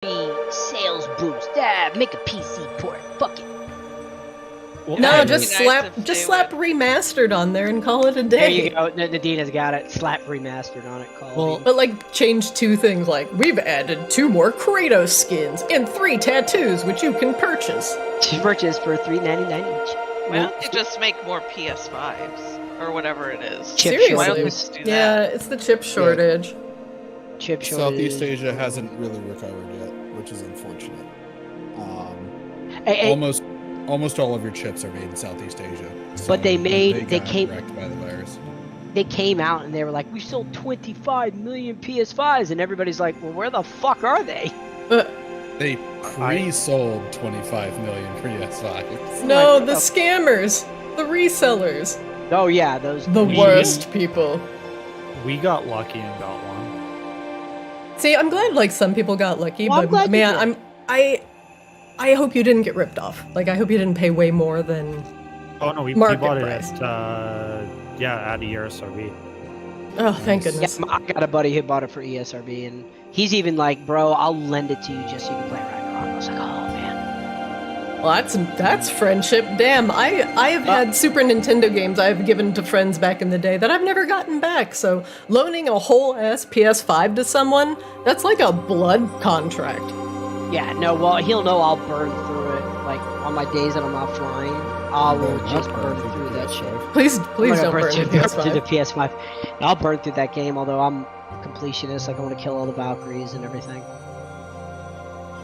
sales boost. Make a PC port. Fuck it. Well, No, just slap remastered on there and call it a day. There you go. Nadina's got it. Slap remastered on it. But like, change 2 things. Like, we've added 2 more Kratos skins and 3 tattoos, which you can purchase. Purchase for $3.99 each. Why don't you just make more PS5s or whatever it is? Seriously. Why don't you just do that? Yeah, it's the chip shortage. Yeah. Chip shortage. Southeast Asia hasn't really recovered yet, which is unfortunate. Almost all of your chips are made in Southeast Asia. So but they came wrecked by the virus. They came out and they were like, we sold 25 million PS5s, and everybody's like, well, where the fuck are they? They pre-sold 25 million PS5s. No, the scammers, the resellers. Oh yeah, the worst people. We got lucky and got one. See, I'm glad like some people got lucky, but man, I hope you didn't get ripped off. Like, I hope you didn't pay way more than we market bought price. it at ESRB. Oh, thank goodness. Yeah, I got a buddy who bought it for ESRB, and he's even like, bro, I'll lend it to you just so you can play Ragnarok. I was like, oh man. Well, that's friendship. Damn, I have had Super Nintendo games I've given to friends back in the day that I've never gotten back. So loaning a whole ass PS5 to someone, that's like a blood contract. Yeah, no, well, he'll know I'll burn through it. Like, on my days that I'm not flying, I will just burn through that shit. Please don't burn through the PS5. I'll burn through that game, although I'm a completionist. Like, I want to kill all the Valkyries and everything.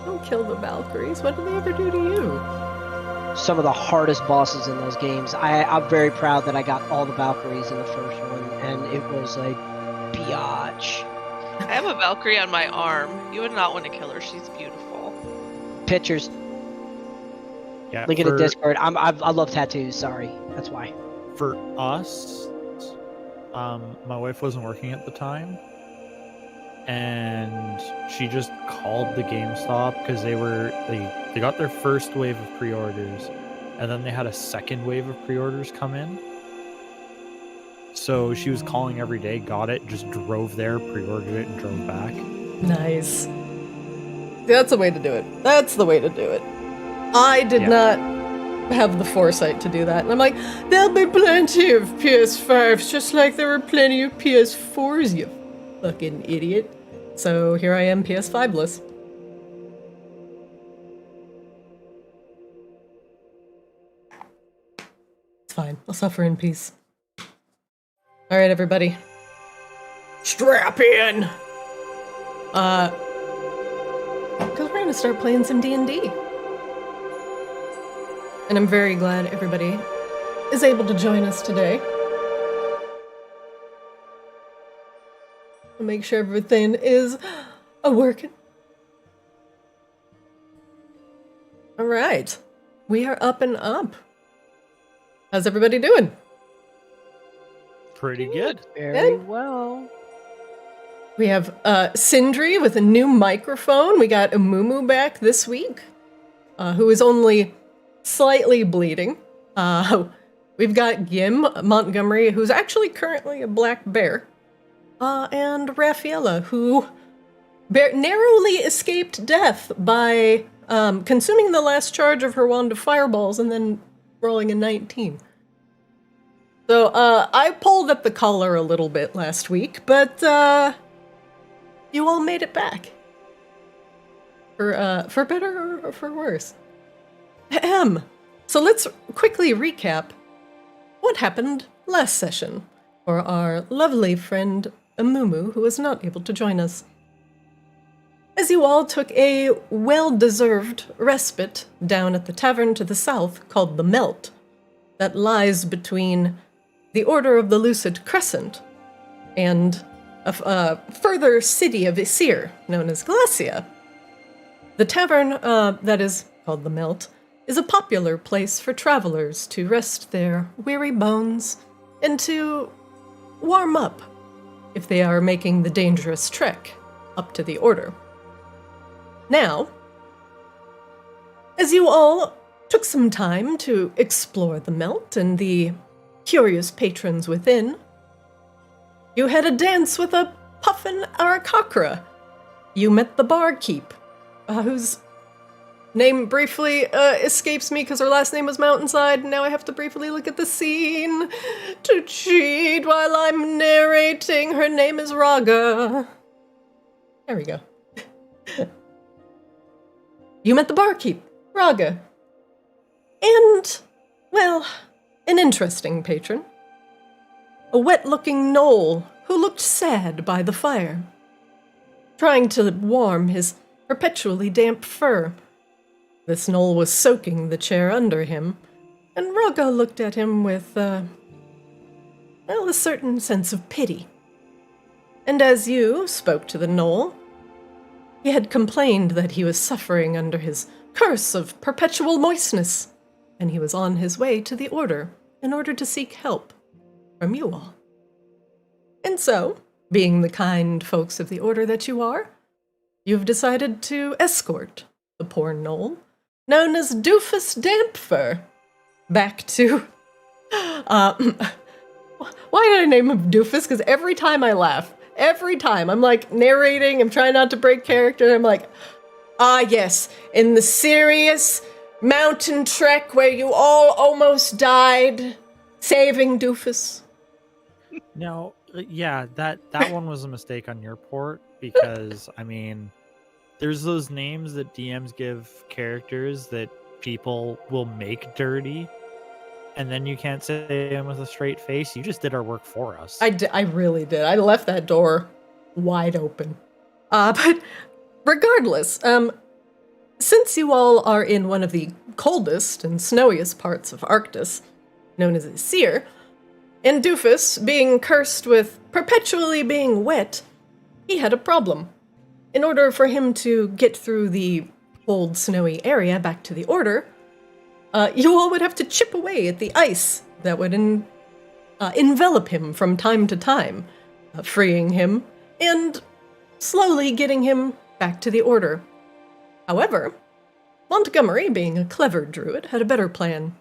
Don't kill the Valkyries. What did they ever do to you? Some of the hardest bosses in those games. I'm very proud that I got all the Valkyries in the first one, and it was a biatch. I have a Valkyrie on my arm. You would not want to kill her. She's beautiful. Pictures. Yeah, link in the Discord. I love tattoos. Sorry, that's why. For us, my wife wasn't working at the time, and she just called the GameStop because they got their first wave of pre-orders, and then they had a second wave of pre-orders come in. So she was calling every day, got it, just drove there, pre-ordered it, and drove back. Nice. That's the way to do it. That's the way to do it. I did not have the foresight to do that. And I'm like, there'll be plenty of PS5s, just like there were plenty of PS4s, you fucking idiot. So here I am, PS5-less. It's fine. I'll suffer in peace. Alright, everybody. Strap in! Because we're going to start playing some D&D. And I'm very glad everybody is able to join us today. I'll make sure everything is working. Alright. We are up and up. How's everybody doing? Pretty good. Very well. We have Sindri with a new microphone. We got Umumu back this week, who is only slightly bleeding. We've got Gim Montgomery, who's actually currently a black bear. And Raffaella, who narrowly escaped death by consuming the last charge of her wand of fireballs and then rolling a 19. So I pulled up the collar a little bit last week, but you all made it back. For better or for worse. Ahem. So let's quickly recap what happened last session for our lovely friend Amumu, who was not able to join us. As you all took a well-deserved respite down at the tavern to the south called the Melt, that lies between the Order of the Lucid Crescent and a further city of Icir, known as Glacia. The tavern that is called the Melt is a popular place for travelers to rest their weary bones and to warm up if they are making the dangerous trek up to the Order. Now, as you all took some time to explore the Melt and the curious patrons within, you had a dance with a puffin Arakakra. You met the barkeep, whose name briefly escapes me because her last name was Mountainside, and now I have to briefly look at the scene to cheat while I'm narrating. Her name is Raga. There we go. You met the barkeep, Raga. And, well, an interesting patron. A wet-looking gnoll who looked sad by the fire, trying to warm his perpetually damp fur. This gnoll was soaking the chair under him, and Raga looked at him with, a certain sense of pity. And as you spoke to the gnoll, he had complained that he was suffering under his curse of perpetual moistness, and he was on his way to the Order in order to seek help from you all. And so, being the kind folks of the Order that you are, you've decided to escort the poor gnoll, known as Doofus Dampfur, back to... why did I name him Doofus? Because every time I laugh, every time I'm like narrating, I'm trying not to break character, I'm like, yes, in the serious mountain trek where you all almost died, saving Doofus. No, yeah, that one was a mistake on your part because, I mean, there's those names that DMs give characters that people will make dirty, and then you can't say them with a straight face. You just did our work for us. I really did. I left that door wide open. But regardless, since you all are in one of the coldest and snowiest parts of Arctis, known as Icir, and Doofus, being cursed with perpetually being wet, he had a problem. In order for him to get through the cold, snowy area back to the Order, you all would have to chip away at the ice that would envelop him from time to time, freeing him and slowly getting him back to the Order. However, Montgomery, being a clever druid, had a better plan,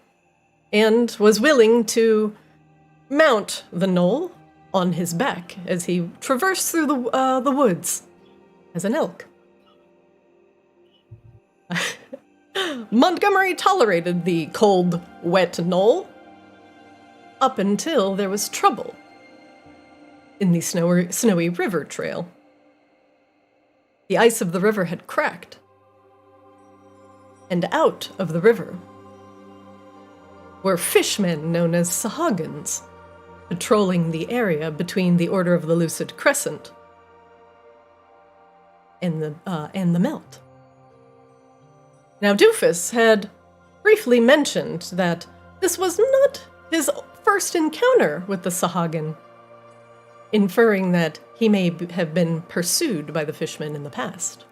and was willing to mount the gnoll on his back as he traversed through the woods as an elk. Montgomery tolerated the cold, wet gnoll up until there was trouble in the snowy river trail. The ice of the river had cracked, and out of the river were fishmen known as Sahagans, patrolling the area between the Order of the Lucid Crescent and the Melt. Now, Doofus had briefly mentioned that this was not his first encounter with the Sahagan, inferring that he may have been pursued by the fishmen in the past.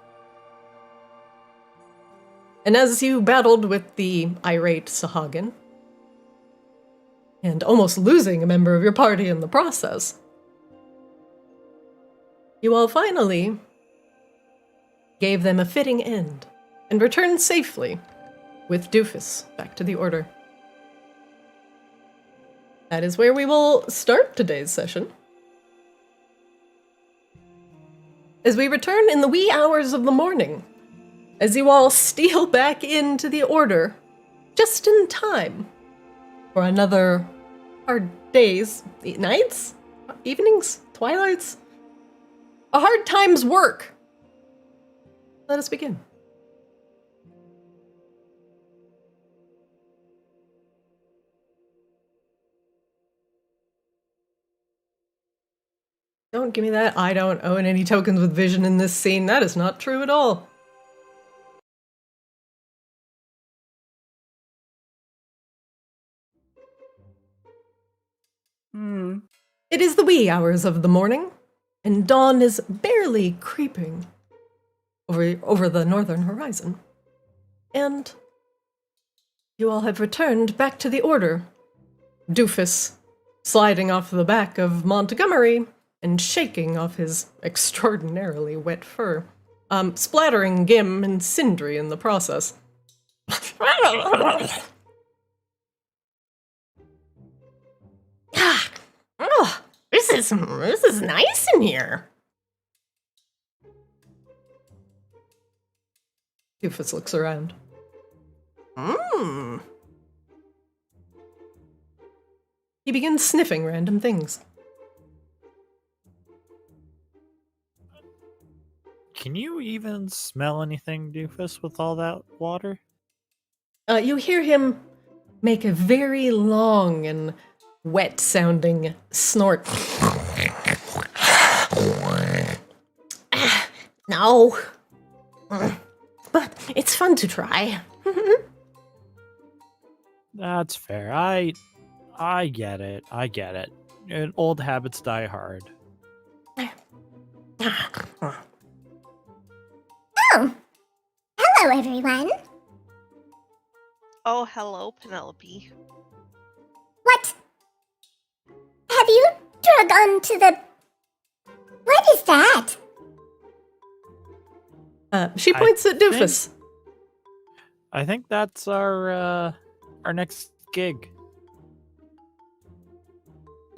And as you battled with the irate Sahagan, and almost losing a member of your party in the process, you all finally gave them a fitting end and returned safely with Doofus back to the Order. That is where we will start today's session, as we return in the wee hours of the morning, as you all steal back into the Order just in time for another hard days, nights, evenings, twilights, a hard time's work. Let us begin. Don't give me that. I don't own any tokens with vision in this scene. That is not true at all. It is the wee hours of the morning, and dawn is barely creeping over the northern horizon. And you all have returned back to the Order. Doofus sliding off the back of Montgomery and shaking off his extraordinarily wet fur, splattering Gim and Sindri in the process. Oh, this is nice in here. Doofus looks around. Mmm. He begins sniffing random things. Can you even smell anything, Doofus, with all that water? You hear him make a very long and wet-sounding snort. No. But it's fun to try. That's fair. I get it. I get it. And old habits die hard. Oh, hello everyone. Oh, hello, Penelope. What? Have you drug onto the... What is that? She points at Doofus. I think that's our next gig.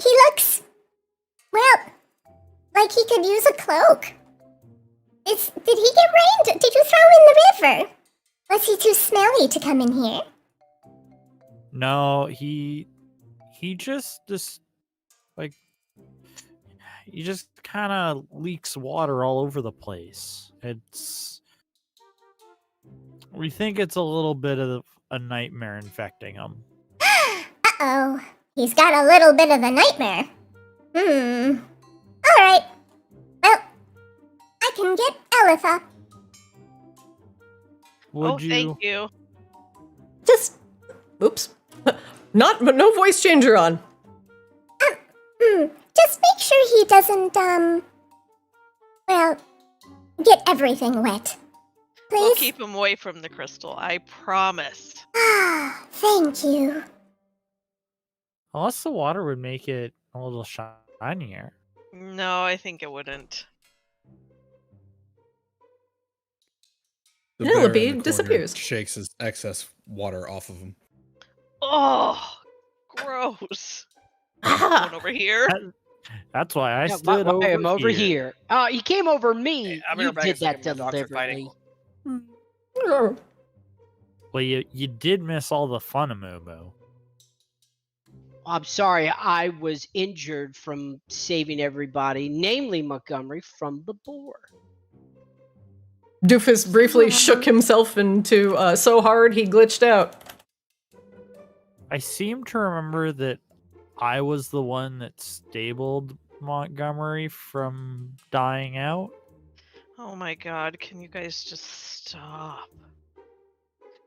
He looks... Well, like he could use a cloak. Did he get rained? Did you throw him in the river? Was he too smelly to come in here? No, he just like he just kind of leaks water all over the place. We think it's a little bit of a nightmare infecting him. Uh-oh. He's got a little bit of the nightmare. Alright. Well, I can get Elitha. Would you? Thank you. Just... Oops. No voice changer on. Just make sure he doesn't, well, get everything wet. Please? We'll keep him away from the crystal, I promise. Ah, thank you. Unless the water would make it a little shinier. No, I think it wouldn't. The bear in Penelope the corner disappears. Shakes his excess water off of him. Oh, gross. Ah, Going over here. That's why I Yeah, stood over I'm over here. here. You came over me. Hey, I'll be You right back did in a second, that my dogs are fighting. deliberately. Well, you did miss all the fun of Moo Moo. I'm sorry, I was injured from saving everybody, namely Montgomery, from the boar. Doofus briefly shook himself into so hard he glitched out. I seem to remember that I was the one that stabled Montgomery from dying out. Oh my god, can you guys just stop?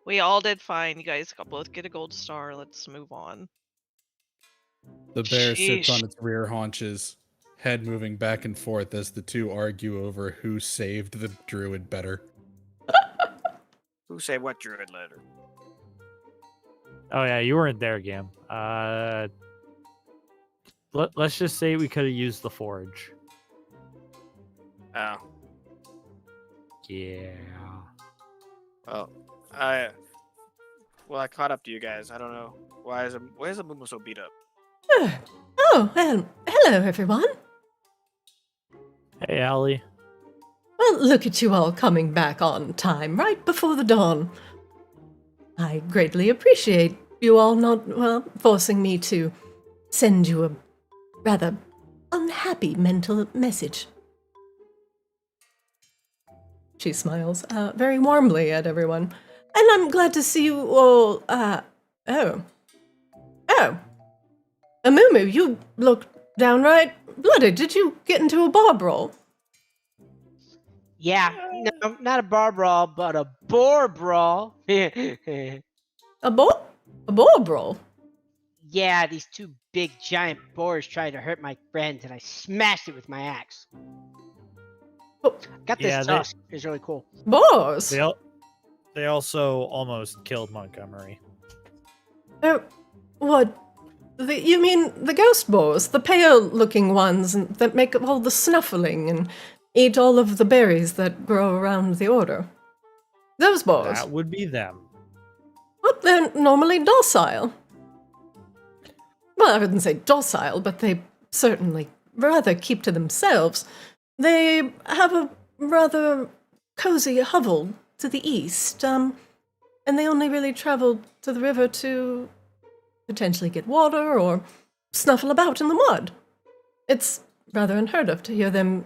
We all did fine. You guys both get a gold star. Let's move on. The bear sits Sheesh. on its rear haunches, head moving back and forth as the two argue over who saved the druid better. Who say what druid letter? Oh yeah, you weren't there, Gam. Let's just say we could have used the forge. Oh. Yeah. Well, I caught up to you guys. I don't know. Why is the Moo so beat up? Oh, well, hello everyone. Hey, Allie. Well, look at you all coming back on time, right before the dawn. I greatly appreciate you all not, well, forcing me to send you a rather unhappy mental message. She smiles very warmly at everyone. And I'm glad to see you all, Amumu, you look downright bloody. Did you get into a bar brawl? Yeah, no, not a bar brawl, but a boar brawl. A boar brawl? Yeah, these two big giant boars tried to hurt my friend, and I smashed it with my axe. Oh, Got this Yeah, tusk. It's really cool. boars? They also almost killed Montgomery. What? You mean the ghost boars? The pale-looking ones that make all the snuffling and eat all of the berries that grow around the order? Those boars? That would be them. Well, they're normally docile. Well, I wouldn't say docile, but they certainly rather keep to themselves. They have a rather cozy hovel to the east, and they only really travel to the river to potentially get water or snuffle about in the mud. It's rather unheard of to hear them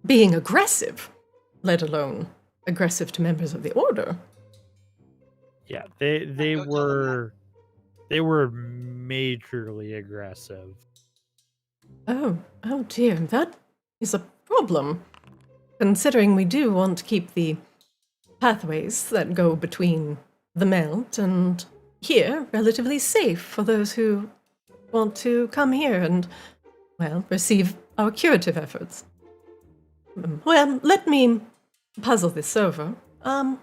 being aggressive, let alone aggressive to members of the Order. Yeah, they were majorly aggressive. Oh dear, that is a problem. Considering we do want to keep the pathways that go between the melt and here relatively safe for those who want to come here and, well, receive our curative efforts. Well, let me puzzle this over. Oh,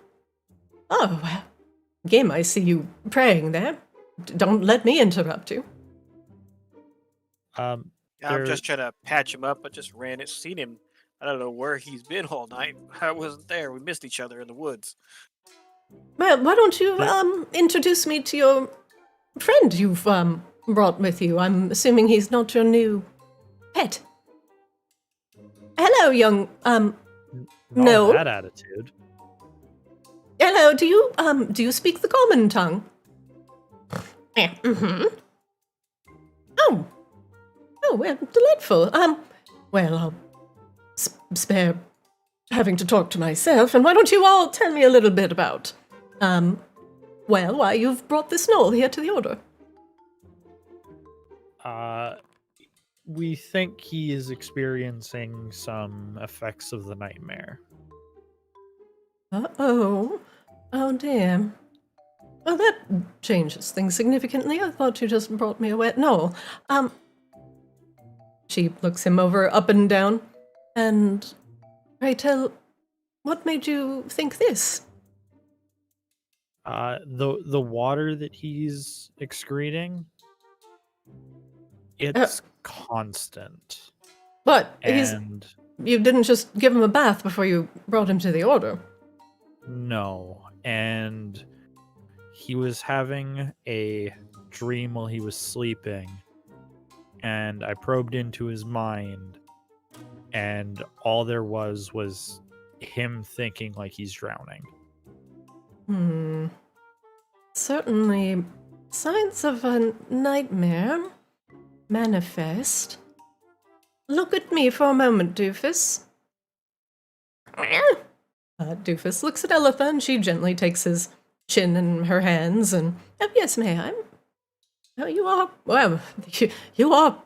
well, Gim, I see you praying there. Don't let me interrupt you. I'm just trying to patch him up. I just seen him. I don't know where he's been all night. I wasn't there. We missed each other in the woods. Well, why don't you introduce me to your friend you've brought with you? I'm assuming he's not your new pet. Hello, young no. That attitude. Hello, do you speak the common tongue? Mm-hmm. Oh, well, delightful. Well, I'll spare having to talk to myself, and why don't you all tell me a little bit about, well, why you've brought this gnoll here to the Order? We think he is experiencing some effects of the nightmare. Uh-oh. Oh, dear. Well, that changes things significantly. I thought you just brought me a wet gnoll. She looks him over up and down. And pray tell, what made you think this? The water that he's excreting, it's constant. But And you didn't just give him a bath before you brought him to the Order. no, and he was having a dream while he was sleeping, and I probed into his mind, and all there was him thinking like he's drowning. Certainly, signs of a nightmare manifest. Look at me for a moment, Doofus. Doofus looks at Elitha, and she gently takes his chin in her hands, and, oh, yes, may I? Oh, you are, well, you are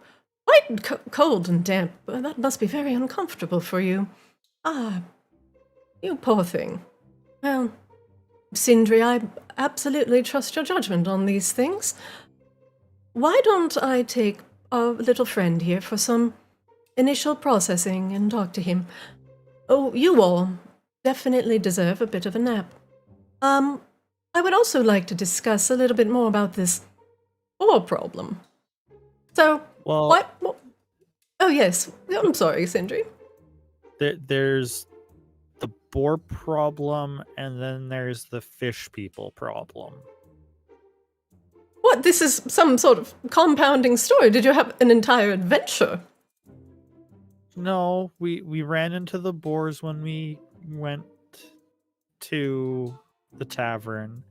quite cold and damp. That must be very uncomfortable for you. Ah, you poor thing. Well, Sindri, I absolutely trust your judgment on these things. Why don't I take our little friend here for some initial processing and talk to him? Oh, you all definitely deserve a bit of a nap. I would also like to discuss a little bit more about this ore problem. So, Well, what? Oh, yes. I'm sorry, Sindri. there's the boar problem, and then there's the fish people problem. What? This is some sort of compounding story. Did you have an entire adventure? No, we ran into the boars when we went to the tavern,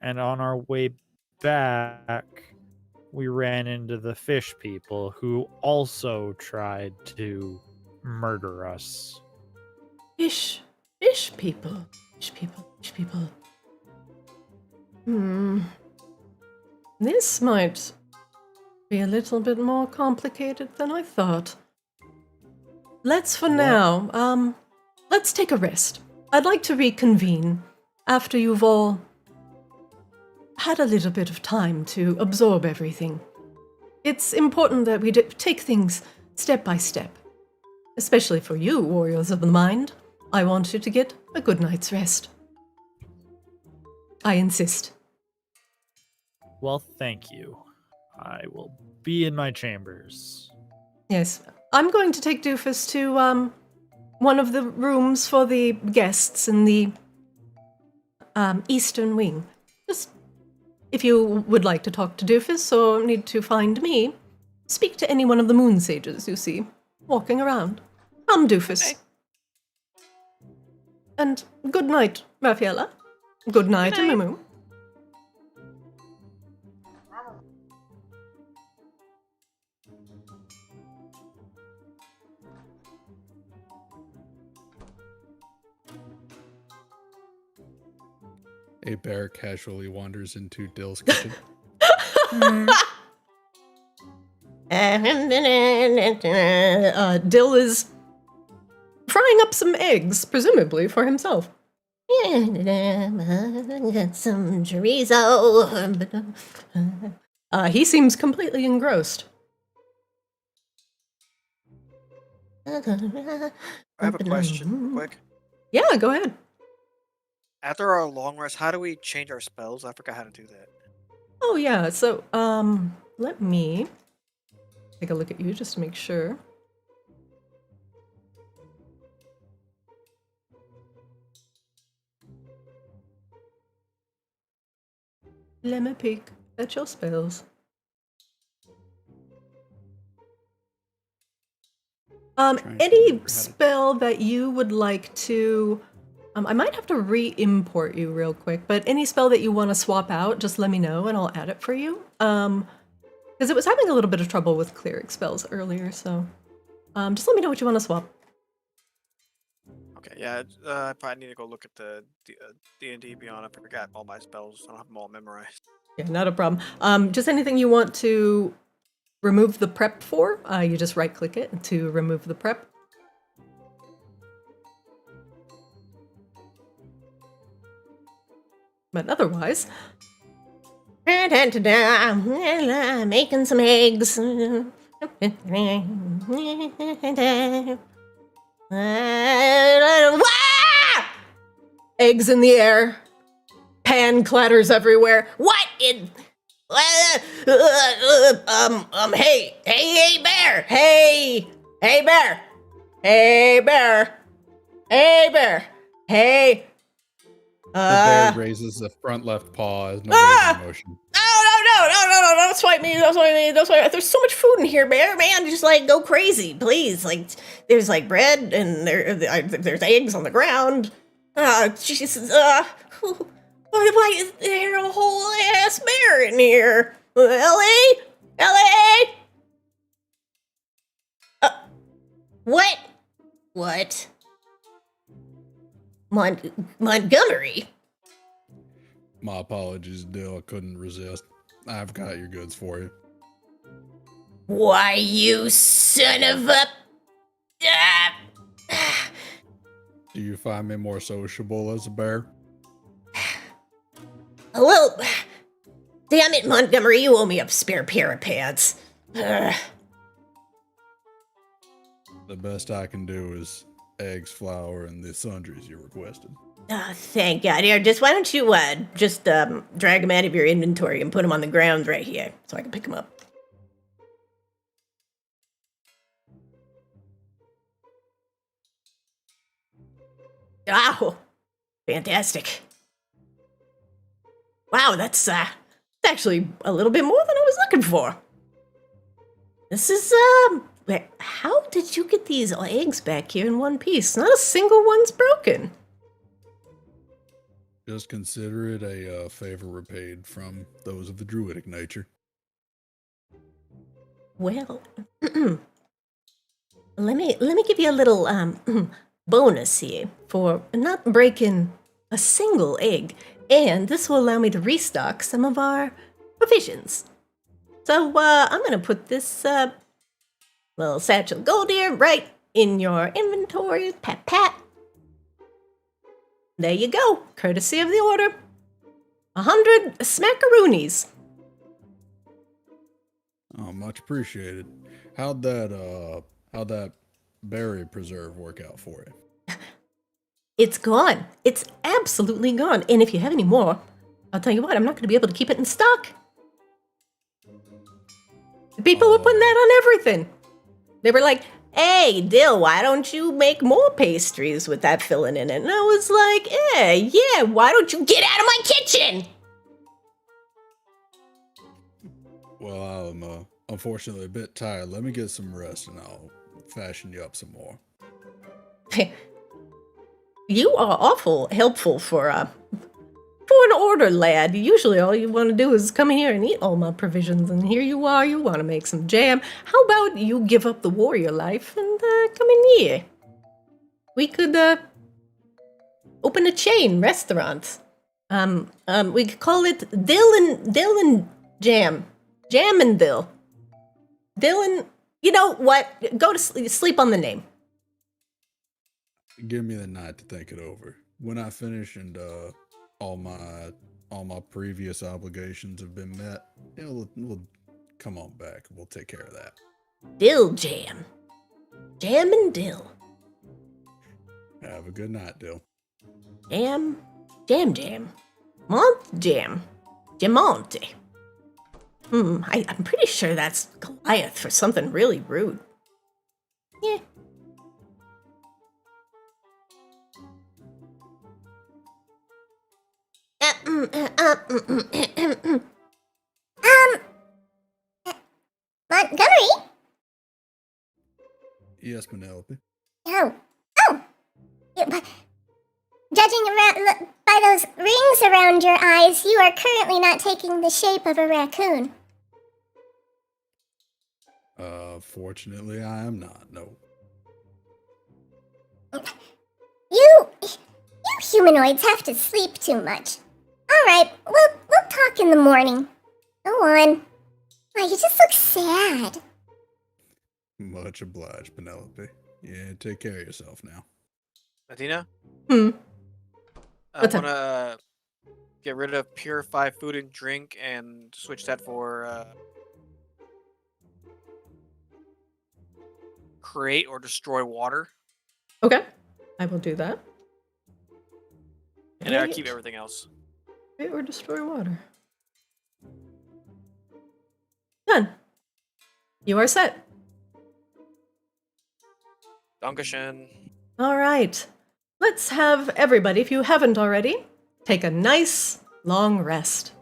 and on our way back, we ran into the fish people who also tried to murder us. Fish people. Fish people. This might be a little bit more complicated than I thought. Let's for now, let's take a rest. I'd like to reconvene after you've all had a little bit of time to absorb everything. It's important that we take things step by step. Especially for you, warriors of the mind. I want you to get a good night's rest. I insist. Well, thank you. I will be in my chambers. Yes, I'm going to take Doofus to one of the rooms for the guests in the eastern wing. Just if you would like to talk to Doofus or need to find me, speak to any one of the moon sages you see walking around. Come, Doofus. Okay. And good night, Raffaella. Good night, Good night. Mumu. A bear casually wanders into Dill's kitchen. Dill is frying up some eggs, presumably for himself. Some chorizo. He seems completely engrossed. I have a question, quick. Yeah, go ahead. After our long rest, how do we change our spells? I forgot how to do that. Oh yeah, so let me take a look at you just to make sure. Let me peek at your spells. Trying to Any remember how to- spell that you would like to, I might have to re-import you real quick, but any spell that you want to swap out, just let me know and I'll add it for you. Because it was having a little bit of trouble with cleric spells earlier, so just let me know what you want to swap. Okay, yeah, I probably need to go look at the D&D Beyond. I forgot all my spells. I don't have them all memorized. Yeah, not a problem. Just anything you want to remove the prep for, you just right-click it to remove the prep. But otherwise, Making some eggs. eggs in the air, pan clatters everywhere. What in? Hey, bear! Hey, bear! Hey, bear! Hey, bear! Hey! The bear raises the front left paw as no waving motion. No, don't swipe me, don't swipe me. There's so much food in here, bear, man, just like go crazy, please. Like, there's like bread and there's eggs on the ground. Jesus, why is there a whole ass bear in here? Ellie? What? Montgomery? My apologies, Dill. I couldn't resist. I've got your goods for you. Why, you son of a... Do you find me more sociable as a bear? Well, damn it, Montgomery, you owe me a spare pair of pants. The best I can do is eggs, flour, and the sundries you requested. Oh, thank God. Here, why don't you drag them out of your inventory and put them on the ground right here so I can pick them up. Oh, fantastic. Wow, that's actually a little bit more than I was looking for. This is, how did you get these eggs back here in one piece? Not a single one's broken. Just consider it a favor repaid from those of the druidic nature. Well, let me give you a little bonus here for not breaking a single egg, and this will allow me to restock some of our provisions. So I'm gonna put this little satchel of gold here right in your inventory. Pat pat. There you go, courtesy of the order. 100 smackaroonies. Oh, much appreciated. How'd that berry preserve work out for you? It's gone. It's absolutely gone. And if you have any more, I'll tell you what, I'm not going to be able to keep it in stock. People were putting that on everything. They were like, hey, Dill, why don't you make more pastries with that filling in it? And I was like, yeah, why don't you get out of my kitchen? Well, I'm unfortunately a bit tired. Let me get some rest and I'll fashion you up some more. You are awful helpful for an order lad. Usually all you want to do is come here and eat all my provisions, and here you are, you want to make some jam. How about you give up the warrior life and come in here? We could open a chain restaurant. We could call it Dill and Jam. Jam and Dill. Dylan, you know what? Go to sleep on the name. Give me the night to think it over. When I finish and all my previous obligations have been met, we'll come on back. We'll take care of that. Dill Jam. Jam and Dill. Have a good night, Dill. Jam. Mont Jam. Jamonte. I'm pretty sure that's Goliath for something really rude. Yeah. Montgomery? Yes, Penelope. Oh. Judging by those rings around your eyes, you are currently not taking the shape of a raccoon. Fortunately, I am not. No. You humanoids have to sleep too much. All right, we'll talk in the morning. Go on. Oh, you just look sad. Much obliged, Penelope. Yeah, take care of yourself now. Adina? Hmm. I What's want up? to get rid of purify food and drink and switch that for create or destroy water. Okay. I will do that. And I'll keep everything else. Create or destroy water. Done. You are set. Dankeschön. All right. Let's have everybody, if you haven't already, take a nice long rest.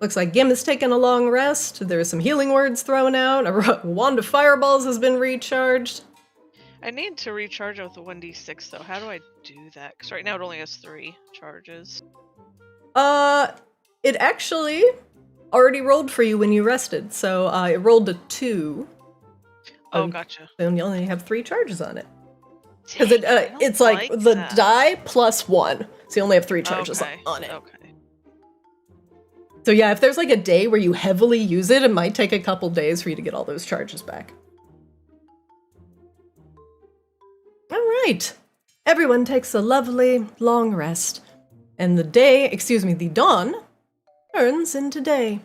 Looks like Gim has taken a long rest. There's some healing words thrown out. A wand of fireballs has been recharged. I need to recharge it with the 1d6 though. How do I do that? Because right now it only has 3 charges. It actually already rolled for you when you rested, so it rolled a 2. Oh, gotcha. Then you only have 3 charges on it. Dang, Because I don't it's like the that. die plus 1, so you only have 3 charges Okay, on it. Okay. So yeah, if there's like a day where you heavily use it, it might take a couple days for you to get all those charges back. All right. Everyone takes a lovely long rest. And the dawn turns into day.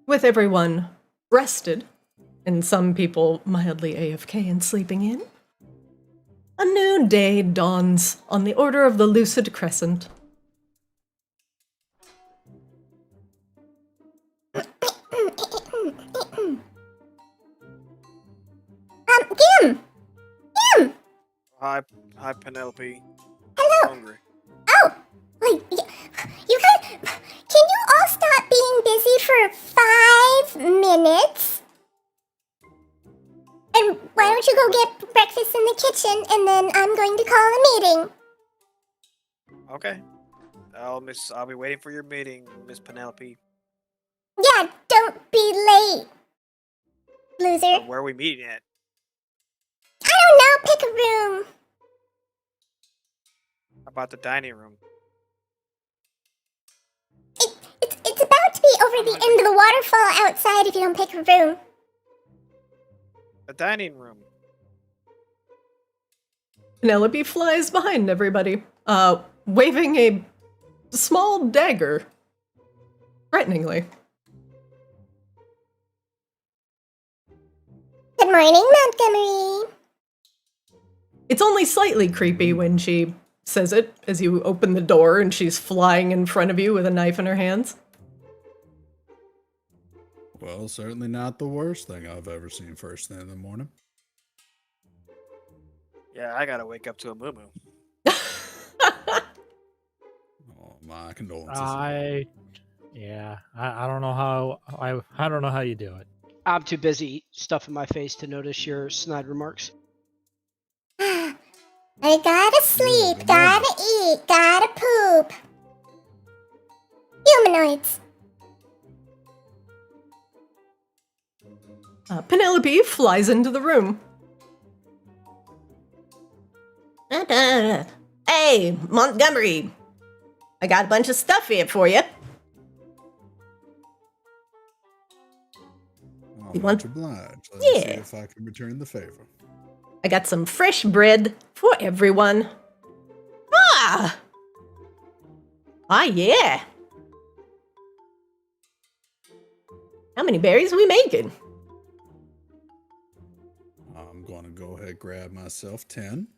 With everyone rested, and some people mildly AFK and sleeping in, a new day dawns on the Order of the Lucid Crescent. Gim! Hi, Penelope. Hello. Hungry. Oh, wait, you guys, can you all stop being busy for 5 minutes? And why don't you go get breakfast in the kitchen, and then I'm going to call a meeting. Okay. I'll be waiting for your meeting, Miss Penelope. Yeah, don't be late, loser. Where are we meeting at? I don't know, pick a room. How about the dining room? It's about to be over the end of the waterfall outside if you don't pick a room. The dining room. Penelope flies behind everybody, waving a small dagger, threateningly. Good morning, Montgomery. It's only slightly creepy when she says it as you open the door and she's flying in front of you with a knife in her hands. Well, certainly not the worst thing I've ever seen first thing in the morning. Yeah, I gotta wake up to a moo-moo. Oh, my condolences. I don't know how I don't know how you do it. I'm too busy stuffing my face to notice your snide remarks. I gotta sleep, good gotta eat, gotta poop. Humanoids. Penelope flies into the room. Hey, Montgomery. I got a bunch of stuff here for you. I'll You much want- obliged. Let me see Yeah. if I can return the favor. I got some fresh bread for everyone. Ah! Ah, yeah. How many berries we making? I'm going to go ahead and grab myself 10.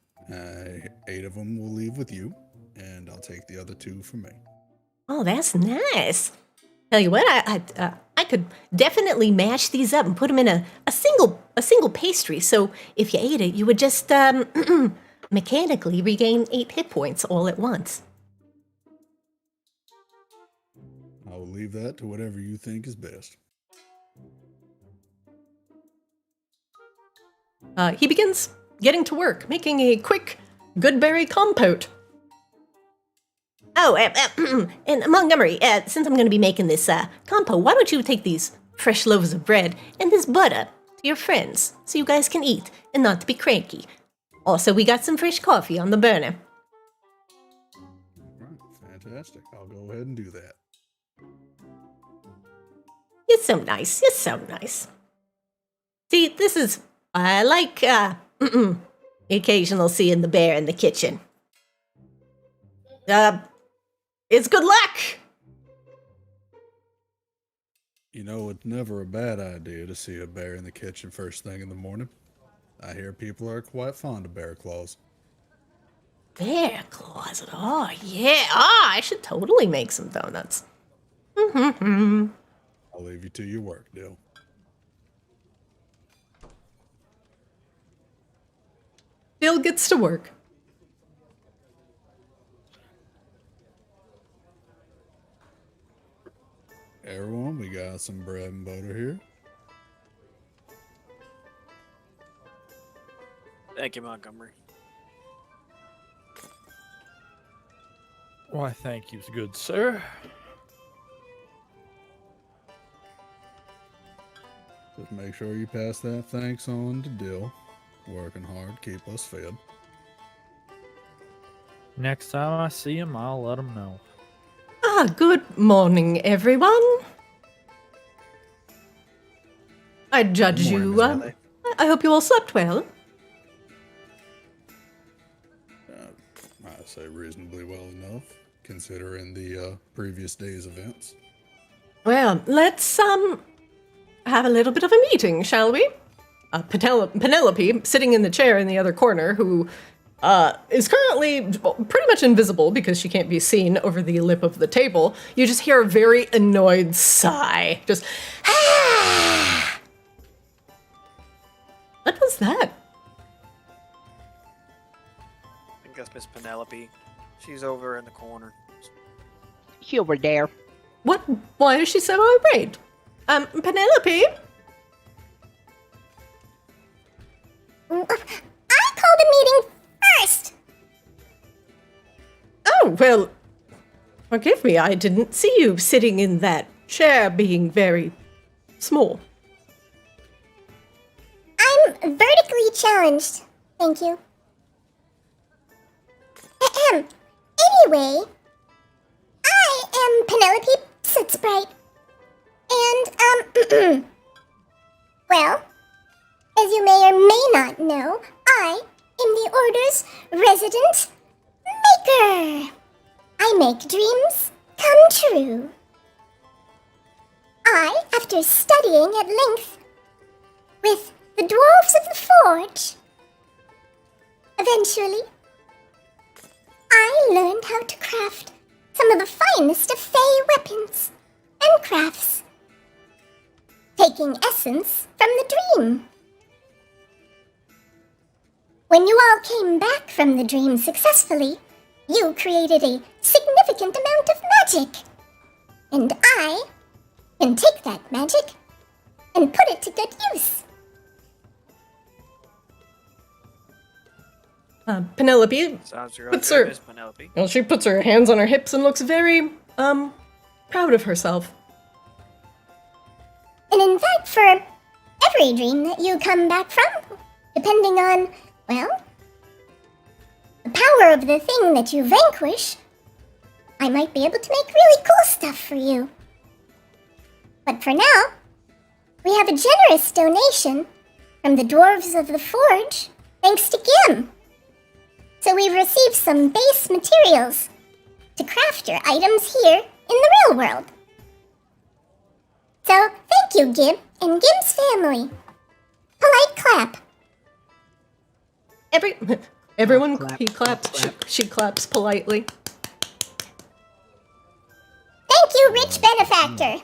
8 of them will leave with you, and I'll take the other 2 for me. Oh, that's nice. Tell you what, I could definitely mash these up and put them in a single pastry. So if you ate it, you would just mechanically regain 8 hit points all at once. I will leave that to whatever you think is best. He begins getting to work, making a quick goodberry compote. Oh, and Montgomery, since I'm going to be making this compote, why don't you take these fresh loaves of bread and this butter to your friends so you guys can eat and not to be cranky. Also, we got some fresh coffee on the burner. Right, fantastic. I'll go ahead and do that. You're so nice. You're so nice. See, this is... I like, occasional seeing the bear in the kitchen. It's good luck! You know, it's never a bad idea to see a bear in the kitchen first thing in the morning. I hear people are quite fond of bear claws. Bear claws. Oh, yeah. Ah, I should totally make some donuts. I'll leave you to your work, Dill. Bill gets to work. Everyone, we got some bread and butter here. Thank you, Montgomery. Why, thank you, good sir. Just make sure you pass that thanks on to Dill. Working hard, keep us fed. Next time I see him, I'll let him know. Good morning, everyone. I judge Morning, you. Miss Riley. I hope you all slept well. I say reasonably well enough, considering the previous day's events. Well, let's have a little bit of a meeting, shall we? Penelope, sitting in the chair in the other corner, who is currently pretty much invisible because she can't be seen over the lip of the table. You just hear a very annoyed sigh. Just, ah! What was that? I think that's Miss Penelope. She's over in the corner. You were there. What? Why is she so irate? Penelope? I called a meeting first. Oh, well, forgive me, I didn't see you sitting in that chair being very small. I'm vertically challenged. Thank you. Anyway, I am Penelope Sitsbright. And, well, as you may or may not know, I am the Order's resident maker. I make dreams come true. I, after studying at length with the dwarves of the forge, eventually, I learned how to craft some of the finest of fey weapons and crafts, taking essence from the dream. When you all came back from the dream successfully, you created a significant amount of magic. And I can take that magic and put it to good use. Penelope, Sounds real What's good, her- Miss Penelope. well, she puts her hands on her hips and looks very, proud of herself. And in fact, for every dream that you come back from, depending on, well, the power of the thing that you vanquish, I might be able to make really cool stuff for you. But for now, we have a generous donation from the Dwarves of the Forge, thanks to Gim. So we've received some base materials to craft your items here in the real world. So thank you, Gim, and Gim's family. Polite clap. Everyone, Clap, he claps, clap. she claps politely. Thank you, rich benefactor.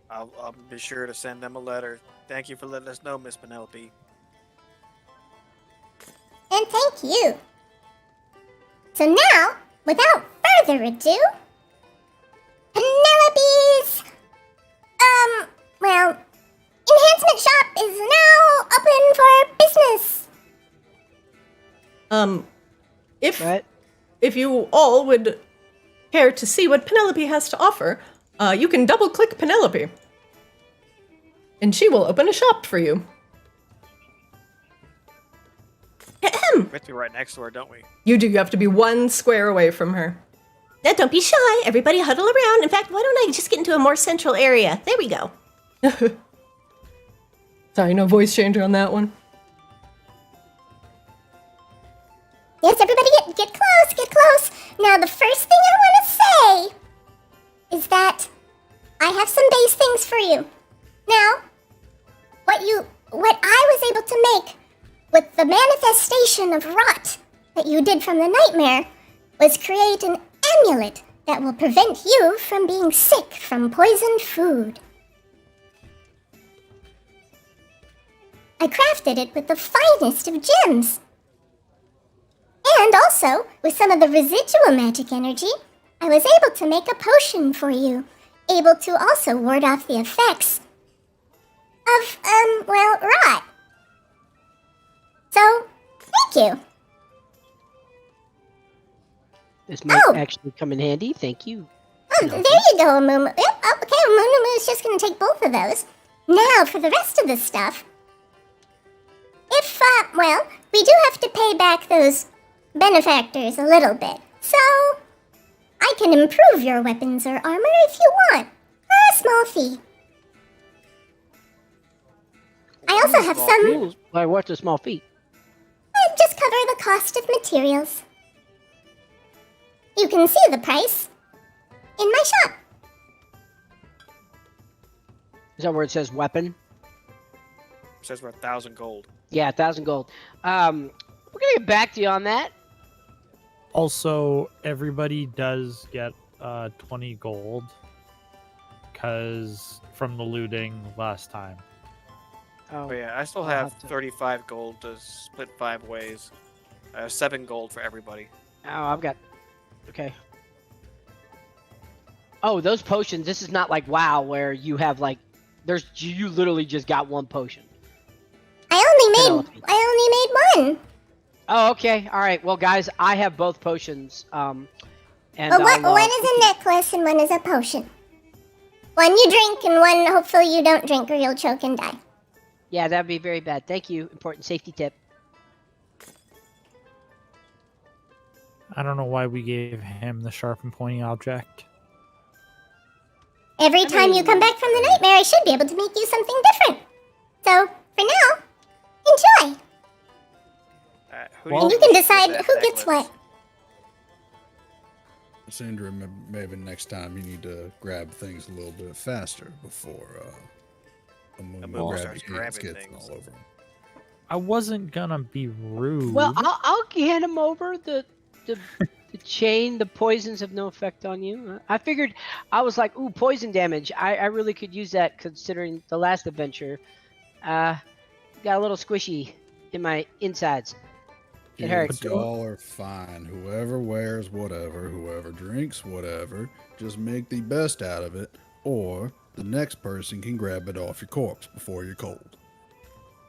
I'll be sure to send them a letter. Thank you for letting us know, Miss Penelope. And thank you. So now, without further ado, Penelope's, enhancement shop is now open for business. Right? If you all would care to see what Penelope has to offer, you can double-click Penelope, and she will open a shop for you. We have to be right next to her, don't we? You do. You have to be 1 square away from her. Now, don't be shy. Everybody huddle around. In fact, why don't I just get into a more central area? There we go. Sorry, no voice changer on that one. Yes, everybody get close, get close. Now, the first thing I want to say is that I have some base things for you. Now, what I was able to make with the manifestation of rot that you did from the nightmare was create an amulet that will prevent you from being sick from poisoned food. I crafted it with the finest of gems. And also, with some of the residual magic energy, I was able to make a potion for you, able to also ward off the effects of, rot. So, thank you. This might Oh. actually come in handy. Thank you. Oh, there you go, Amumu. Yep, oh, okay, Amumu is just going to take both of those. Now, for the rest of the stuff. If, we do have to pay back those benefactors a little bit. So, I can improve your weapons or armor if you want. For a small fee. I also have Small some... fee? Why, what's a small fee? Just cover the cost of materials. You can see the price in my shop. Is that where it says weapon? It says we're 1,000 gold. Yeah, 1,000 gold. We're gonna get back to you on that. Also, everybody does get 20 gold because from the looting last time. Oh, But yeah, I still I'll have have to- 35 gold to split 5 ways. 7 gold for everybody. oh, I've got. Okay. Oh, those potions. This is not like WoW where you have like, you literally just got one potion. I only Penelope. made one. Oh, okay. All right. Well, guys, I have both potions. And But one is a necklace and one is a potion. One you drink and one hopefully you don't drink or you'll choke and die. Yeah, that'd be very bad. Thank you. Important safety tip. I don't know why we gave him the sharp and pointy object. Every time you come back from the nightmare, I should be able to make you something different. So, for now, enjoy. Who Well- And you think can should get decide that who gets necklace? what. Sandra, maybe next time you need to grab things a little bit faster before Amumu grab starts your hands grabbing gets things. all over him. I wasn't gonna be rude. Well, I'll hand him over the chain. The poisons have no effect on you. I figured, I was like, ooh, poison damage. I really could use that considering the last adventure. Got a little squishy in my insides. It hurts. Y'all are fine. Whoever wears whatever, whoever drinks whatever, just make the best out of it. or the next person can grab it off your corpse before you're cold.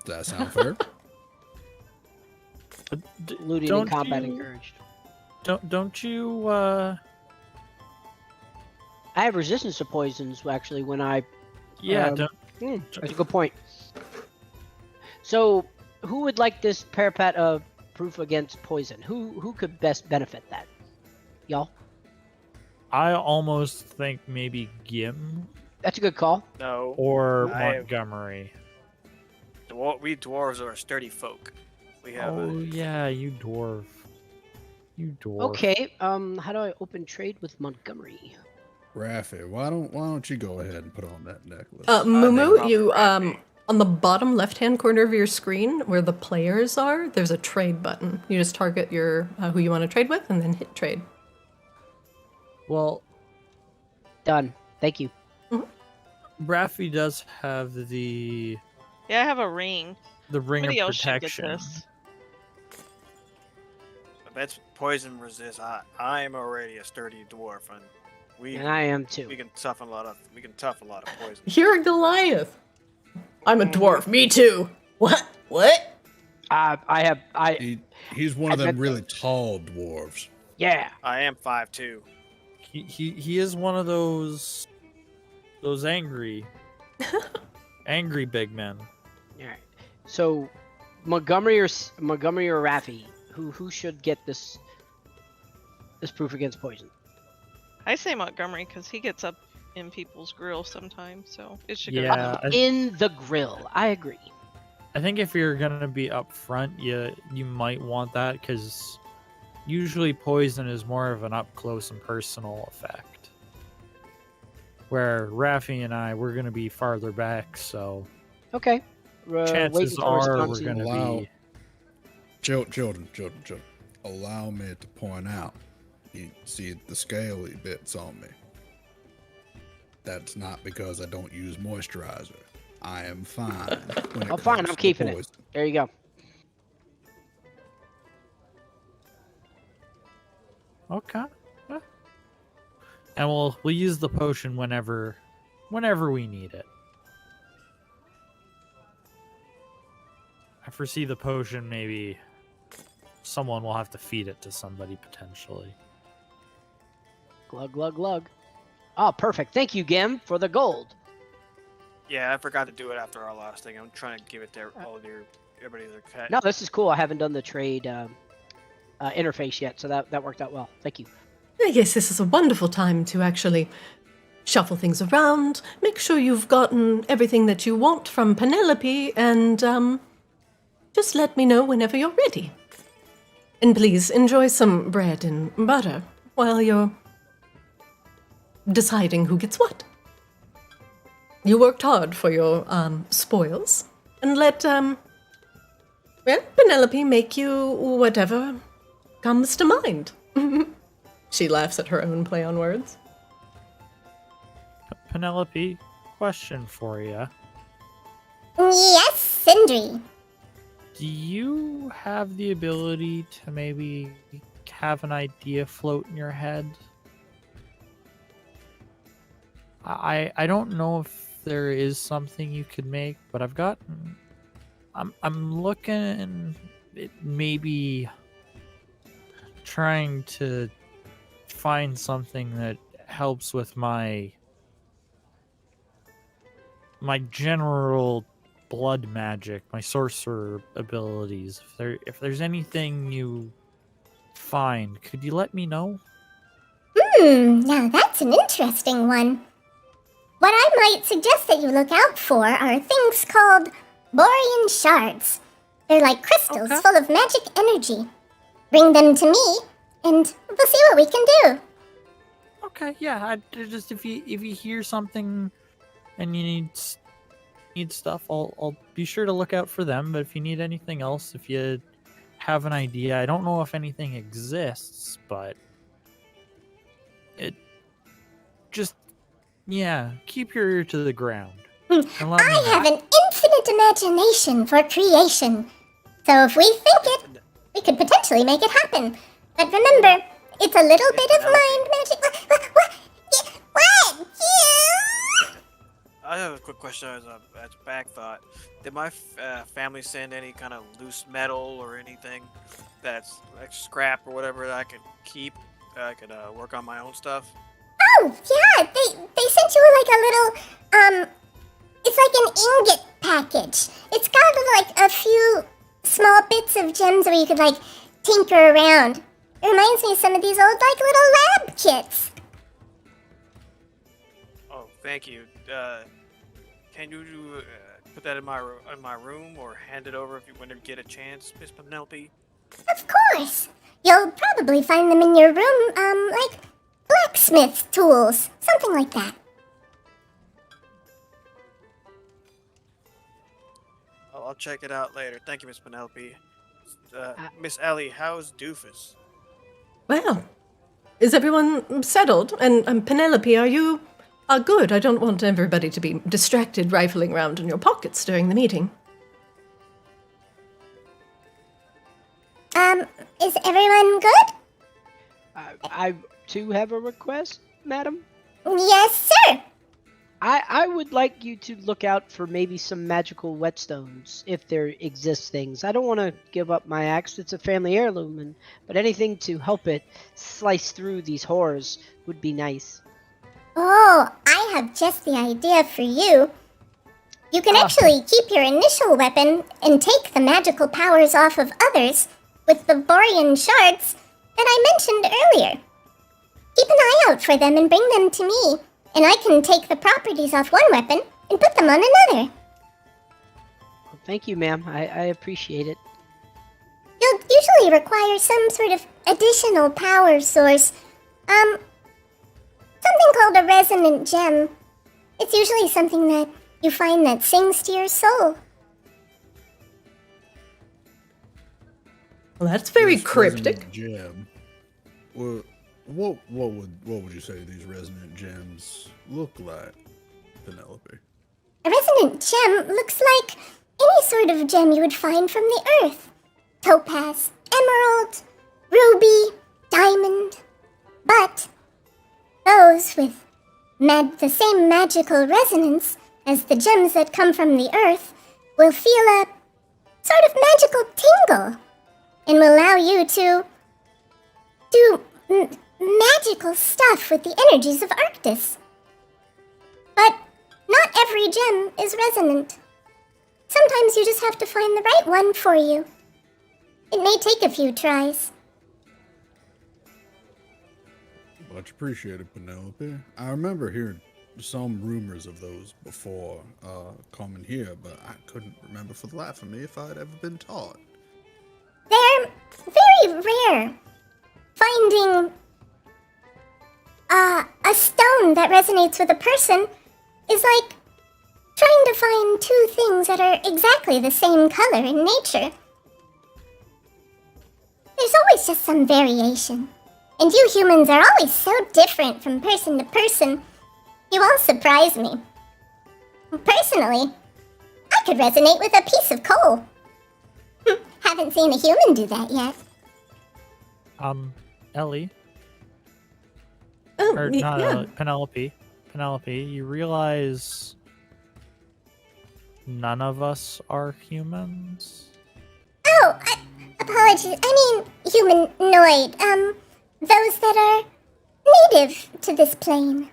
Does that sound fair? Looting and combat encouraged. Don't you? I have resistance to poisons actually when I. Yeah. That's a good point. So, who would like this parapet of proof against poison? Who could best benefit that? Y'all? I almost think maybe Gim That's a good call. No. or I- Montgomery. We dwarves are a sturdy folk. We have Oh yeah, you dwarf. You dwarf. Okay. How do I open trade with Montgomery? Raffi, why don't you go ahead and put on that necklace? Mumu, think you Raffi- on the bottom left-hand corner of your screen, where the players are, there's a trade button. You just target your who you want to trade with, and then hit trade. Well, Done. Thank you. Raffi does have the Yeah, I have a ring. ring Somebody of else should get protection. this. That's poison resist. I am already a sturdy dwarf, and And I am too. we can tough a lot of poison. You're a Goliath. I'm a dwarf. Me too. What? What? He's one of I them bet really tall dwarves. Yeah. I am 5'2". He is one of those angry big men. All right. So, Montgomery or Raffi, who should get this proof against poison? I say Montgomery because he gets up in people's grills sometimes, so it should go. Yeah, In the grill. I agree. I think if you're gonna be up front, you might want that because usually poison is more of an up close and personal effect. Where Raffi and we're gonna be farther back, so Okay. chances are we're gonna Allow- be. Children. Allow me to point out. You see the scaly bits on me. That's not because I don't use moisturizer. I am fine. When it Oh, fine. comes I'm to keeping it. poison. There you go. Okay. Yeah. And we'll use the potion whenever we need it. I foresee the potion maybe someone will have to feed it to somebody potentially. Glug, glug, glug. Oh, perfect. Thank you, Gim, for the gold. Yeah, I forgot to do it after our last thing. I'm trying to give it to everybody their cut. No, this is cool. I haven't done the trade interface yet, so that worked out well. Thank you. Yes, this is a wonderful time to actually shuffle things around, make sure you've gotten everything that you want from Penelope, and just let me know whenever you're ready. And please enjoy some bread and butter while you're deciding who gets what. You worked hard for your spoils, and let Penelope make you whatever comes to mind. She laughs at her own play on words. Penelope, question for you. Yes, Sindri. Do you have the ability to maybe have an idea float in your head? I don't know if there is something you could make, but I'm looking at maybe trying to find something that helps with my general blood magic, my sorcerer abilities. If there's anything you find, could you let me know? Now that's an interesting one. What I might suggest that you look out for are things called borean shards. They're like crystals Okay. full of magic energy. Bring them to me, and we'll see what we can do. Okay, yeah. Just if you hear something and you need stuff, I'll be sure to look out for them. But if you need anything else, if you have an idea, I don't know if anything exists, but it just keep your ear to the ground. And let me I know. have an infinite imagination for creation. So if we think it, we could potentially make it happen. But remember, it's a little bit of mind magic. What? I have a quick question as a back thought. Did my family send any kind of loose metal or anything that's like scrap or whatever that I could keep? I could work on my own stuff. Oh, yeah, they sent you like a little, it's like an ingot package. It's got like a few small bits of gems where you could like tinker around. It reminds me of some of these old like little lab kits. Oh, thank you. Can you put that in my room or hand it over if you want to get a chance, Miss Penelope? Of course. You'll probably find them in your room, like blacksmith tools, something like that. I'll check it out later. Thank you, Miss Penelope. Miss Ellie, how's Doofus? Well, is everyone settled? And Penelope, are you good? I don't want everybody to be distracted rifling around in your pockets during the meeting. Is everyone good? I too have a request, madam. Yes, sir. I would like you to look out for maybe some magical whetstones, if there exist things. I don't want to give up my axe. It's a family heirloom, but anything to help it slice through these horrors would be nice. Oh, I have just the idea for you. You can actually keep your initial weapon and take the magical powers off of others with the borean shards that I mentioned earlier. Keep an eye out for them and bring them to me, and I can take the properties off one weapon and put them on another. Well, thank you, ma'am. I appreciate it. You'll usually require some sort of additional power source. Something called a resonant gem. It's usually something that you find that sings to your soul. Well, that's very This cryptic. resonant gem. Well, what would you say these resonant gems look like, Penelope? A resonant gem looks like any sort of gem you would find from the earth. Topaz, emerald, ruby, diamond. But those with the same magical resonance as the gems that come from the earth will feel a sort of magical tingle and will allow you to do magical stuff with the energies of Arctis. But not every gem is resonant. Sometimes you just have to find the right one for you. It may take a few tries. Much appreciated, Penelope. I remember hearing some rumors of those before coming here, but I couldn't remember for the life of me if I'd ever been taught. They're very rare. Finding a stone that resonates with a person is like trying to find two things that are exactly the same color in nature. There's always just some variation. And you humans are always so different from person to person. You all surprise me. Personally, I could resonate with a piece of coal. Haven't seen a human do that yet. Ellie, Oh, or y- not yeah. Ellie, Penelope, you realize none of us are humans? Oh, apologies. I mean humanoid. Those that are native to this plane.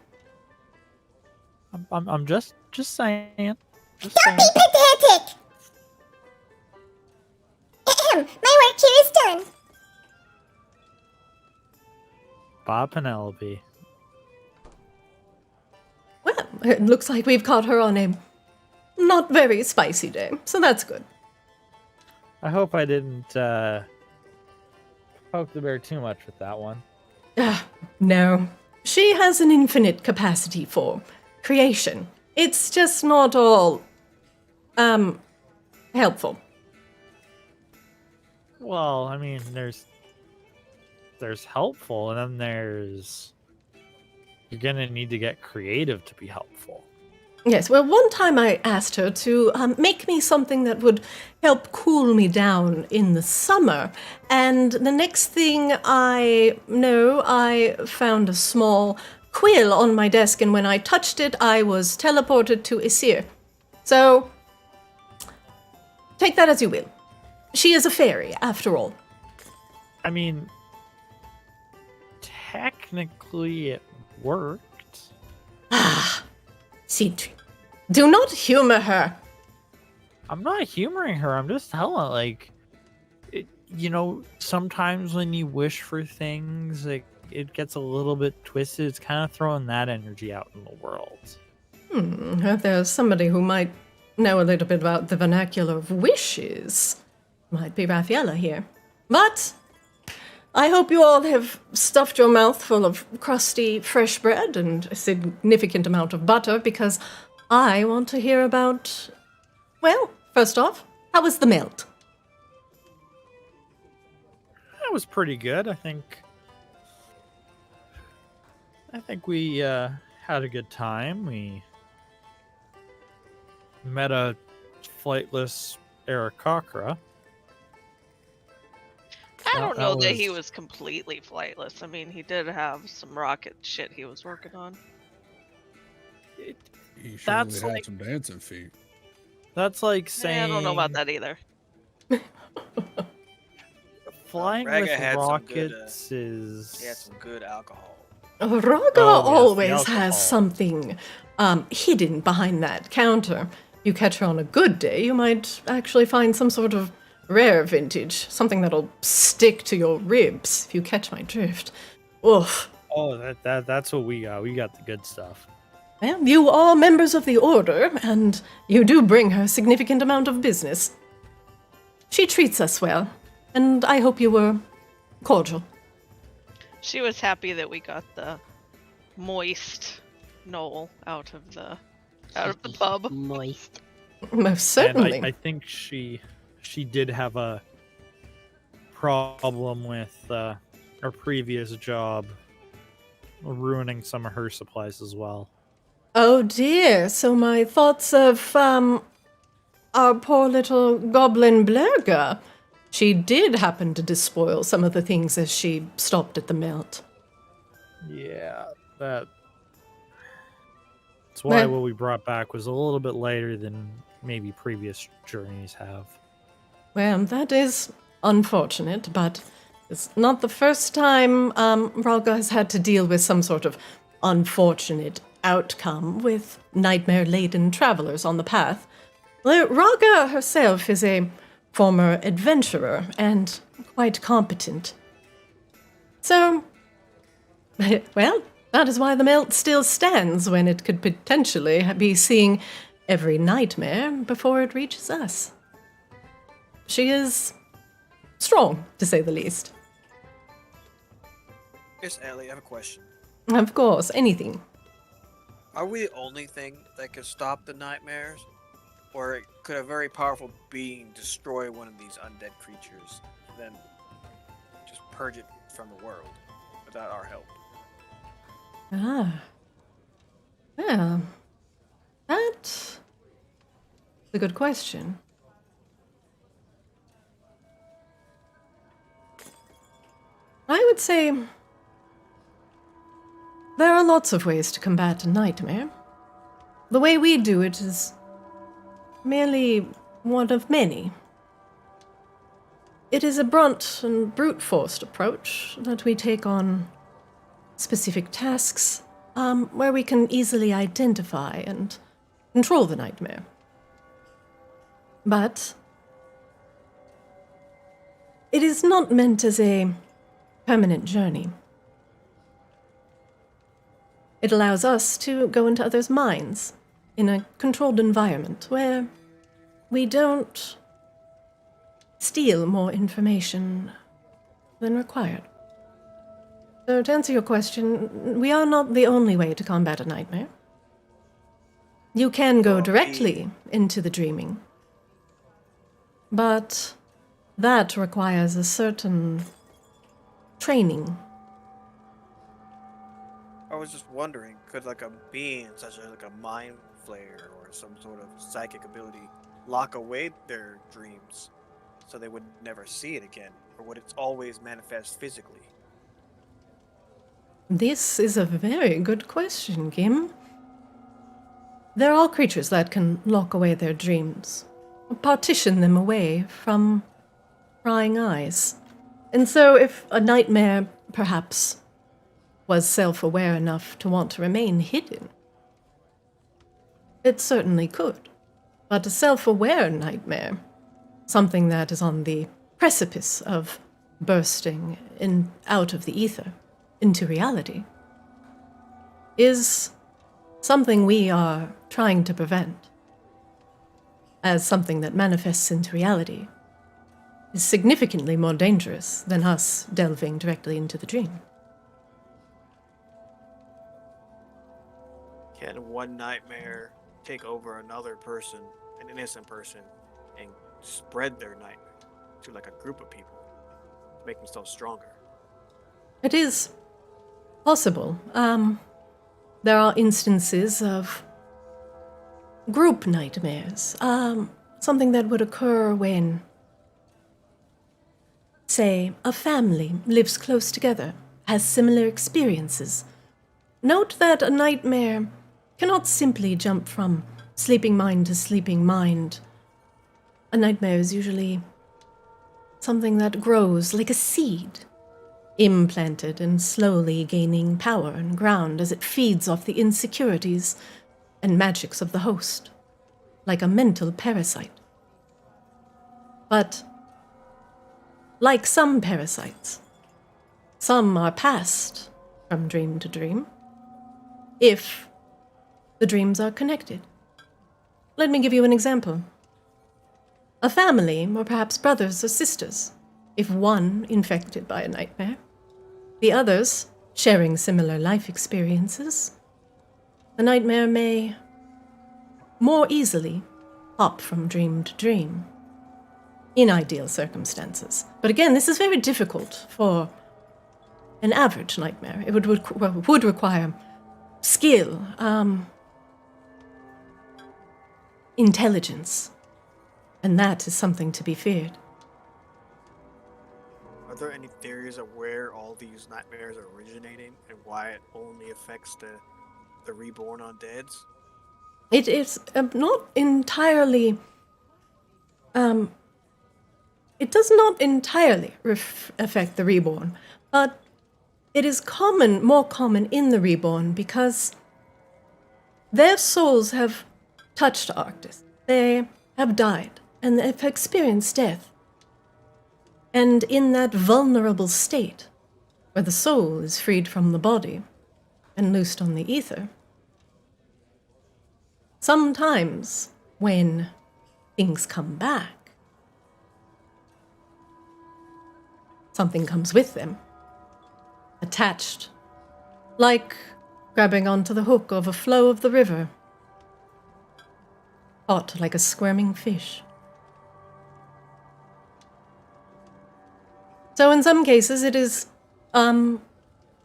I'm just saying. Just Don't saying. be pedantic! Ahem, my work here is done. Bob Penelope. Well, it looks like we've caught her on a not very spicy day, so that's good. I hope I didn't poke the bear too much with that one. No. She has an infinite capacity for creation. It's just not all, helpful. Well, I mean, there's helpful, and then there's you're gonna need to get creative to be helpful. Yes, well, one time I asked her to make me something that would help cool me down in the summer, and the next thing I know, I found a small quill on my desk, and when I touched it, I was teleported to Icir. So, take that as you will. She is a fairy, after all. I mean, technically it worked. Ah, Citri, do not humor her. I'm not humoring her. I'm just telling, like, sometimes when you wish for things, it gets a little bit twisted. It's kind of throwing that energy out in the world. If there's somebody who might know a little bit about the vernacular of wishes, might be Raffaella here. But I hope you all have stuffed your mouth full of crusty, fresh bread and a significant amount of butter, because I want to hear about... Well, first off, how was the melt? That was pretty good, I think. We had a good time. We met a flightless Aarakocra. I don't know that he was- was completely flightless. I mean, he did have some rocket shit he was working on. He surely That's had like- some dancing feet. That's like saying I don't know about that either. flying Braga with had some good, rockets is. He had some good alcohol. Raga Oh, yes, the always alcohol. has something hidden behind that counter. You catch her on a good day, you might actually find some sort of rare vintage, something that'll stick to your ribs, if you catch my drift. Oof. Oh, that's what we got. We got the good stuff. Well, you are members of the Order, and you do bring her a significant amount of business. She treats us well, and I hope you were cordial. She was happy that we got the moist gnoll out of the pub. Moist. Most certainly. And I think she did have a problem with her previous job ruining some of her supplies as well. Oh dear, so my thoughts of, our poor little goblin Blurga. She did happen to despoil some of the things as she stopped at the melt. Yeah, that's why Well- what we brought back was a little bit later than maybe previous journeys have. Well, that is unfortunate, but it's not the first time Raga has had to deal with some sort of unfortunate outcome with nightmare-laden travelers on the path. Well, Raga herself is a former adventurer and quite competent. So, well, that is why the melt still stands when it could potentially be seeing every nightmare before it reaches us. She is strong, to say the least. Yes, Ellie, I have a question. Of course, anything. Are we the only thing that can stop the nightmares? Or could a very powerful being destroy one of these undead creatures, and then just purge it from the world without our help? Ah. Well, that's a good question. I would say there are lots of ways to combat a nightmare. The way we do it is merely one of many. It is a brunt and brute-forced approach that we take on specific tasks where we can easily identify and control the nightmare. But it is not meant as a permanent journey. It allows us to go into others' minds in a controlled environment where we don't steal more information than required. So, to answer your question, we are not the only way to combat a nightmare. You can go directly into the dreaming, but that requires a certain training. I was just wondering, could like a being such as like a mind flayer or some sort of psychic ability lock away their dreams so they would never see it again? Or would it always manifest physically? This is a very good question, Kim. There are creatures that can lock away their dreams, partition them away from prying eyes. And so if a nightmare perhaps was self-aware enough to want to remain hidden, it certainly could. But a self-aware nightmare, something that is on the precipice of bursting out of the ether into reality, is something we are trying to prevent. As something that manifests into reality is significantly more dangerous than us delving directly into the dream. Can one nightmare take over another person, an innocent person, and spread their nightmare to like a group of people, make themselves stronger? It is possible. There are instances of group nightmares. Something that would occur when, say, a family lives close together, has similar experiences. Note that a nightmare cannot simply jump from sleeping mind to sleeping mind. A nightmare is usually something that grows like a seed, implanted and slowly gaining power and ground as it feeds off the insecurities and magics of the host, like a mental parasite. But, like some parasites, some are passed from dream to dream, if the dreams are connected. Let me give you an example. A family, or perhaps brothers or sisters, if one infected by a nightmare, the others sharing similar life experiences, the nightmare may more easily hop from dream to dream, in ideal circumstances. But again, this is very difficult for an average nightmare. It would require skill, intelligence, and that is something to be feared. Are there any theories of where all these nightmares are originating and why it only affects the reborn undeads? It is not entirely... it does not entirely affect the reborn, but it is more common in the reborn because their souls have touched Arctis. They have died, and they've experienced death. And in that vulnerable state, where the soul is freed from the body and loosed on the ether, sometimes when things come back, something comes with them, attached, like grabbing onto the hook of a flow of the river, caught like a squirming fish. So in some cases it is an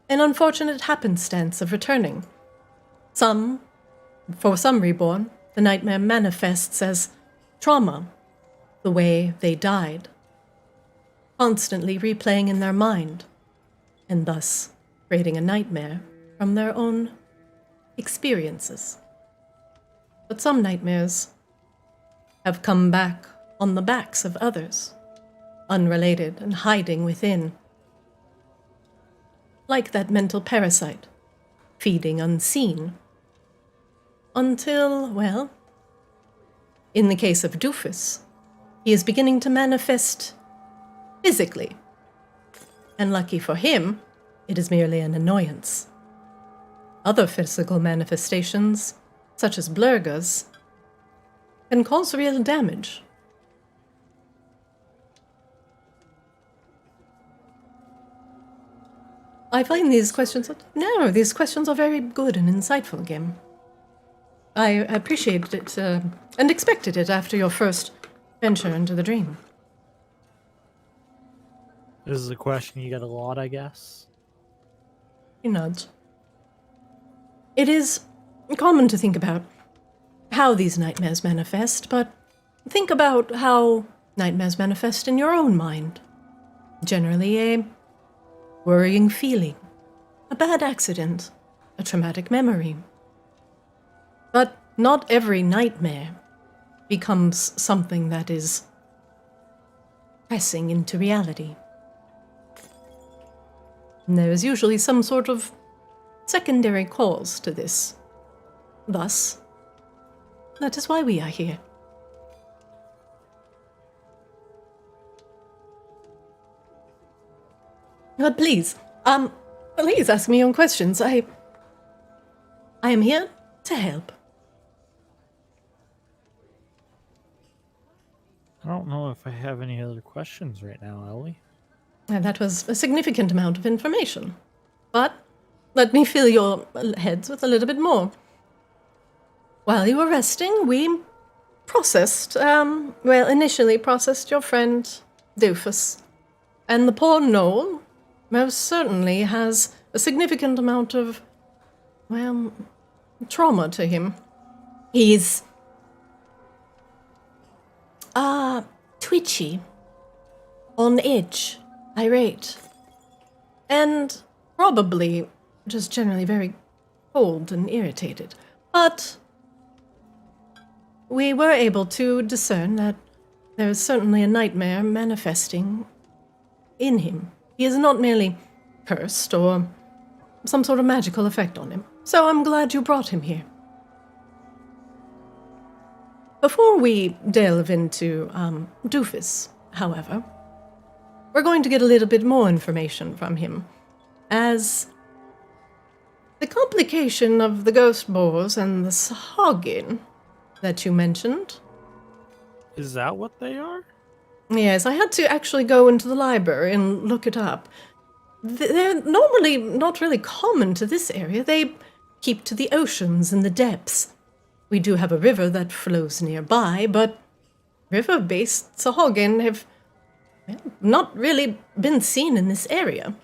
unfortunate happenstance of returning. For some reborn, the nightmare manifests as trauma, the way they died, constantly replaying in their mind, and thus creating a nightmare from their own experiences. But some nightmares have come back on the backs of others, unrelated and hiding within, like that mental parasite, feeding unseen, until, well, in the case of Doofus, he is beginning to manifest physically. And lucky for him, it is merely an annoyance. Other physical manifestations, such as blurgas, can cause real damage. I find these questions are very good and insightful, Gim. I appreciated it and expected it after your first venture into the dream. This is a question you get a lot, I guess. He nods. It is common to think about how these nightmares manifest, but think about how nightmares manifest in your own mind. Generally a worrying feeling, a bad accident, a traumatic memory. But not every nightmare becomes something that is pressing into reality. And there is usually some sort of secondary cause to this. Thus, that is why we are here. But please ask me your questions. I am here to help. I don't know if I have any other questions right now, Ellie. And that was a significant amount of information. But let me fill your heads with a little bit more. While you were resting, we initially processed your friend Doofus. And the poor gnoll most certainly has a significant amount of, trauma to him. He's twitchy, on edge, irate, and probably just generally very cold and irritated. But we were able to discern that there is certainly a nightmare manifesting in him. He is not merely cursed or some sort of magical effect on him. So I'm glad you brought him here. Before we delve into Doofus, however, we're going to get a little bit more information from him, as the complication of the ghost boars and the sahagin that you mentioned. Is that what they are? Yes, I had to actually go into the library and look it up. They're normally not really common to this area. They keep to the oceans and the depths. We do have a river that flows nearby, but river-based sahagin have not really been seen in this area.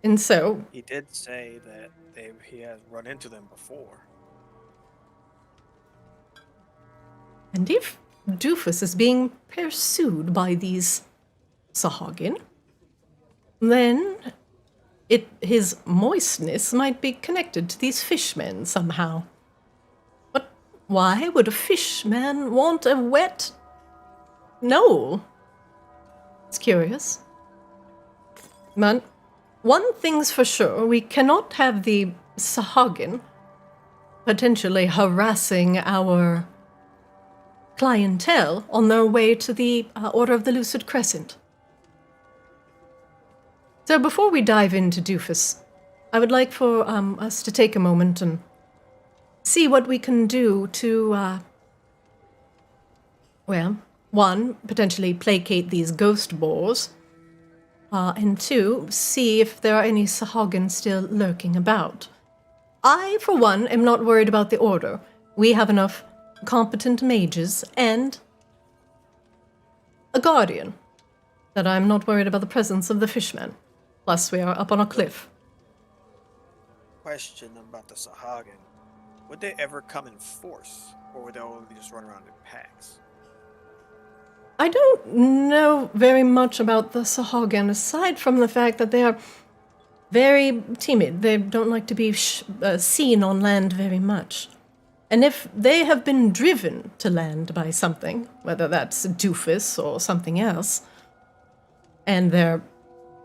And so... He did say that he has run into them before. And if Doofus is being pursued by these sahagin, then his moistness might be connected to these fishmen somehow. But why would a fishman want a wet gnoll? It's curious. But one thing's for sure, we cannot have the sahagin potentially harassing our clientele on their way to the Order of the Lucid Crescent. So before we dive into Doofus, I would like for us to take a moment and see what we can do to, one, potentially placate these ghost boars, and two, see if there are any sahagin still lurking about. I, for one, am not worried about the Order. We have enough competent mages and a guardian that I'm not worried about the presence of the fishmen. Plus, we are up on a cliff. Question about the sahagin. Would they ever come in force, or would they only just run around in packs? I don't know very much about the sahagin, aside from the fact that they are very timid. They don't like to be seen on land very much. And if they have been driven to land by something, whether that's Doofus or something else, and they're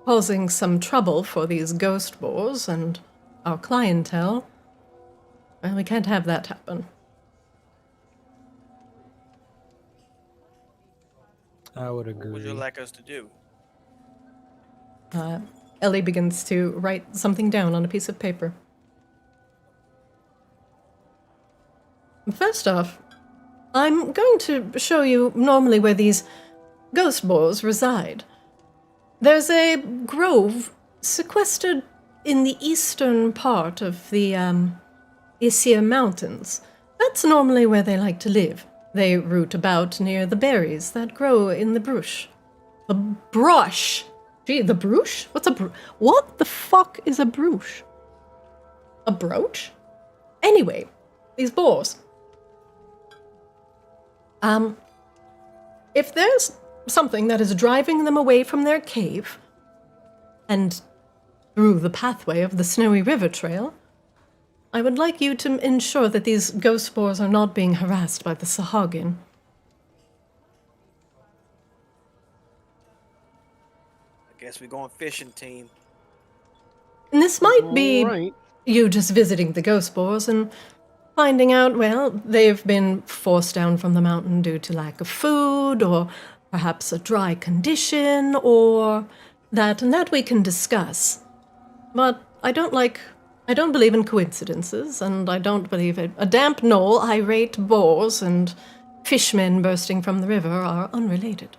causing some trouble for these ghost boars and our clientele, well, we can't have that happen. I would agree. What would you like us to do? Ellie begins to write something down on a piece of paper. First off, I'm going to show you normally where these ghost boars reside. There's a grove sequestered in the eastern part of the Icir Mountains. That's normally where they like to live. They root about near the berries that grow in the brush. The brush? Gee, the brush? What the fuck is a brush? A brooch? Anyway, these boars. If there's something that is driving them away from their cave, and through the pathway of the Snowy River Trail, I would like you to ensure that these ghost spores are not being harassed by the Sahagin. I guess we're going fishing, team. And this might be Right. you just visiting the ghost spores and finding out, well, they've been forced down from the mountain due to lack of food, or perhaps a dry condition, or that, and that we can discuss. But I don't believe in coincidences, and I don't believe it. A damp gnoll, irate boars, and fishmen bursting from the river are unrelated.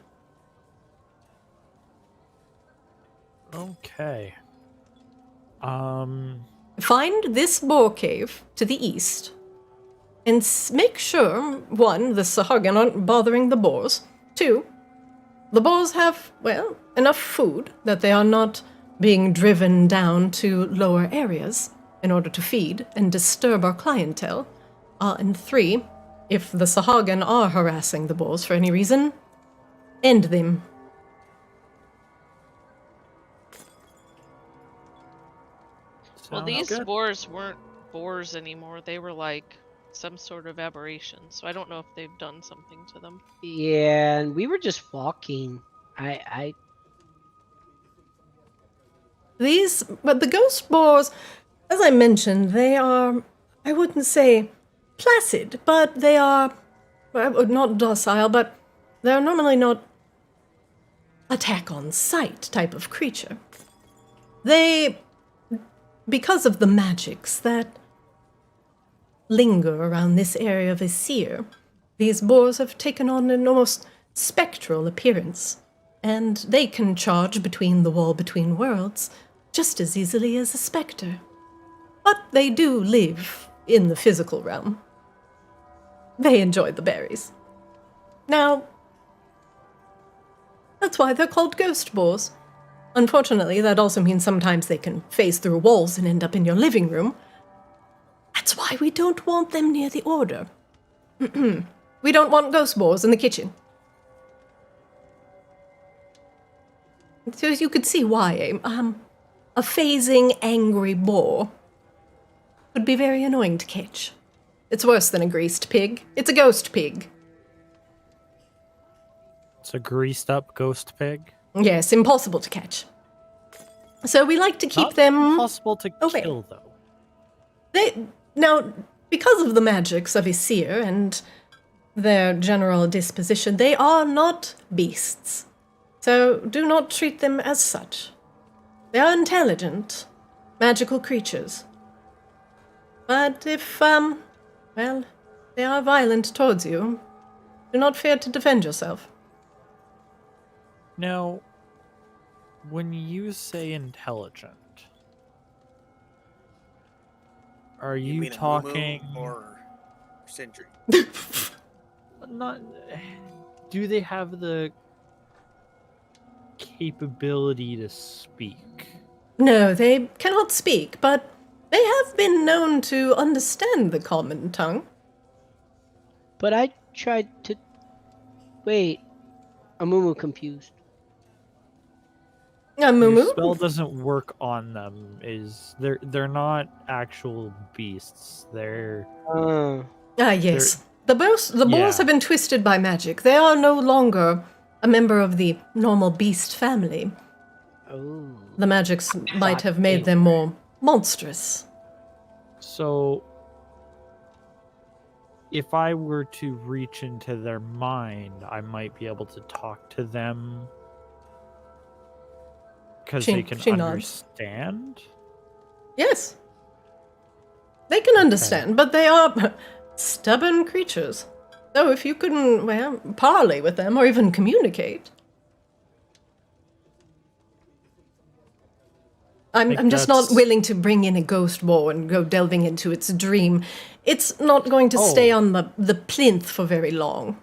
Okay. Find this boar cave to the east, and make sure, 1, the Sahagin aren't bothering the boars. 2, the boars have, well, enough food that they are not being driven down to lower areas in order to feed and disturb our clientele. And 3, if the Sahagin are harassing the boars for any reason, end them. Well, Sounds these good. boars weren't boars anymore. They were like some sort of aberration. So I don't know if they've done something to them. Yeah, and we were just walking. But the ghost boars, as I mentioned, they are, I wouldn't say placid, but they are, well, not docile, but they're normally not attack on sight type of creature. They, because of the magics that linger around this area of Icir, these boars have taken on an almost spectral appearance, and they can charge between the wall between worlds just as easily as a spectre. But they do live in the physical realm. They enjoy the berries. Now, that's why they're called ghost boars. Unfortunately, that also means sometimes they can phase through walls and end up in your living room. That's why we don't want them near the Order. We don't want ghost boars in the kitchen. So as you could see why, a phasing, angry boar would be very annoying to catch. It's worse than a greased pig. It's a ghost pig. It's a greased up ghost pig. Yes, impossible to catch. So we like to keep Not them impossible to away. kill, though. Now, because of the magics of Icir and their general disposition, they are not beasts. So do not treat them as such. They are intelligent, magical creatures. But if, well, they are violent towards you, do not fear to defend yourself. Now, when you say intelligent, are you mean a talking? Mumu or Sindri? Not. Do they have the capability to speak? No, they cannot speak, but they have been known to understand the common tongue. But I tried to. Wait. Amumu confused. Your Mumu? spell doesn't work on them. They're not actual beasts. They're Yes. The boars Yeah. have been twisted by magic. They are no longer a member of the normal beast family. Oh. The magics might have made them more monstrous. so. If I were to reach into their mind, I might be able to talk to them because they can She nods. understand. Yes. They can understand, but they are stubborn creatures. So if you can, well, parley with them or even communicate. I'm just not that's- willing to bring in a ghost boar and go delving into its dream. It's not going to stay on the plinth for very long.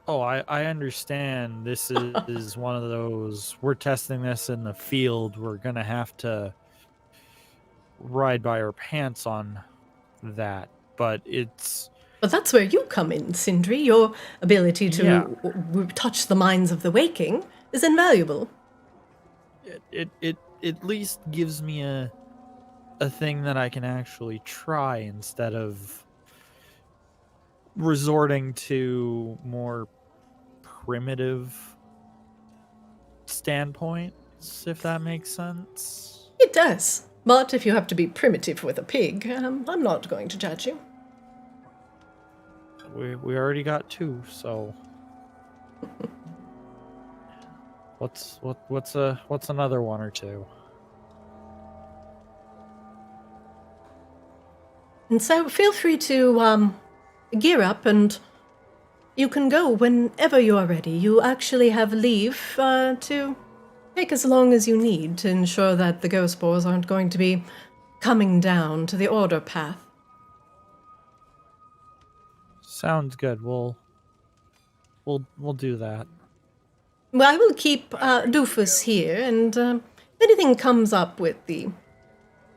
Oh, I understand. This is one of those. We're testing this in the field. We're gonna have to ride by our pants on that. But it's But that's where you come in, Sindri. Your ability to touch the minds of the waking is invaluable. it at least gives me a thing that I can actually try instead of resorting to more primitive standpoints, if that makes sense. It does. But if you have to be primitive with a pig, I'm not going to judge you. We already got 2, so what's another 1 or 2? And so feel free to gear up, and you can go whenever you are ready. You actually have leave to take as long as you need to ensure that the ghost boars aren't going to be coming down to the order path. Sounds good. We'll do that. Well, I will keep Doofus here, and if anything comes up with the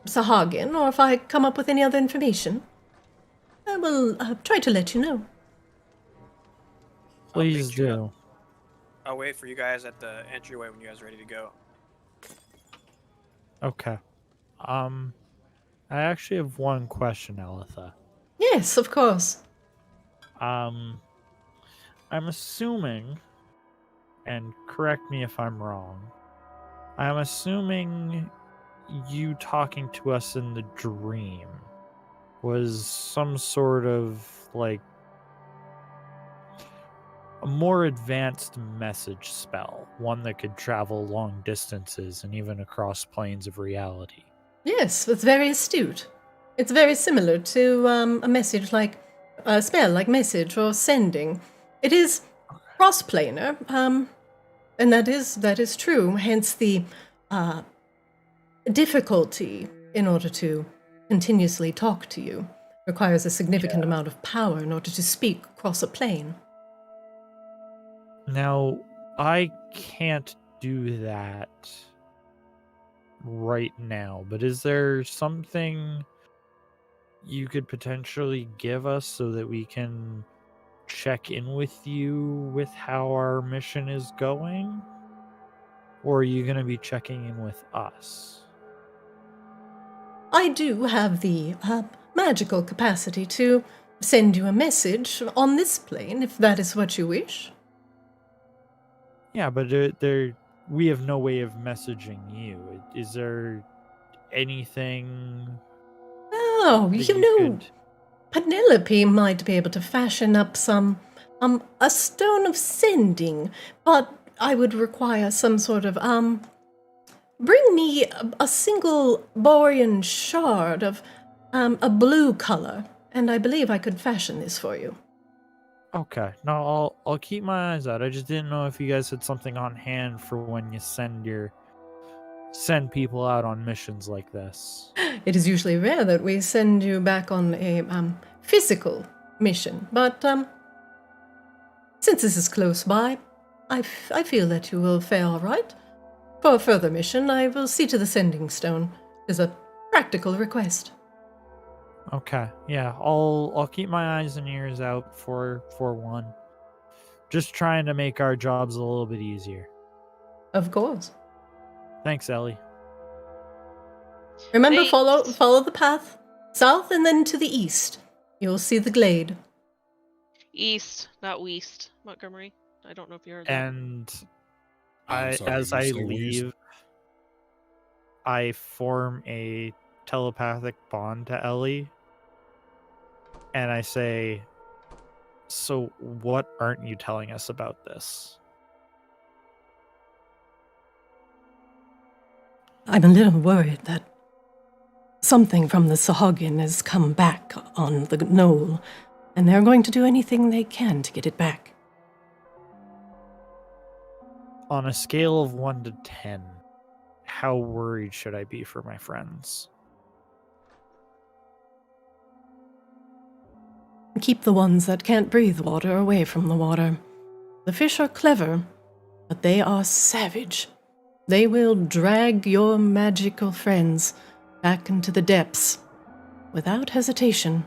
Sahagin, or if I come up with any other information, I will try to let you know. Please pick you up. do. I'll wait for you guys at the entryway when you guys are ready to go. Okay. I actually have one question, Alitha. Yes, of course. I'm assuming, and correct me if I'm wrong, I'm assuming you talking to us in the dream was some sort of, like, a more advanced message spell, one that could travel long distances and even across planes of reality. Yes, it's very astute. It's very similar to a message like a spell like message or sending. It is cross-planar, and that is true. Hence the difficulty in order to continuously talk to you requires a significant amount of power in order to speak across a plane. Now, I can't do that right now, but is there something you could potentially give us so that we can check in with you with how our mission is going? Or are you going to be checking in with us? I do have the magical capacity to send you a message on this plane, if that is what you wish. Yeah, but we have no way of messaging you. Is there anything? Oh, that you know, could- Penelope might be able to fashion up some, a stone of sending, but I would require some sort of, bring me a single Borean shard of, a blue color, and I believe I could fashion this for you. Okay, no, I'll keep my eyes out. I just didn't know if you guys had something on hand for when you send people out on missions like this. It is usually rare that we send you back on a, physical mission, but, since this is close by, I feel that you will fare all right. For a further mission, I will see to the sending stone. It is a practical request. Okay, yeah, I'll keep my eyes and ears out for one. Just trying to make our jobs a little bit easier. Of course. Thanks, Ellie. Remember, Thanks. follow the path south and then to the east. You'll see the glade. East, not west, Montgomery. I don't know if you heard that. And I'm sorry, as you I said we leave, I form a telepathic bond to Ellie, and I say, "So what aren't you telling us about this?" I'm a little worried that something from the Sahagin has come back on the gnoll, and they're going to do anything they can to get it back. On a scale of 1 to 10, how worried should I be for my friends? Keep the ones that can't breathe water away from the water. The fish are clever, but they are savage. They will drag your magical friends back into the depths without hesitation.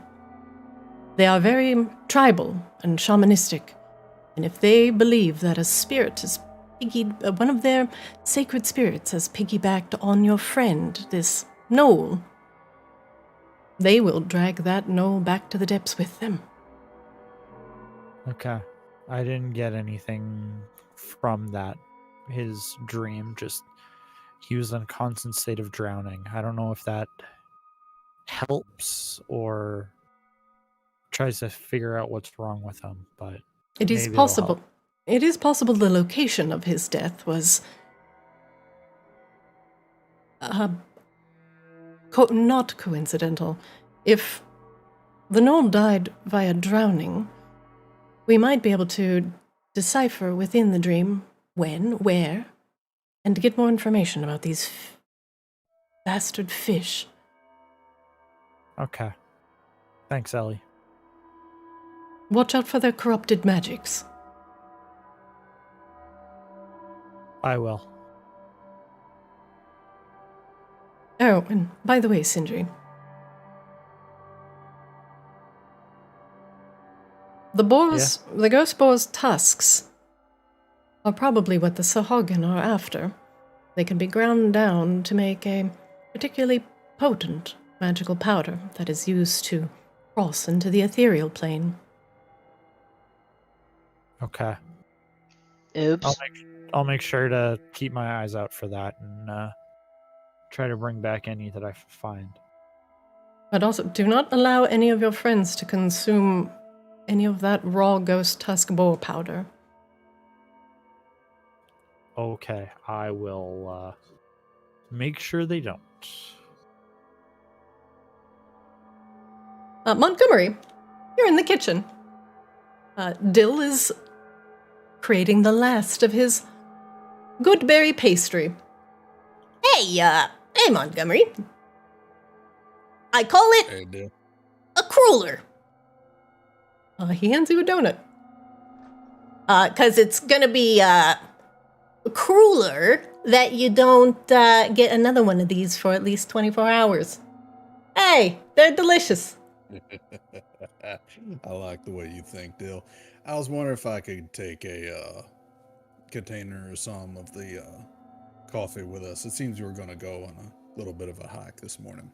They are very tribal and shamanistic, and if they believe that a spirit is one of their sacred spirits has piggybacked on your friend, this gnoll. They will drag that gnoll back to the depths with them. Okay. I didn't get anything from that. His dream, just he was in a constant state of drowning. I don't know if that helps or tries to figure out what's wrong with him, but It is maybe it'll possible. help. It is possible the location of his death was not coincidental. If the gnoll died via drowning, we might be able to decipher within the dream when, where, and get more information about these bastard fish. Okay. Thanks, Ellie. Watch out for their corrupted magics. I will. Oh, and by the way, Sindri, the ghost boar's tusks are probably what the Sahagin are after. They can be ground down to make a particularly potent magical powder that is used to cross into the ethereal plane. Okay. Oops. I'll make sure to keep my eyes out for that and try to bring back any that I find. But also, do not allow any of your friends to consume any of that raw ghost tusk boar powder. Okay, I will make sure they don't. Montgomery, you're in the kitchen. Dill is creating the last of his goodberry pastry. Hey, Montgomery. I call it Hey, Dill. a cruller. He hands you a donut. 'Cause it's gonna be, crueler that you don't, get another one of these for at least 24 hours. Hey, they're delicious. I like the way you think, Dill. I was wondering if I could take a container or some of the coffee with us. It seems we were going to go on a little bit of a hike this morning.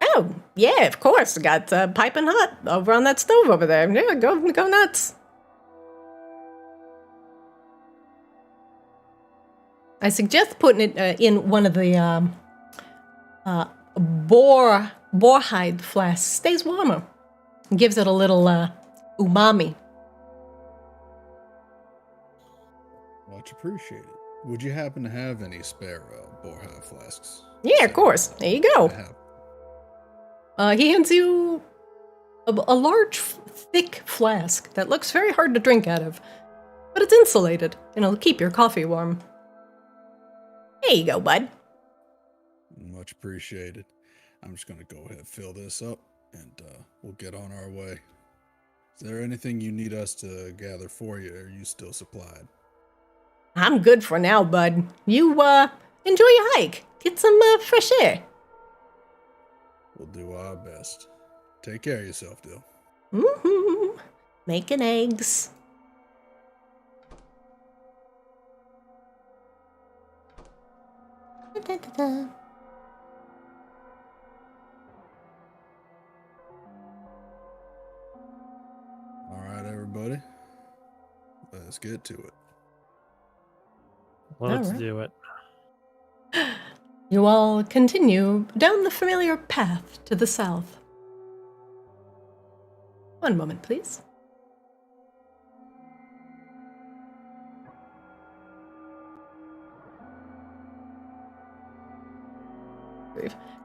Oh, yeah, of course. Got piping hot over on that stove over there. Yeah, go nuts. I suggest putting it in one of the boar hide flasks. Stays warmer. Gives it a little umami. Much appreciated. Would you happen to have any spare borehive flasks? Yeah, of course. There you go. I have. He hands you a large, thick flask that looks very hard to drink out of, but it's insulated and it'll keep your coffee warm. Here you go, bud. Much appreciated. I'm just going to go ahead and fill this up, and we'll get on our way. Is there anything you need us to gather for you, or are you still supplied? I'm good for now, bud. You, enjoy your hike. Get some fresh air. We'll do our best. Take care of yourself, Dill. Mm-hmm. Making eggs. Da-da-da-da. All right, everybody. Let's get to it. Let's Alright. do it. You all continue down the familiar path to the south. One moment, please.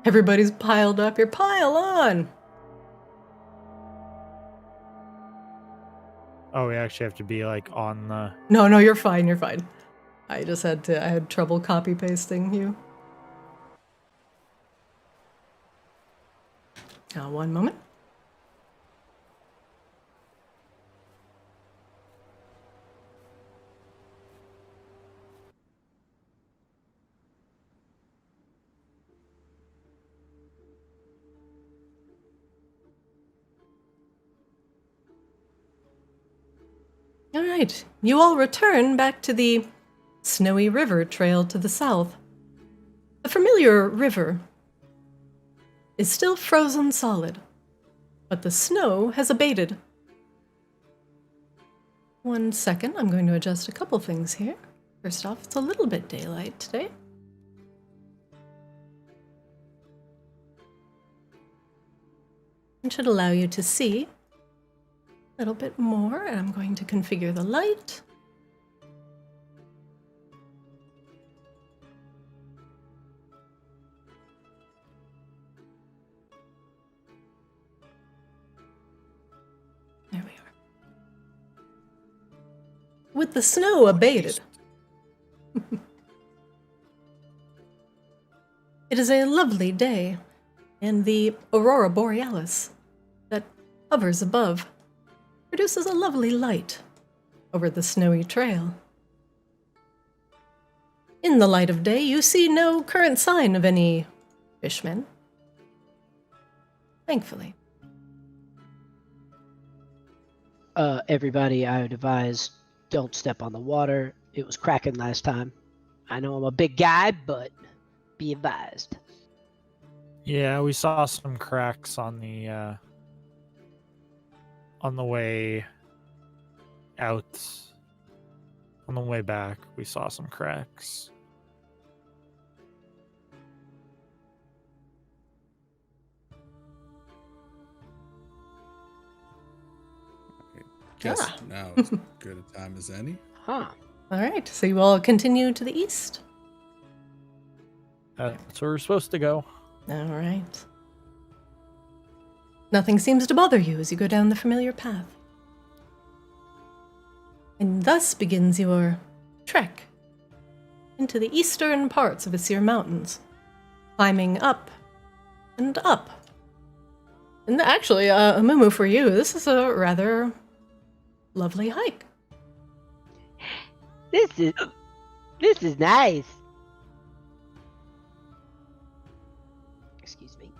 Everybody's piled up. You're pile on. Oh, we actually have to be like on the. No, you're fine. You're fine. I had trouble copy pasting you. One moment. All right. You all return back to the snowy river trail to the south. The familiar river is still frozen solid, but the snow has abated. 1 second, I'm going to adjust a couple things here. First off, it's a little bit daylight today. It should allow you to see a little bit more, and I'm going to configure the light. There we are. With the snow abated, it is a lovely day, and the aurora borealis that hovers above produces a lovely light over the snowy trail. In the light of day, you see no current sign of any fishmen. Thankfully. Everybody, I would advise, don't step on the water. It was cracking last time. I know I'm a big guy, but be advised. Yeah, we saw some cracks on the way out. On the way back, we saw some cracks. Guess now is as good a time as any. Huh. All right, so you all continue to the east. That's where we're supposed to go. All right. Nothing seems to bother you as you go down the familiar path. And thus begins your trek into the eastern parts of Icir Mountains, climbing up and up. And actually, Amumu, for you, this is a rather lovely hike. This is nice. Excuse me.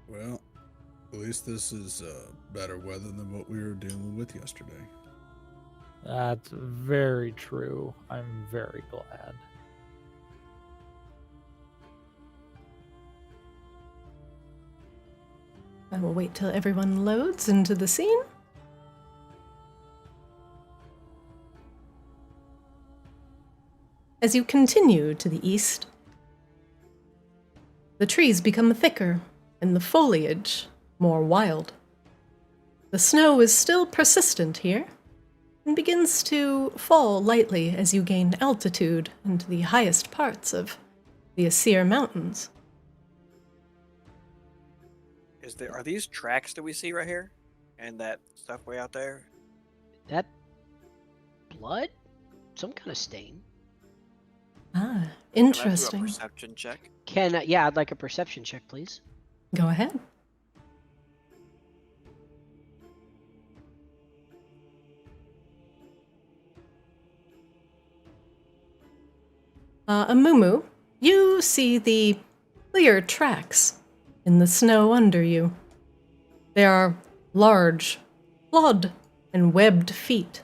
Well, at least this is better weather than what we were dealing with yesterday. That's very true. I'm very glad. I will wait till everyone loads into the scene. As you continue to the east, the trees become thicker and the foliage more wild. The snow is still persistent here and begins to fall lightly as you gain altitude into the highest parts of the Icir Mountains. Are these tracks that we see right here, and that stuff way out there? That blood? Some kind of stain. Ah, Can I do interesting. a perception check? Yeah, I'd like a perception check, please. Go ahead. Amumu, you see the clear tracks in the snow under you. They are large, clawed, and webbed feet.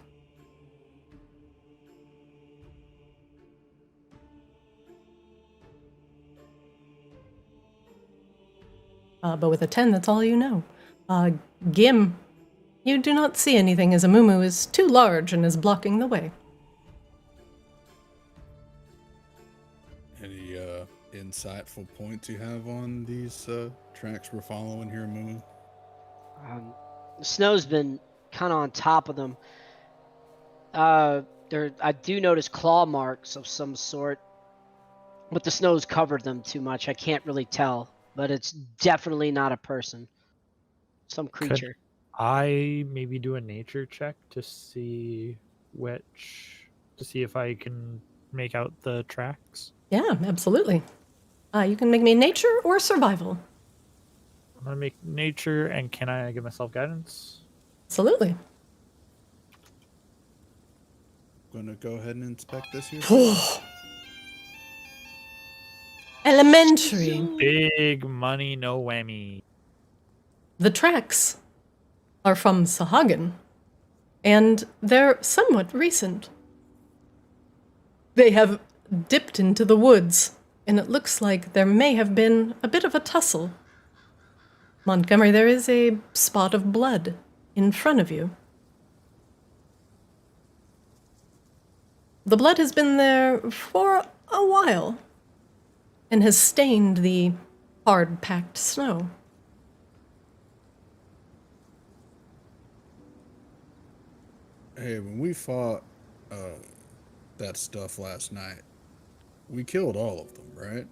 But with a 10, that's all you know. Gim, you do not see anything as Amumu is too large and is blocking the way. Any insightful points you have on these tracks we're following here, Moo? The snow's been kind of on top of them. I do notice claw marks of some sort, but the snow's covered them too much. I can't really tell, but it's definitely not a person. Some creature. I maybe do a nature check to see if I can make out the tracks. Yeah, absolutely. You can make me nature or survival. I'm gonna make nature, and can I give myself guidance? Absolutely. Gonna go ahead and inspect this here. Elementary. Big money, no whammy. The tracks are from Sahagin. And they're somewhat recent. They have dipped into the woods, and it looks like there may have been a bit of a tussle. Montgomery, there is a spot of blood in front of you. The blood has been there for a while and has stained the hard-packed snow. Hey, when we fought that stuff last night, we killed all of them, right?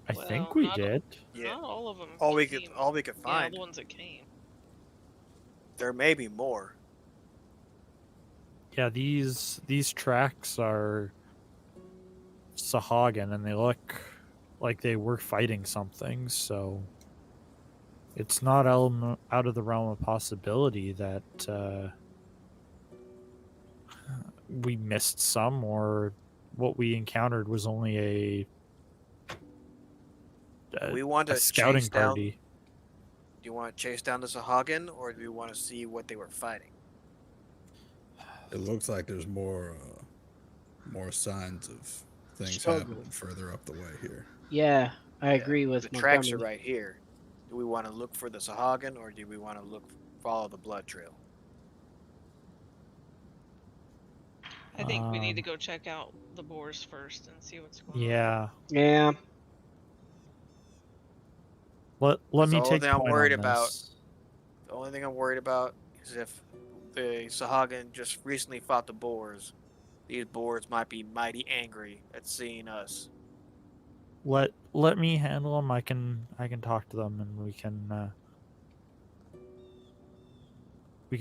I Well, think we not- did. Yeah. Not all of them. All we could Yeah, find. the ones that came. There may be more. Yeah, these tracks are Sahagin, and they look like they were fighting something, so it's not out of the realm of possibility that we missed some, or what we encountered was only a We want to scouting chase down. party. Do you want to chase down the Sahagin, or do you want to see what they were fighting? It looks like there's more signs of things Struggle. happening further up the way here. Yeah, I agree with The tracks are Montgomery. right here. Do we want to look for the Sahagin, or do we want to follow the blood trail? I think we need to go check out the boars first and see what's going on. Yeah. Yeah. Let me the only take thing I'm point worried on about- this. The only thing I'm worried about is if the Sahagin just recently fought the boars. These boars might be mighty angry at seeing us. Let me handle them. I can talk to them, and we can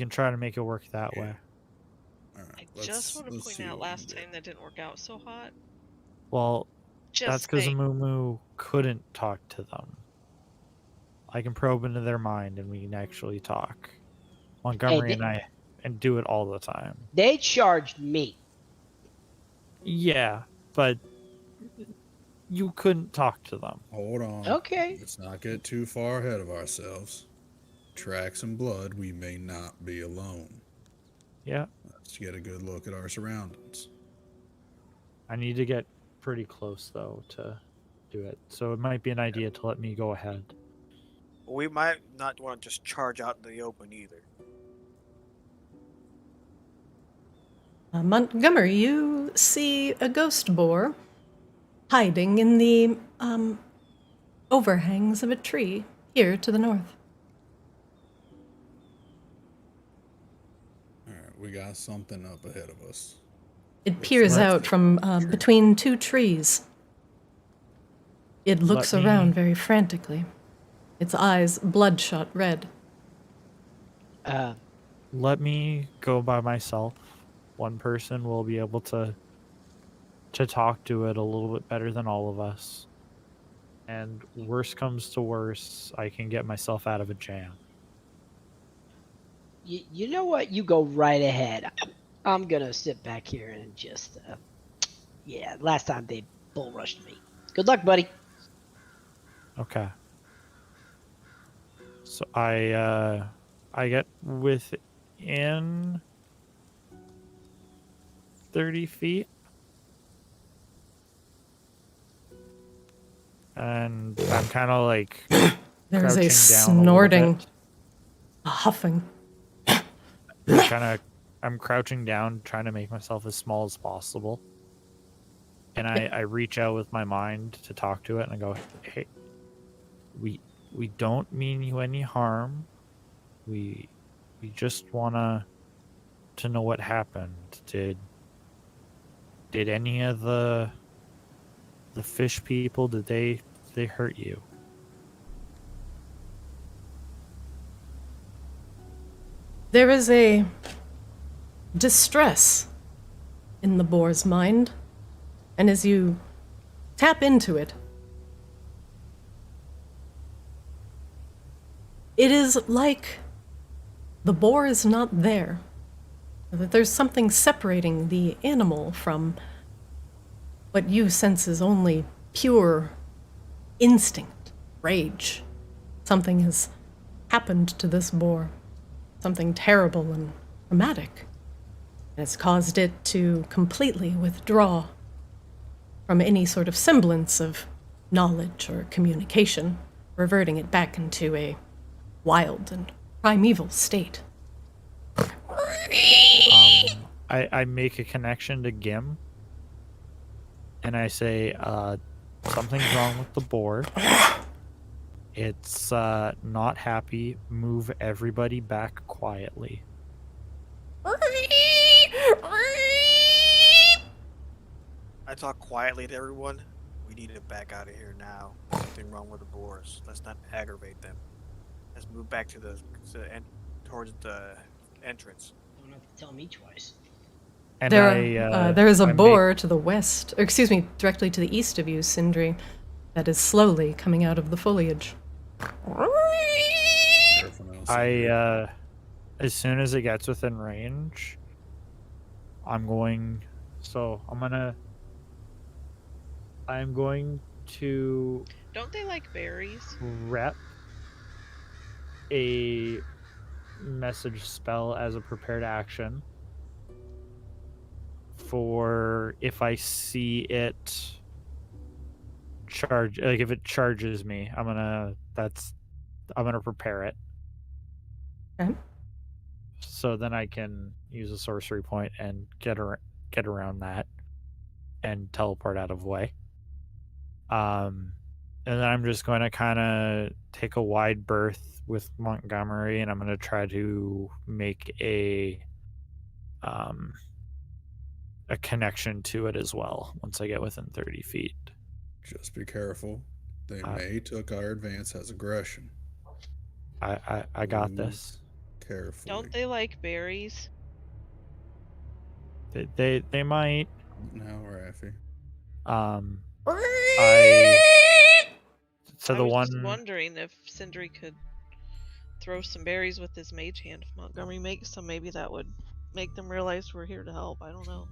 try to make it work that Yeah. way. All right, I just want to let's point see out what we last can do. time that didn't work out so hot. Well, Just that's because saying. Amumu couldn't talk to them. I can probe into their mind, and we can actually talk. Montgomery and do it all the time. They charged me. Yeah, but you couldn't talk to them. Hold on. Okay. Let's not get too far ahead of ourselves. Tracks and blood, we may not be alone. Yeah, Let's get a good look at our surroundings. I need to get pretty close though to do it. So it might be an idea to let me go ahead. We might not want to just charge out in the open either. Montgomery, you see a ghost boar hiding in the overhangs of a tree here to the north. All right, we got something up ahead of us. It peers Let's- out from between two trees. It looks Let me- around very frantically, its eyes bloodshot red. Let me go by myself. One person will be able to talk to it a little bit better than all of us. And worst comes to worst, I can get myself out of a jam. You know what? You go right ahead. I'm gonna sit back here and just, yeah. Last time they bull rushed me. Good luck, buddy. Okay. So I get within 30 feet. And I'm kind of like There's crouching a down a little snorting, bit. a huffing. I'm crouching down, trying to make myself as small as possible. And I reach out with my mind to talk to it, and I go, "Hey, we don't mean you any harm. We just wanna to know what happened. Did any of the fish people, did they hurt you?" There is a distress in the boar's mind, and as you tap into it, it is like the boar is not there. That there's something separating the animal from what you sense is only pure instinct, rage. Something has happened to this boar. something terrible and traumatic. And it's caused it to completely withdraw from any sort of semblance of knowledge or communication, reverting it back into a wild and primeval state. I make a connection to Gim, and I say, something's wrong with the boar. It's not happy. Move everybody back quietly. I talk quietly to everyone. We need to back out of here now. Something wrong with the boars. Let's not aggravate them. Let's move back towards the entrance. Don't have to tell me twice. And there is a boar to the west, or excuse me, directly to the east of you, Sindri, that is slowly coming out of the foliage. As soon as it gets within range, I'm going to Don't they like berries? rep a message spell as a prepared action for if I see it charge, like if it charges me, I'm gonna prepare it. Okay. So then I can use a sorcery point and get around that and teleport out of way. And then I'm just going to kind of take a wide berth with Montgomery, and I'm going to try to make a connection to it as well once I get within 30 feet. Just be careful. They may took our advance as aggression. I got this. Carefully. Don't they like berries? They might. Now, Raffy. I was just wondering if Sindri could throw some berries with his mage hand. If Montgomery makes some, maybe that would make them realize we're here to help. I don't know.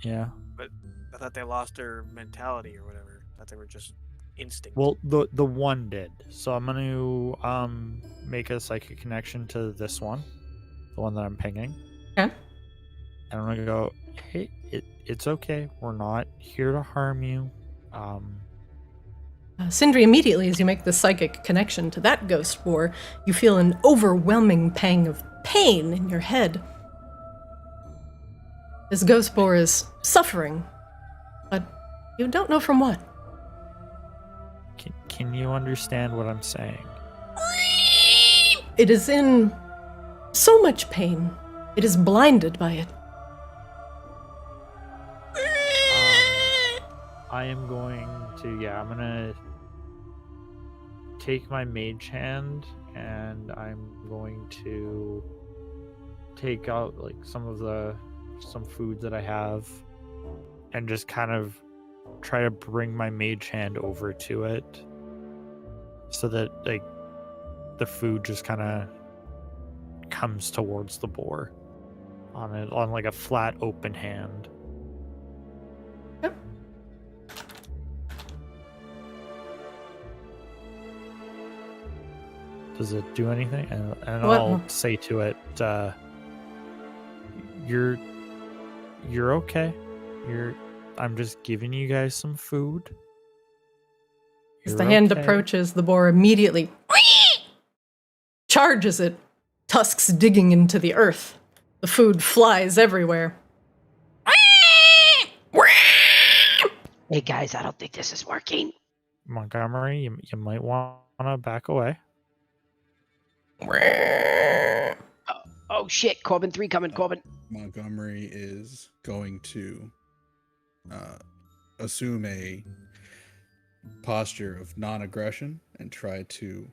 Yeah. But I thought they lost their mentality or whatever. I thought they were just instinct. Well, the one did. So I'm going to make a psychic connection to this one, the one that I'm pinging. Okay. And I'm going to go, hey, it's okay. We're not here to harm you. Sindri, immediately as you make the psychic connection to that ghost boar, you feel an overwhelming pang of pain in your head. This ghost boar is suffering, but you don't know from what. Can you understand what I'm saying? It is in so much pain. It is blinded by it. I am going to, I'm going to take my mage hand and I'm going to take out like some food that I have and just kind of try to bring my mage hand over to it so that like the food just kind of comes towards the boar on like a flat open hand. Yep. Does it do anything? And What? I'll say to it, you're okay. I'm just giving you guys some food. As You're the hand okay." approaches, the boar immediately charges it, tusks digging into the earth. The food flies everywhere. Hey guys, I don't think this is working. Montgomery, you might want to back away. Oh shit, Corbin 3 coming, Corbin. Montgomery is going to assume a posture of non-aggression and try to,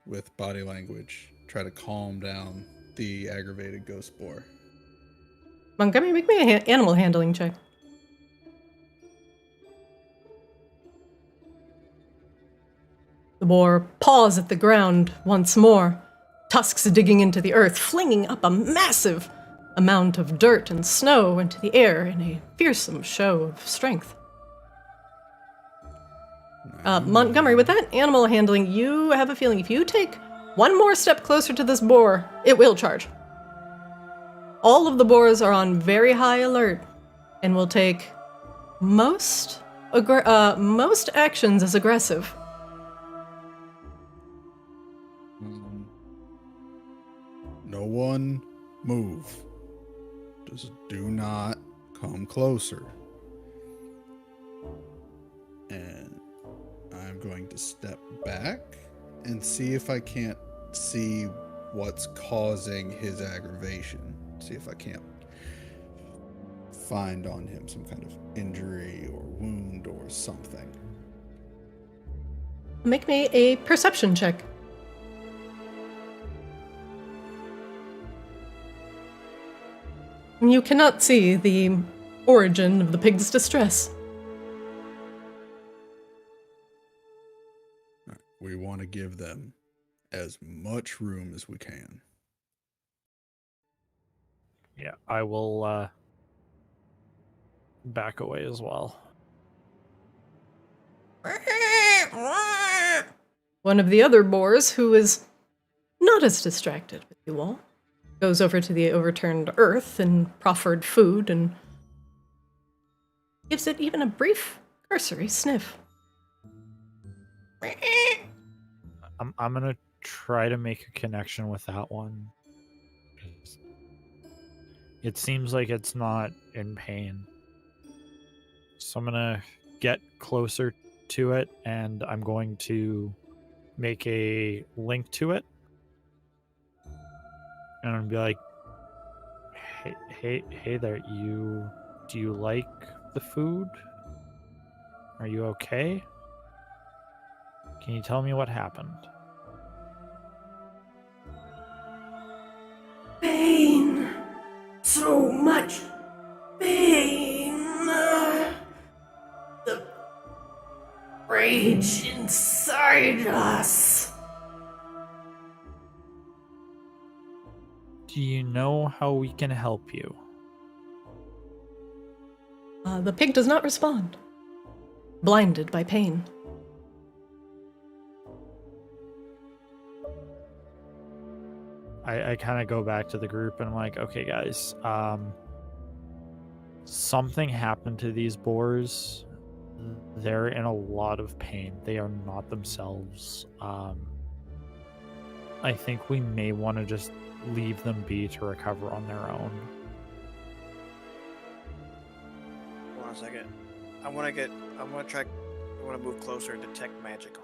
with body language, try to calm down the aggravated ghost boar. Montgomery, make me an animal handling check. The boar paws at the ground once more, tusks digging into the earth, flinging up a massive amount of dirt and snow into the air in a fearsome show of strength. Montgomery, with that animal handling, you have a feeling if you take one more step closer to this boar, it will charge. All of the boars are on very high alert and will take most actions as aggressive. No one move. Just do not come closer. And I'm going to step back and see if I can't see what's causing his aggravation. See if I can't find on him some kind of injury or wound or something. Make me a perception check. You cannot see the origin of the pig's distress. We want to give them as much room as we can. Yeah, I will back away as well. One of the other boars, who is not as distracted with you all, goes over to the overturned earth and proffered food and gives it even a brief, cursory sniff. I'm gonna try to make a connection with that one. It seems like it's not in pain. So I'm gonna get closer to it and I'm going to make a link to it. And I'm gonna be like, hey there, do you like the food? Are you okay? Can you tell me what happened? Pain. So much pain. The rage inside us. Do you know how we can help you? The pig does not respond, blinded by pain. I kind of go back to the group and I'm like, okay, guys, something happened to these boars. They're in a lot of pain. They are not themselves. I think we may want to just leave them be to recover on their own. Hold on a second. I want to move closer and detect magic on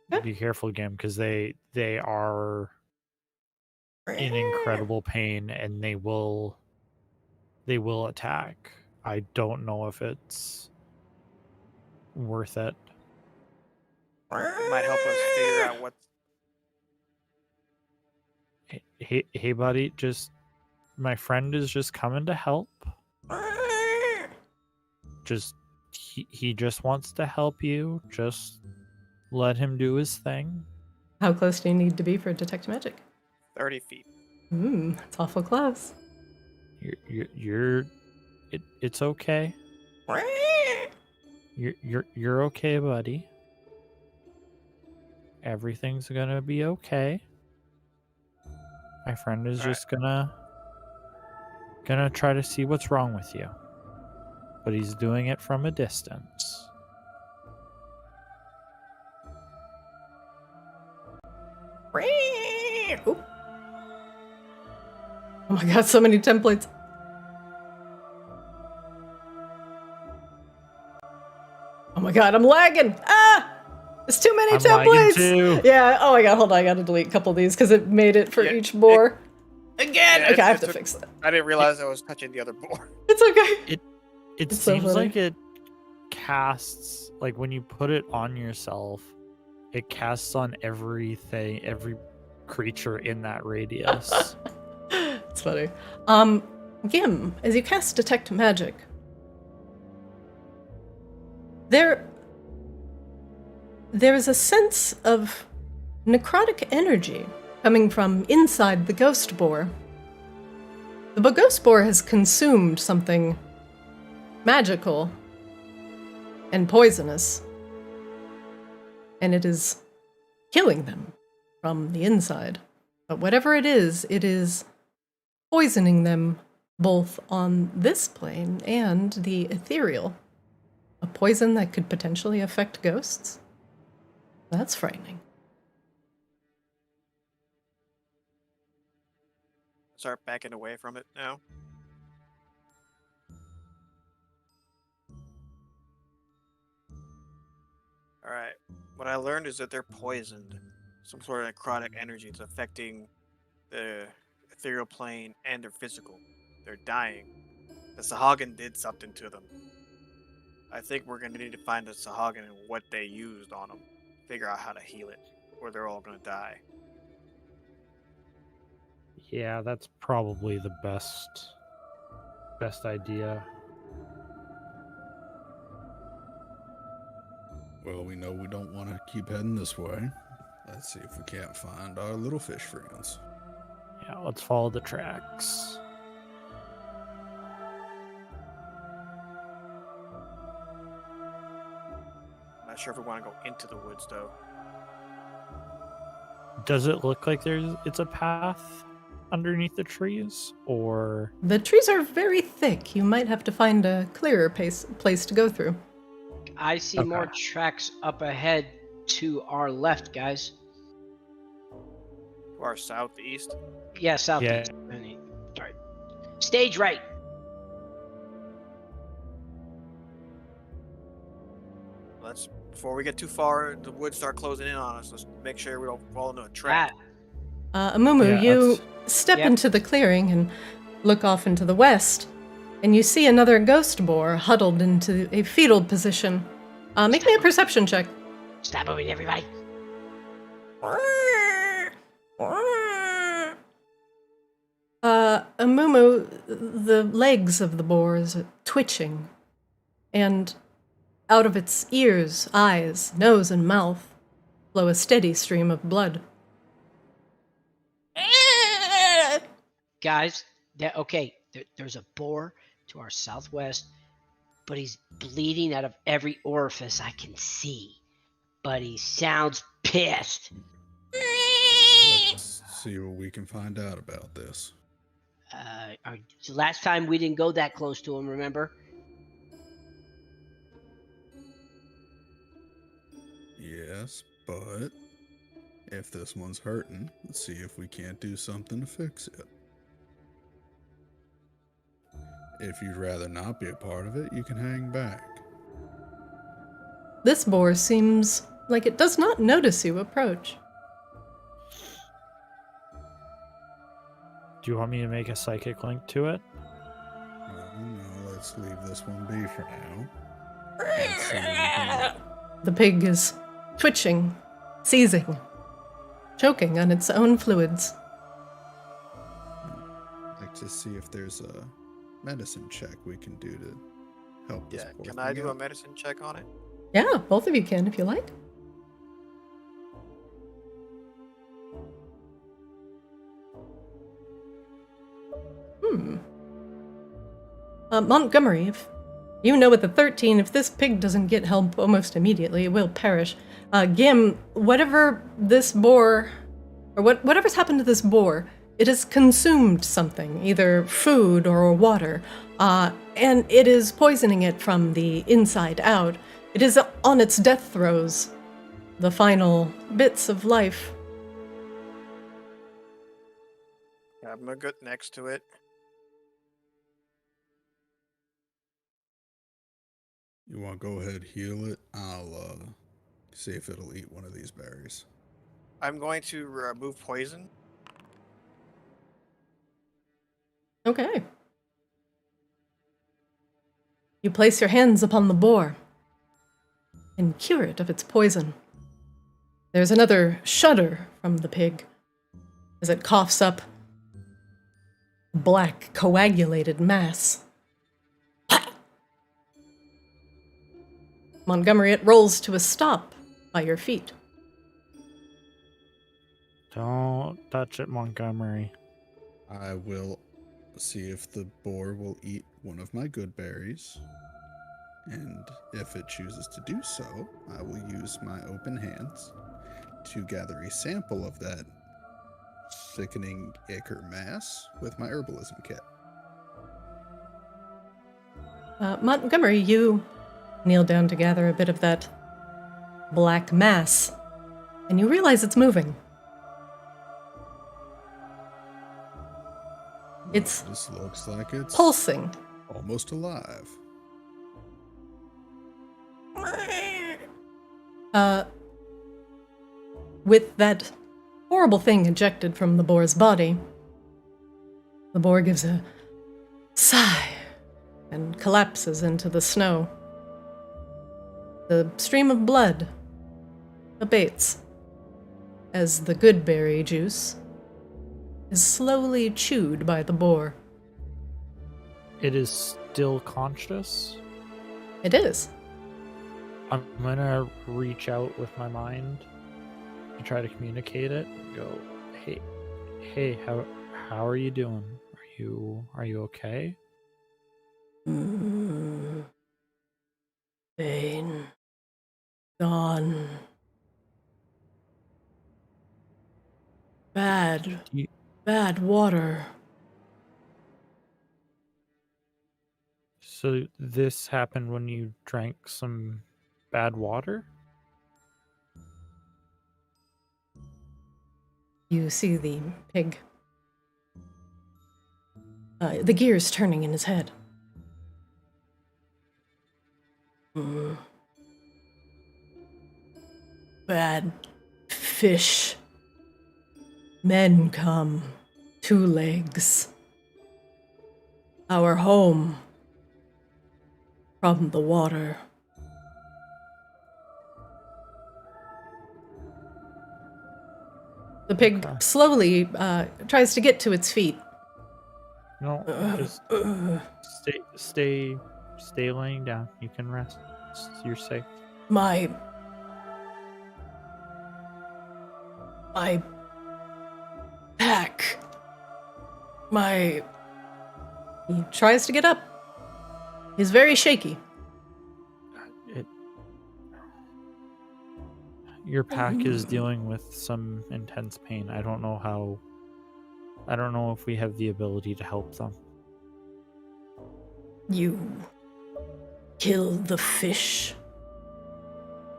them. Be careful again, because they are in incredible pain and they will attack. I don't know if it's worth it. It might help us figure out what. Hey buddy, my friend is just coming to help. He just wants to help you. Just let him do his thing. How close do you need to be for detect magic? 30 feet. It's awful close. It's okay. You're okay, buddy. Everything's gonna be okay. My friend is just gonna try to see what's wrong with you. But he's doing it from a distance. Oh my god, so many templates. Oh my god, I'm lagging! Ah! There's too many templates! Too. Yeah, oh my god, hold on, I gotta delete a couple of these because it made it for each boar. Again! Okay, I have to fix that. I didn't realize I was touching the other board. It's okay. It It's so seems funny. like it casts, like when you put it on yourself, it casts on everything, every creature in that radius. It's funny. Gim, as you cast Detect Magic, there is a sense of necrotic energy coming from inside the ghost boar. The ghost boar has consumed something magical and poisonous, and it is killing them from the inside. But whatever it is poisoning them both on this plane and the ethereal. A poison that could potentially affect ghosts? That's frightening. Start backing away from it now. Alright. What I learned is that they're poisoned. Some sort of necrotic energy is affecting the ethereal plane and their physical. They're dying. The Sahagin did something to them. I think we're going to need to find the Sahagin and what they used on them. Figure out how to heal it, or they're all going to die. Yeah, that's probably the best idea. Well, we know we don't want to keep heading this way. Let's see if we can't find our little fish friends. Yeah, let's follow the tracks. I'm not sure if we want to go into the woods, though. Does it look like it's a path underneath the trees, or? The trees are very thick. You might have to find a clearer place to go through. I see more tracks up ahead to our left, guys. To our southeast? Yeah, southeast. Yeah. Sorry. Stage right. Let's, before we get too far, the woods start closing in on us. Let's make sure we don't fall into a trap. Amumu, Yeah, you step into the clearing and look off into the west, and you see another ghost boar huddled into a fetal position. Make me a perception check. Stop moving, everybody. Amumu, the legs of the boar is twitching, and out of its ears, eyes, nose, and mouth flow a steady stream of blood. Guys, there's a boar to our southwest, but he's bleeding out of every orifice I can see. But he sounds pissed. Let's see what we can find out about this. Last time we didn't go that close to him, remember? Yes, but if this one's hurting, let's see if we can't do something to fix it. If you'd rather not be a part of it, you can hang back. This boar seems like it does not notice you approach. Do you want me to make a psychic link to it? Well, no, let's leave this one be for now. Let's see what we can do. The pig is twitching, seizing, choking on its own fluids. I'd like to see if there's a medicine check we can do to help this poor Can thing I do a out. medicine check on it? Yeah, both of you can if you like. Montgomery, if you know with the 13, if this pig doesn't get help almost immediately, it will perish. Gim, whatever this boar, or whatever's happened to this boar, it has consumed something, either food or water, and it is poisoning it from the inside out. It is on its death throes, the final bits of life. I'm gonna get next to it. You want to go ahead, heal it? I'll see if it'll eat one of these berries. I'm going to remove poison. Okay. You place your hands upon the boar and cure it of its poison. There's another shudder from the pig as it coughs up black coagulated mass. Montgomery, it rolls to a stop by your feet. Don't touch it, Montgomery. I will see if the boar will eat one of my good berries. And if it chooses to do so, I will use my open hands to gather a sample of that sickening ichor mass with my herbalism kit. Montgomery, you kneel down to gather a bit of that black mass, and you realize it's moving. It's This looks like it's pulsing. almost alive. With that horrible thing ejected from the boar's body, the boar gives a sigh and collapses into the snow. The stream of blood abates as the good berry juice is slowly chewed by the boar. It is still conscious. It is. I'm gonna reach out with my mind and try to communicate it. Go, hey, how are you doing? Are you okay? Pain. Gone. Bad water. So this happened when you drank some bad water? You see the pig. The gears turning in his head. Bad fish. Men come. 2 legs. Our home. From the water. The pig slowly tries to get to its feet. No, just stay laying down. You can rest. You're safe. My pack. He tries to get up. He's very shaky. Your pack is dealing with some intense pain. I don't know if we have the ability to help them. You killed the fish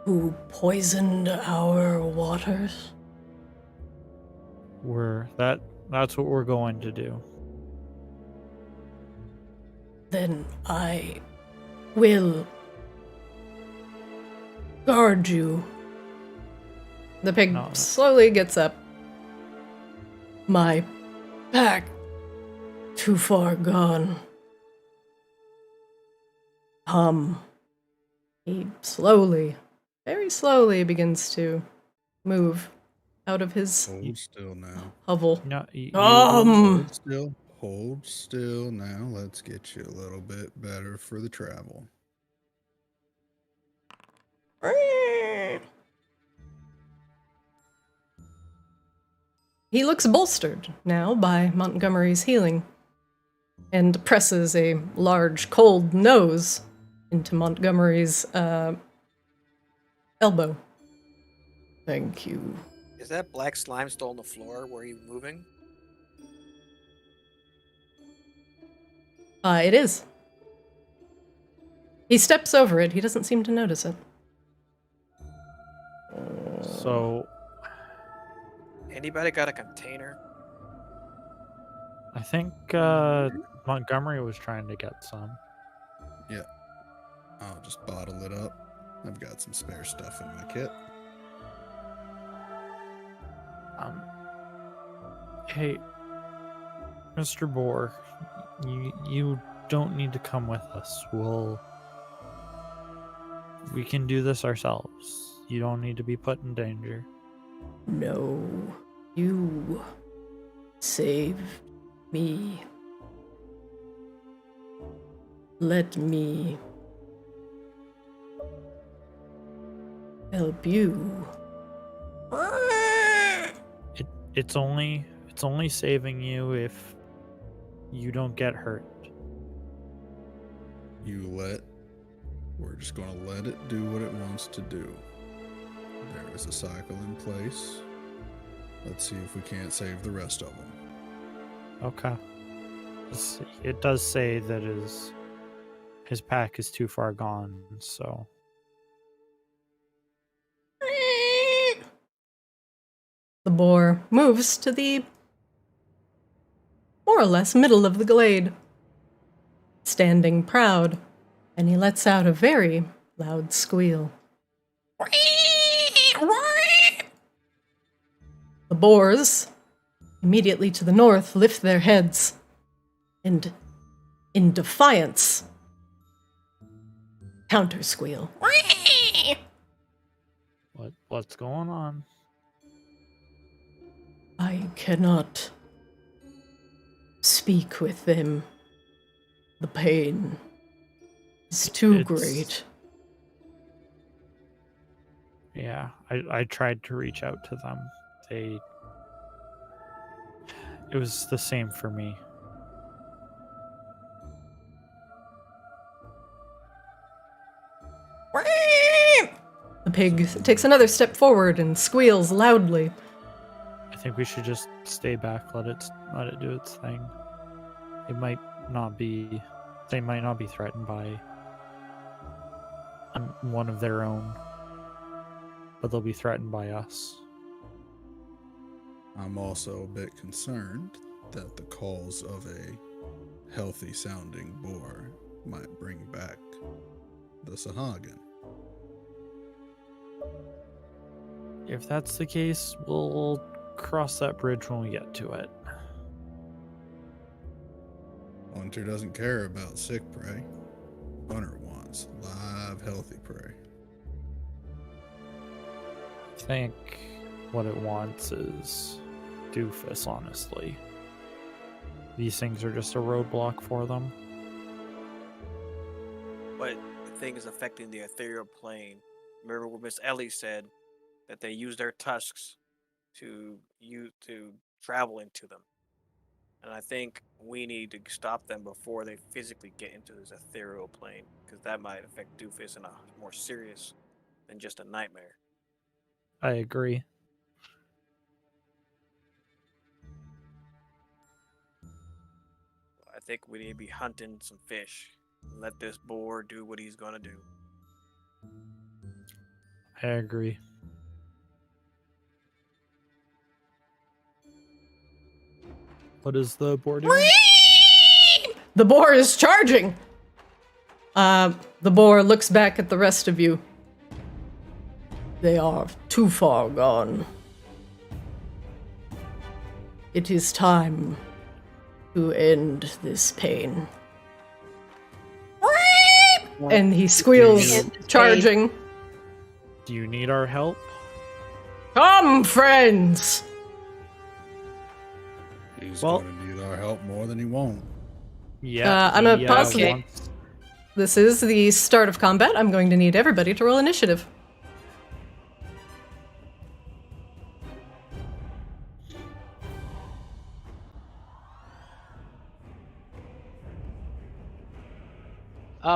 who poisoned our waters? That's what we're going to do. Then I will guard you. The pig slowly gets up. My pack too far gone. He slowly, very slowly begins to move out of his Hold still now. hovel. No, Hold still now. Let's get you a little bit better for the travel. He looks bolstered now by Montgomery's healing and presses a large cold nose into Montgomery's elbow. Thank you. Is that black slime still on the floor? Were you moving? It is. He steps over it. He doesn't seem to notice it. So Anybody got a container? I think Montgomery was trying to get some. Yeah. I'll just bottle it up. I've got some spare stuff in my kit. Hey, Mr. Boar, you don't need to come with us. We can do this ourselves. You don't need to be put in danger. No, you saved me. Let me help you. It's only saving you if you don't get hurt. We're just gonna let it do what it wants to do. There is a cycle in place. Let's see if we can't save the rest of them. Okay. It does say that his pack is too far gone, so. The boar moves to the more or less middle of the glade, standing proud, and he lets out a very loud squeal. The boars, immediately to the north, lift their heads, and in defiance, counter squeal. What's going on? I cannot speak with them. The pain is too great. Yeah, I tried to reach out to them. It was the same for me. The pig takes another step forward and squeals loudly. I think we should just stay back, let it do its thing. They might not be threatened by one of their own, but they'll be threatened by us. I'm also a bit concerned that the calls of a healthy sounding boar might bring back the Sahagin. If that's the case, we'll cross that bridge when we get to it. Hunter doesn't care about sick prey. Hunter wants live, healthy prey. I think what it wants is Doofus, honestly. These things are just a roadblock for them. But the thing is affecting the ethereal plane. Remember what Miss Ellie said, that they use their tusks to travel into them. And I think we need to stop them before they physically get into this ethereal plane, because that might affect Doofus in a more serious than just a nightmare. I agree. I think we need to be hunting some fish. Let this boar do what he's gonna do. I agree. What is the boar doing? The boar is charging! The boar looks back at the rest of you. They are too far gone. It is time to end this pain. And he squeals, charging. Do you need our help? Come, friends! He's going to need our help more than he won't. Yeah. I'm gonna pause okay. wants- This is the start of combat. I'm going to need everybody to roll initiative.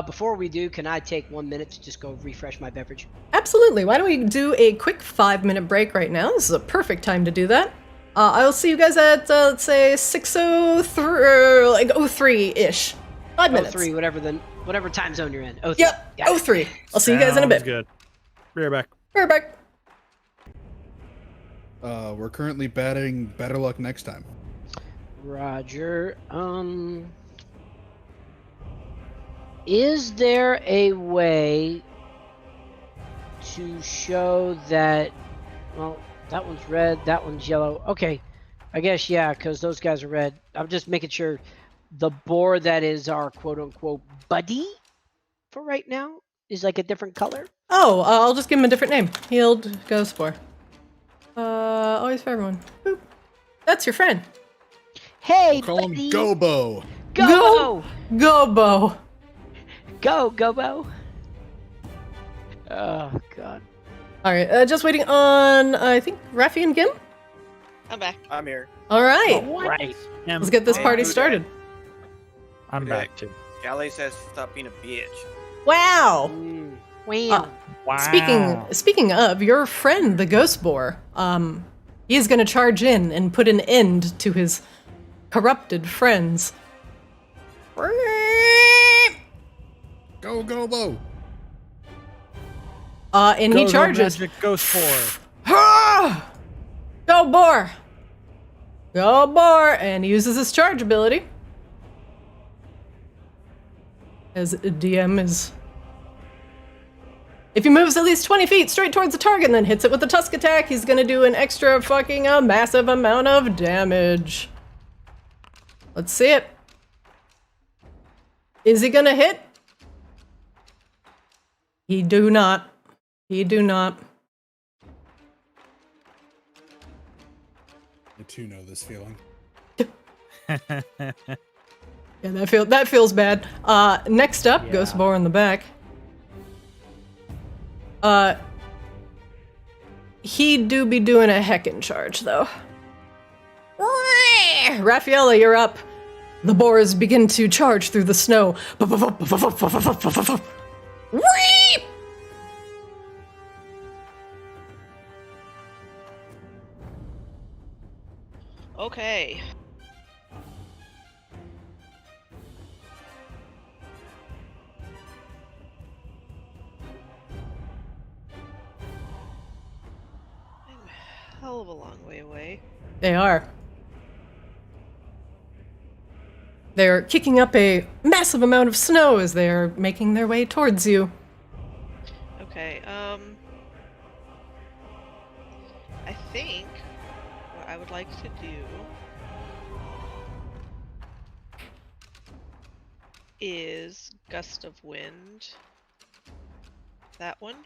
Before we do, can I take 1 minute to just go refresh my beverage? Absolutely. Why don't we do a quick 5-minute break right now? This is a perfect time to do that. I'll see you guys at, let's say, 6:03, like 03-ish. 5 minutes. 03, whatever time zone you're in. 03. Yep, Got it. 03. I'll see you guys in a Sounds bit. good. Be right back. We're back. We're currently batting better luck next time. Roger. Is there a way to show that, well, that one's red, that one's yellow. Okay, I guess, yeah, because those guys are red. I'm just making sure the boar that is our quote-unquote buddy for right now is like a different color. Oh, I'll just give him a different name. Healed Ghost Boar. Always for everyone. Boop. That's your friend. Hey, Call him buddy. Gobo. Go! Gobo. Go, Gobo! Oh, God. Alright, just waiting on, I think, Raffi and Gim? I'm back. I'm here. Alright, Right. let's get this Hey, party who dat? started. I'm Okay. back too. Galley says stop being a bitch. Wow! Wow. Wow. Speaking of, your friend, the ghost boar, he is going to charge in and put an end to his corrupted friends. Go, go, go. And he Go, charges. Magic Ghost Boar. Go boar! Go boar! And he uses his charge ability. As DM is... If he moves at least 20 feet straight towards the target and then hits it with a tusk attack, he's gonna do an extra fucking massive amount of damage. Let's see it. Is he gonna hit? He do not. He do not. You two know this feeling. Yeah, that feels bad. Next up, Yeah. Ghost Boar in the back. He do be doing a heckin' charge, though. Raffaella, you're up. The boars begin to charge through the snow. Okay. I'm a hell of a long way away. They are. They're kicking up a massive amount of snow as they are making their way towards you. Okay, I think what I would like to do is Gust of Wind. That one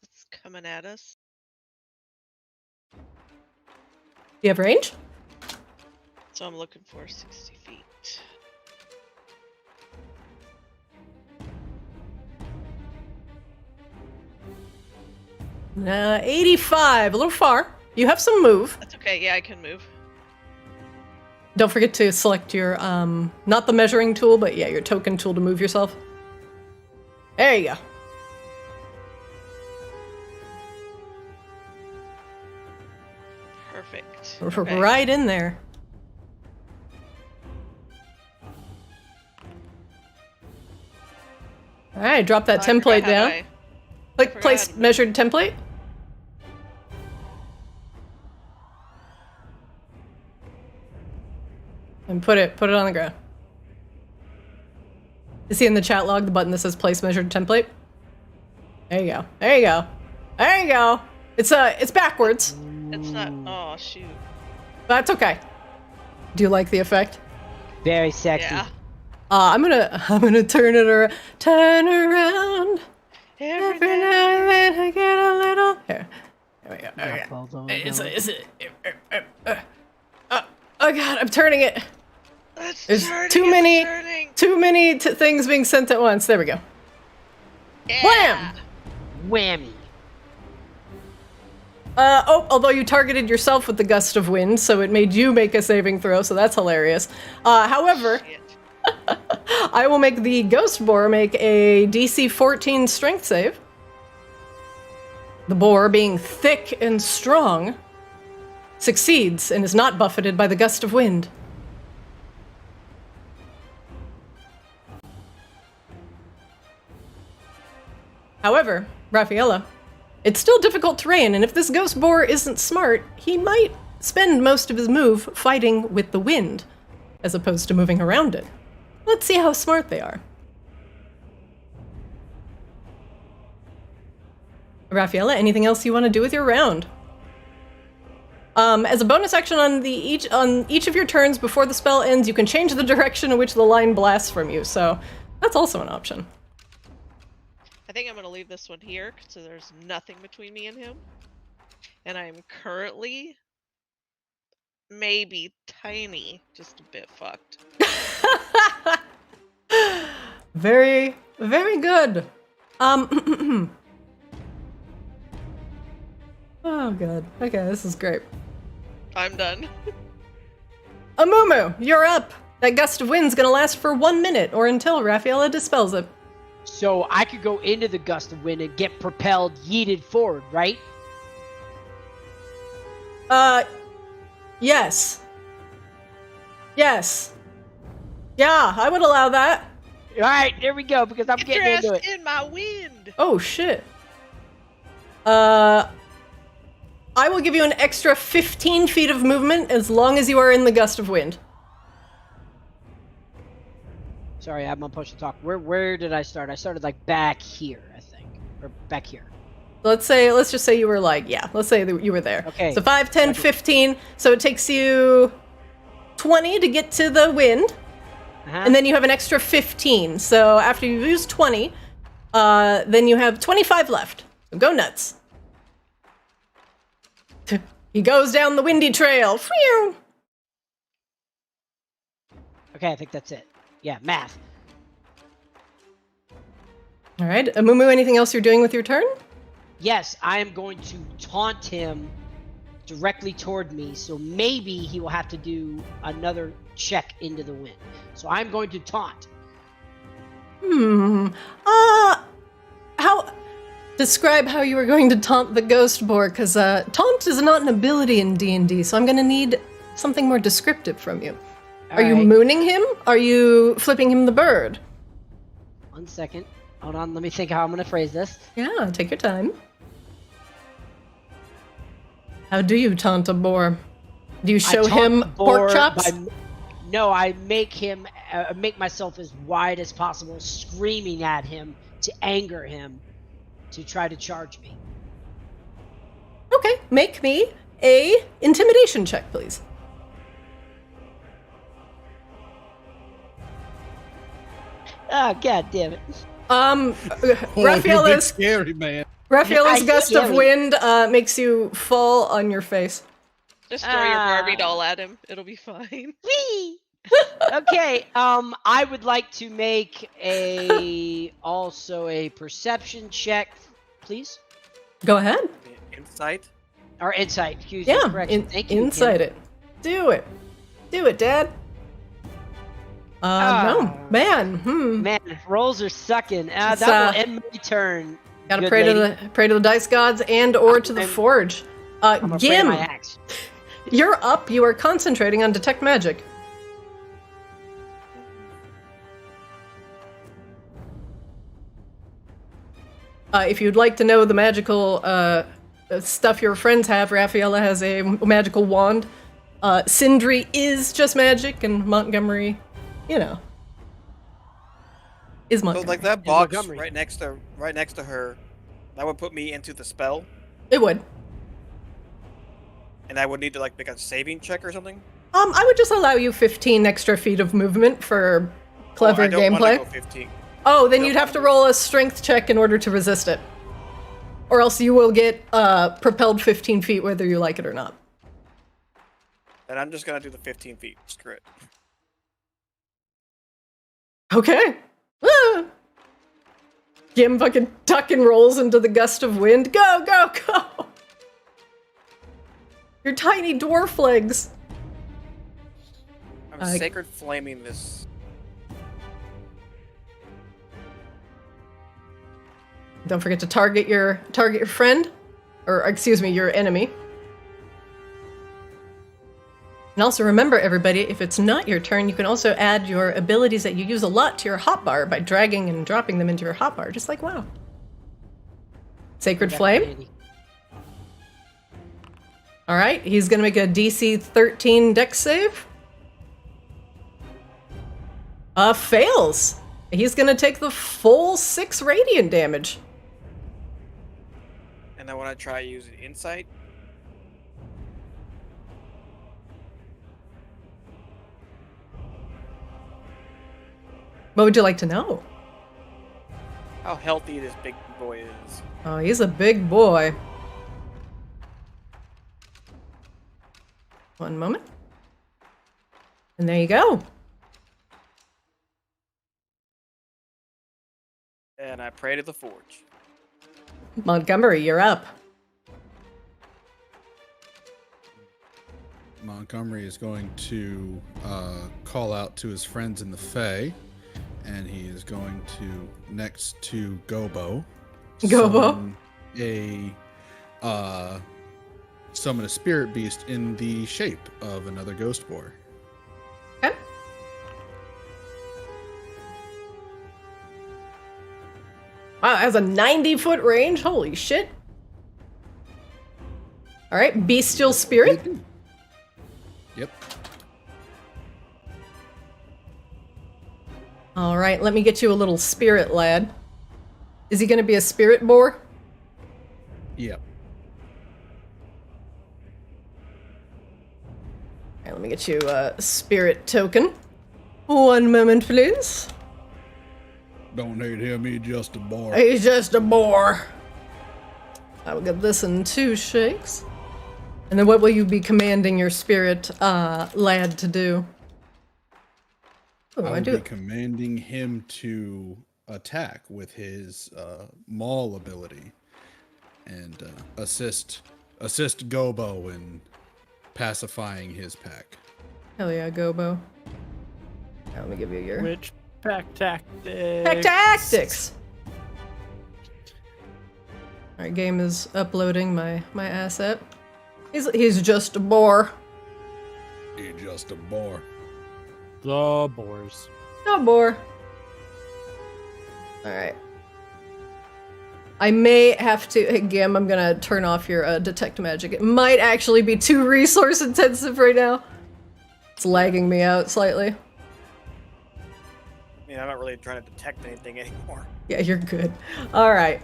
that's coming at us. Do you have range? So I'm looking for 60 feet. 85, a little far. You have some move. That's okay, yeah, I can move. Don't forget to select your, not the measuring tool, but yeah, your token tool to move yourself. There you go. Perfect. Okay. Right in there. All right, drop that Oh, I forgot template how down. I Click forgot place how to- measured template. And put it on the ground. You see in the chat log the button that says place measured template? There you go. There you go. There you go. It's backwards. It's not. Oh shoot. That's okay. Do you like the effect? Very sexy. Yeah. I'm gonna turn it around. Turn around. Every Every now now and then I get a little. Here. There we go. There we go. Hold on, Is hold it? Oh god, I'm turning it. It's There's turning, too it's many- turning. Too many things being sent at once. There we go. Yeah. Wham! Whammy. Although you targeted yourself with the gust of wind, so it made you make a saving throw, so that's hilarious. However, Shit. I will make the ghost boar make a DC 14 strength save. The boar, being thick and strong, succeeds and is not buffeted by the gust of wind. However, Raffaella, it's still difficult terrain, and if this ghost boar isn't smart, he might spend most of his move fighting with the wind, as opposed to moving around it. Let's see how smart they are. Raffaella, anything else you want to do with your round? As a bonus action on each of your turns before the spell ends, you can change the direction in which the line blasts from you, so that's also an option. I think I'm gonna leave this one here, so there's nothing between me and him. And I'm currently maybe tiny, just a bit fucked. Very, very good. Oh god. Okay, this is great. I'm done. Amumu, you're up. That gust of wind's gonna last for 1 minute, or until Raffaella dispels it. So I could go into the gust of wind and get propelled, yeeted forward, right? Yes. Yes. Yeah, I would allow that. All right, there we go, because I'm Get your getting ass into it. in my wind. Oh, shit. I will give you an extra 15 feet of movement as long as you are in the gust of wind. Sorry, I'm on push to talk. Where did I start? I started like back here, I think. Or back here. Let's just say you were like, yeah, let's say that you were there. Okay. So 5, 10, 15. So it takes you 20 to get to the wind. And then you have an extra 15. So after you use 20, then you have 25 left. So go nuts. He goes down the windy trail. Phew! Okay, I think that's it. Yeah, math. All right. Amumu, anything else you're doing with your turn? Yes, I am going to taunt him directly toward me, so maybe he will have to do another check into the wind. So I'm going to taunt. Describe how you were going to taunt the ghost boar, because taunt is not an ability in D&D, so I'm going to need something more descriptive from you. Are you mooning him? Are you flipping him the bird? 1 second. Hold on, let me think how I'm going to phrase this. Yeah, take your time. How do you taunt a boar? Do you show him pork chops? No, I make him make myself as wide as possible, screaming at him to anger him, to try to charge me. Okay, make me a intimidation check, please. Oh, god damn it. Raffaella's scary man. Raffaella's gust of wind makes you fall on your face. Just throw your Barbie doll at him. It'll be fine. Whee! Okay, I would like to make also a perception check, please. Go ahead. Insight. Or insight, excuse me. Yeah, Thank you. insight it. Do it. Do it, Dad. No. Man, Man, rolls are sucking. That It's, will end my turn. Gotta good pray lady. to the dice gods and or to the forge. I'm afraid of Gim, my axe. you're up. You are concentrating on detect magic. If you'd like to know the magical stuff your friends have, Raffaella has a magical wand. Sindri is just magic, and Montgomery, is Montgomery. So like that box Montgomery. right next to her, that would put me into the spell, It would. and I would need to like make a saving check or something. I would just allow you 15 extra feet of movement for clever I don't gameplay. Want to go 15. Oh, then Nope. you'd have to roll a strength check in order to resist it. Or else you will get propelled 15 feet whether you like it or not. And I'm just gonna do the 15 feet. Screw it. Okay. Ah. Jim fucking tuck and rolls into the gust of wind. Go, go, go! Your tiny dwarf legs. I'm sacred flaming this. Don't forget to target your friend, or excuse me, your enemy. And also remember, everybody, if it's not your turn, you can also add your abilities that you use a lot to your hotbar by dragging and dropping them into your hotbar, just like WoW. Sacred Flame. All right, he's gonna make a DC 13 Dex save. Fails. He's gonna take the full 6 radiant damage. And I want to try using insight. What would you like to know? How healthy this big boy is. Oh, he's a big boy. One moment. And there you go. And I pray to the forge. Montgomery, you're up. Montgomery is going to call out to his friends in the Fae and he is going to, next to Gobo, Gobo? summon a spirit beast in the shape of another ghost boar. Okay. Wow, it has a 90-foot range. Holy shit. All right, bestial spirit. Yep. All right, let me get you a little spirit, lad. Is he going to be a spirit boar? Yep. All right, let me get you a spirit token. 1 moment, please. Don't need him, he just a boar. He's just a boar. I will get this in 2 shakes. And then what will you be commanding your spirit lad to do? Oh, I will be commanding him to attack with his maul ability and assist Gobo in pacifying his pack. Hell yeah, Gobo. Now, let me give you your Which pack tactics? pack tactics. All right, game is uploading my asset. He's just a boar. He's just a boar. The boars. No boar. All right. I may have to, hey, Gim, I'm gonna turn off your detect magic. It might actually be too resource intensive right now. It's lagging me out slightly. I mean, I'm not really trying to detect anything anymore. Yeah, you're good. All right.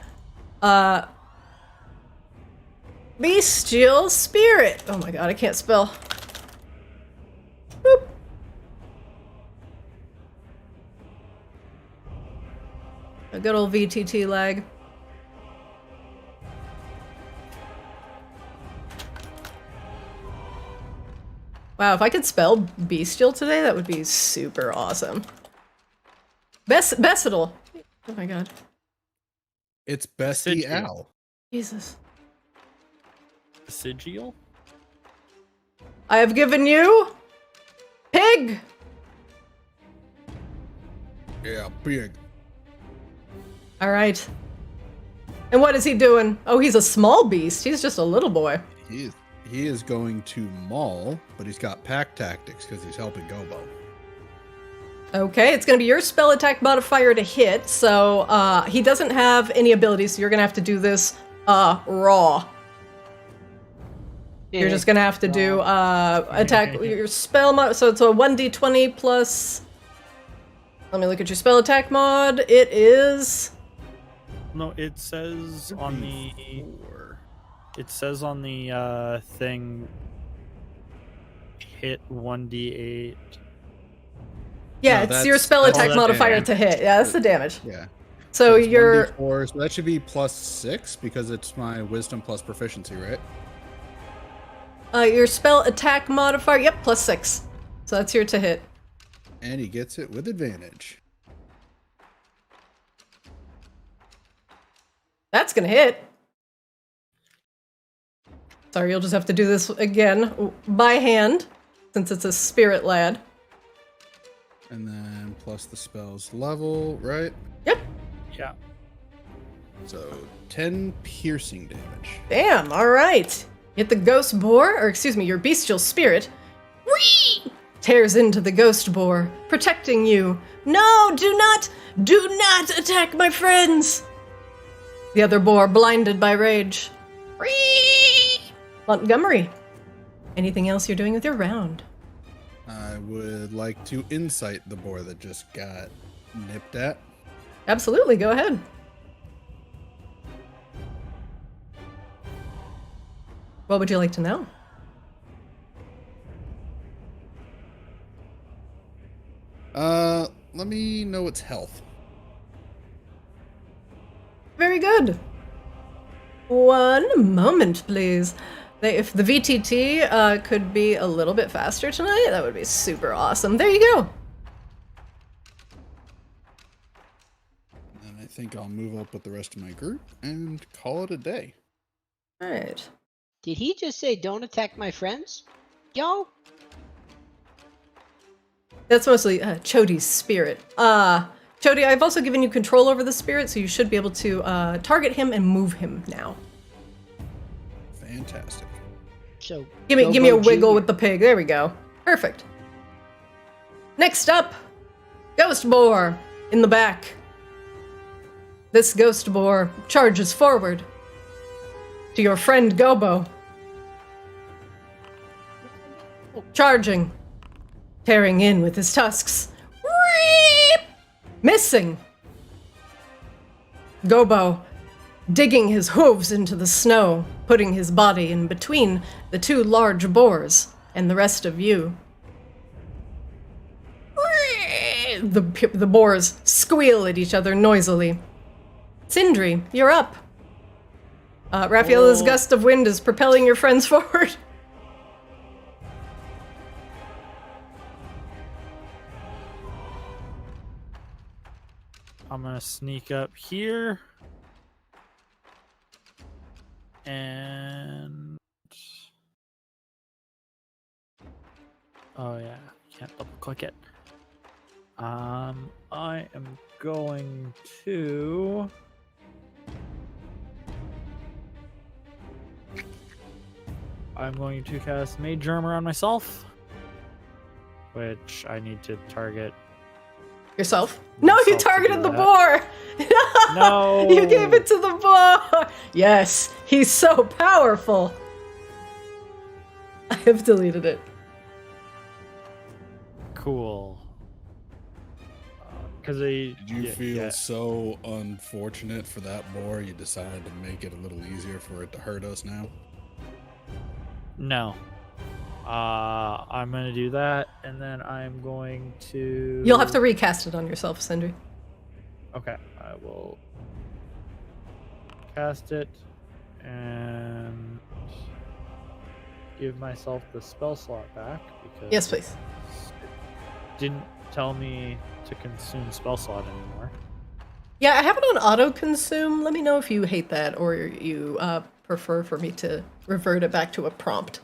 Bestial spirit. Oh my god, I can't spell. Boop. A good old VTT lag. Wow, if I could spell bestial today, that would be super awesome. Bestial. Oh my god. It's Bestie Sigil. Owl. Jesus. Sigil? I have given you pig. Yeah, pig. All right. And what is he doing? Oh, he's a small beast. He's just a little boy. He is going to maul, but he's got pack tactics because he's helping Gobo. Okay, it's going to be your spell attack modifier to hit, so he doesn't have any abilities, so you're going to have to do this raw. You're just going to have to do attack your spell so it's a 1d20 plus... Let me look at your spell attack mod. It is... No, it says on the... It says on the thing, hit 1d8. Yeah, No, it's your spell that's attack the modifier damage. to hit. Yeah, that's the damage. Yeah. So it's your 1d4, so that should be +6 because it's my wisdom plus proficiency, right? your spell attack modifier, yep, +6. So that's your to hit. And he gets it with advantage. That's gonna hit. Sorry, you'll just have to do this again by hand, since it's a spirit lad. And then plus the spell's level, right? Yep. Yeah. So 10 piercing damage. Damn, alright. Hit the ghost boar, or excuse me, your bestial spirit. Whee! Tears into the ghost boar, protecting you. No, do not attack my friends! The other boar, blinded by rage. Whee! Montgomery, anything else you're doing with your round? I would like to insight the boar that just got nipped at. Absolutely, go ahead. What would you like to know? Let me know its health. Very good. 1 moment, please. If the VTT could be a little bit faster tonight, that would be super awesome. There you go. And I think I'll move up with the rest of my group and call it a day. All right. Did he just say don't attack my friends? Yo? That's mostly Chodi's spirit. Jody, I've also given you control over the spirit, so you should be able to target him and move him now. Fantastic. So Give me a Gobo wiggle Jr. with the pig. There we go. Perfect. Next up, Ghost Boar in the back. This Ghost Boar charges forward to your friend Gobo. Charging. Tearing in with his tusks. Missing. Gobo digging his hooves into the snow, putting his body in between the two large boars and the rest of you. The boars squeal at each other noisily. Sindri, you're up. Raphaela's gust of wind is propelling your friends forward. I'm gonna sneak up here. And oh yeah, can't double click it. I am going to cast Mage Armor on myself, which I need to target. Yourself? No, you Myself to targeted do the that. boar! No! You gave it to the boar! Yes, he's so powerful! I have deleted it. Cool. Because Did you feel so unfortunate for that boar you decided to make it a little easier for it to hurt us now? No. I'm gonna do that, and then I'm going to... You'll have to recast it on yourself, Sindri. Okay, I will cast it and give myself the spell slot back because Yes, please. it didn't tell me to consume spell slot anymore. Yeah, I have it on auto-consume. Let me know if you hate that or you prefer for me to revert it back to a prompt.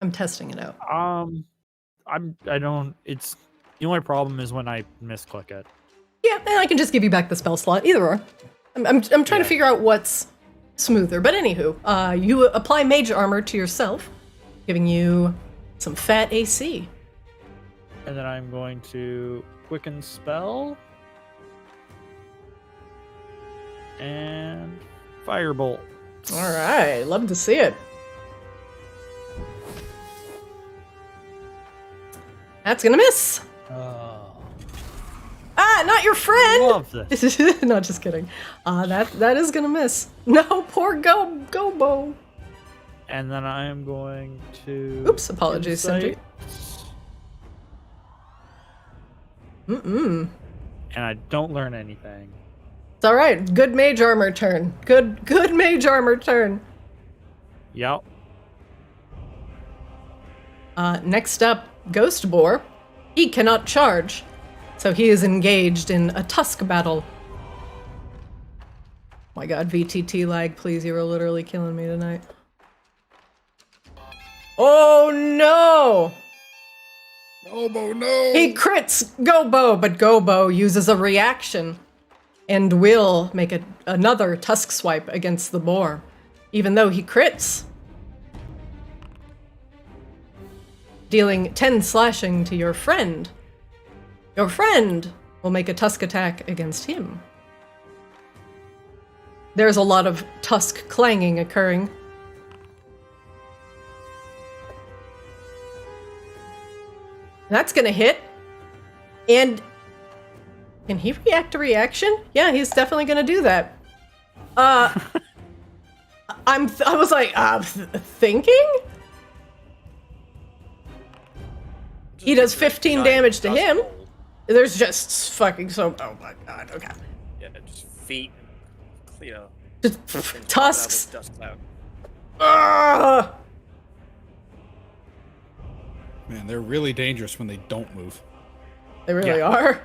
I'm testing it out. I don't, it's, the only problem is when I misclick it. Yeah, and I can just give you back the spell slot, either or. I'm trying to figure out what's smoother. But anywho, you apply Mage Armor to yourself, giving you some fat AC. And then I'm going to Quicken Spell and Firebolt. All right, love to see it. That's gonna miss. Ah, not your friend. Love this. No, just kidding. That is gonna miss. No, poor Gobo. And then I am going to... Oops, apologies, Sindri. And I don't learn anything. It's all right. Good Mage Armor turn. Good Mage Armor turn. Yep. Next up, Ghost Boar. He cannot charge, so he is engaged in a tusk battle. My god, VTT lag, please, you are literally killing me tonight. Oh no! Gobo, no! He crits Gobo, but Gobo uses a reaction and will make another tusk swipe against the boar, even though he crits. Dealing 10 slashing to your friend. Your friend will make a tusk attack against him. There's a lot of tusk clanging occurring. That's gonna hit. And can he react to reaction? Yeah, he's definitely gonna do that. I was like, thinking? He does 15 damage to him. There's just fucking so. Oh my god. Okay. Yeah, just feet. You know. Just tusks. Dust cloud. Ah! Man, they're really dangerous when they don't move. They really are.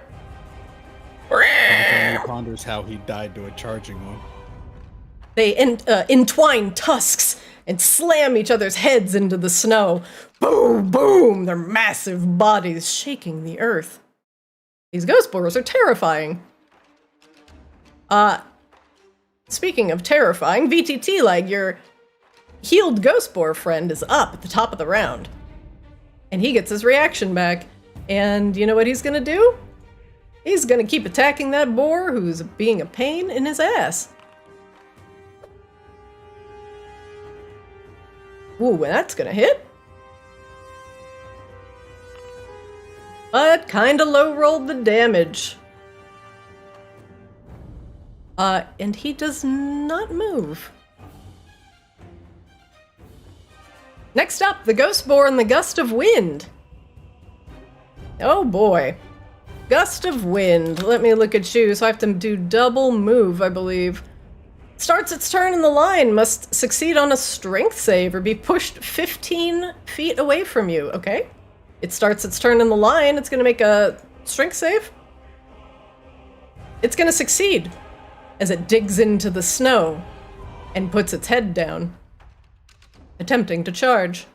Antonio ponders how he died to a charging one. They entwine tusks and slam each other's heads into the snow. Boom, boom! Their massive bodies shaking the earth. These ghost boars are terrifying. Speaking of terrifying, VTT, like, your healed ghost boar friend is up at the top of the round. And he gets his reaction back. And you know what he's gonna do? He's gonna keep attacking that boar who's being a pain in his ass. Ooh, and that's gonna hit. But kinda low rolled the damage. And he does not move. Next up, the ghost boar and the gust of wind. Oh boy. Gust of wind. Let me look at you. So I have to do double move, I believe. Starts its turn in the line, must succeed on a strength save or be pushed 15 feet away from you. Okay. It starts its turn in the line. It's going to make a strength save. It's going to succeed as it digs into the snow and puts its head down, attempting to charge.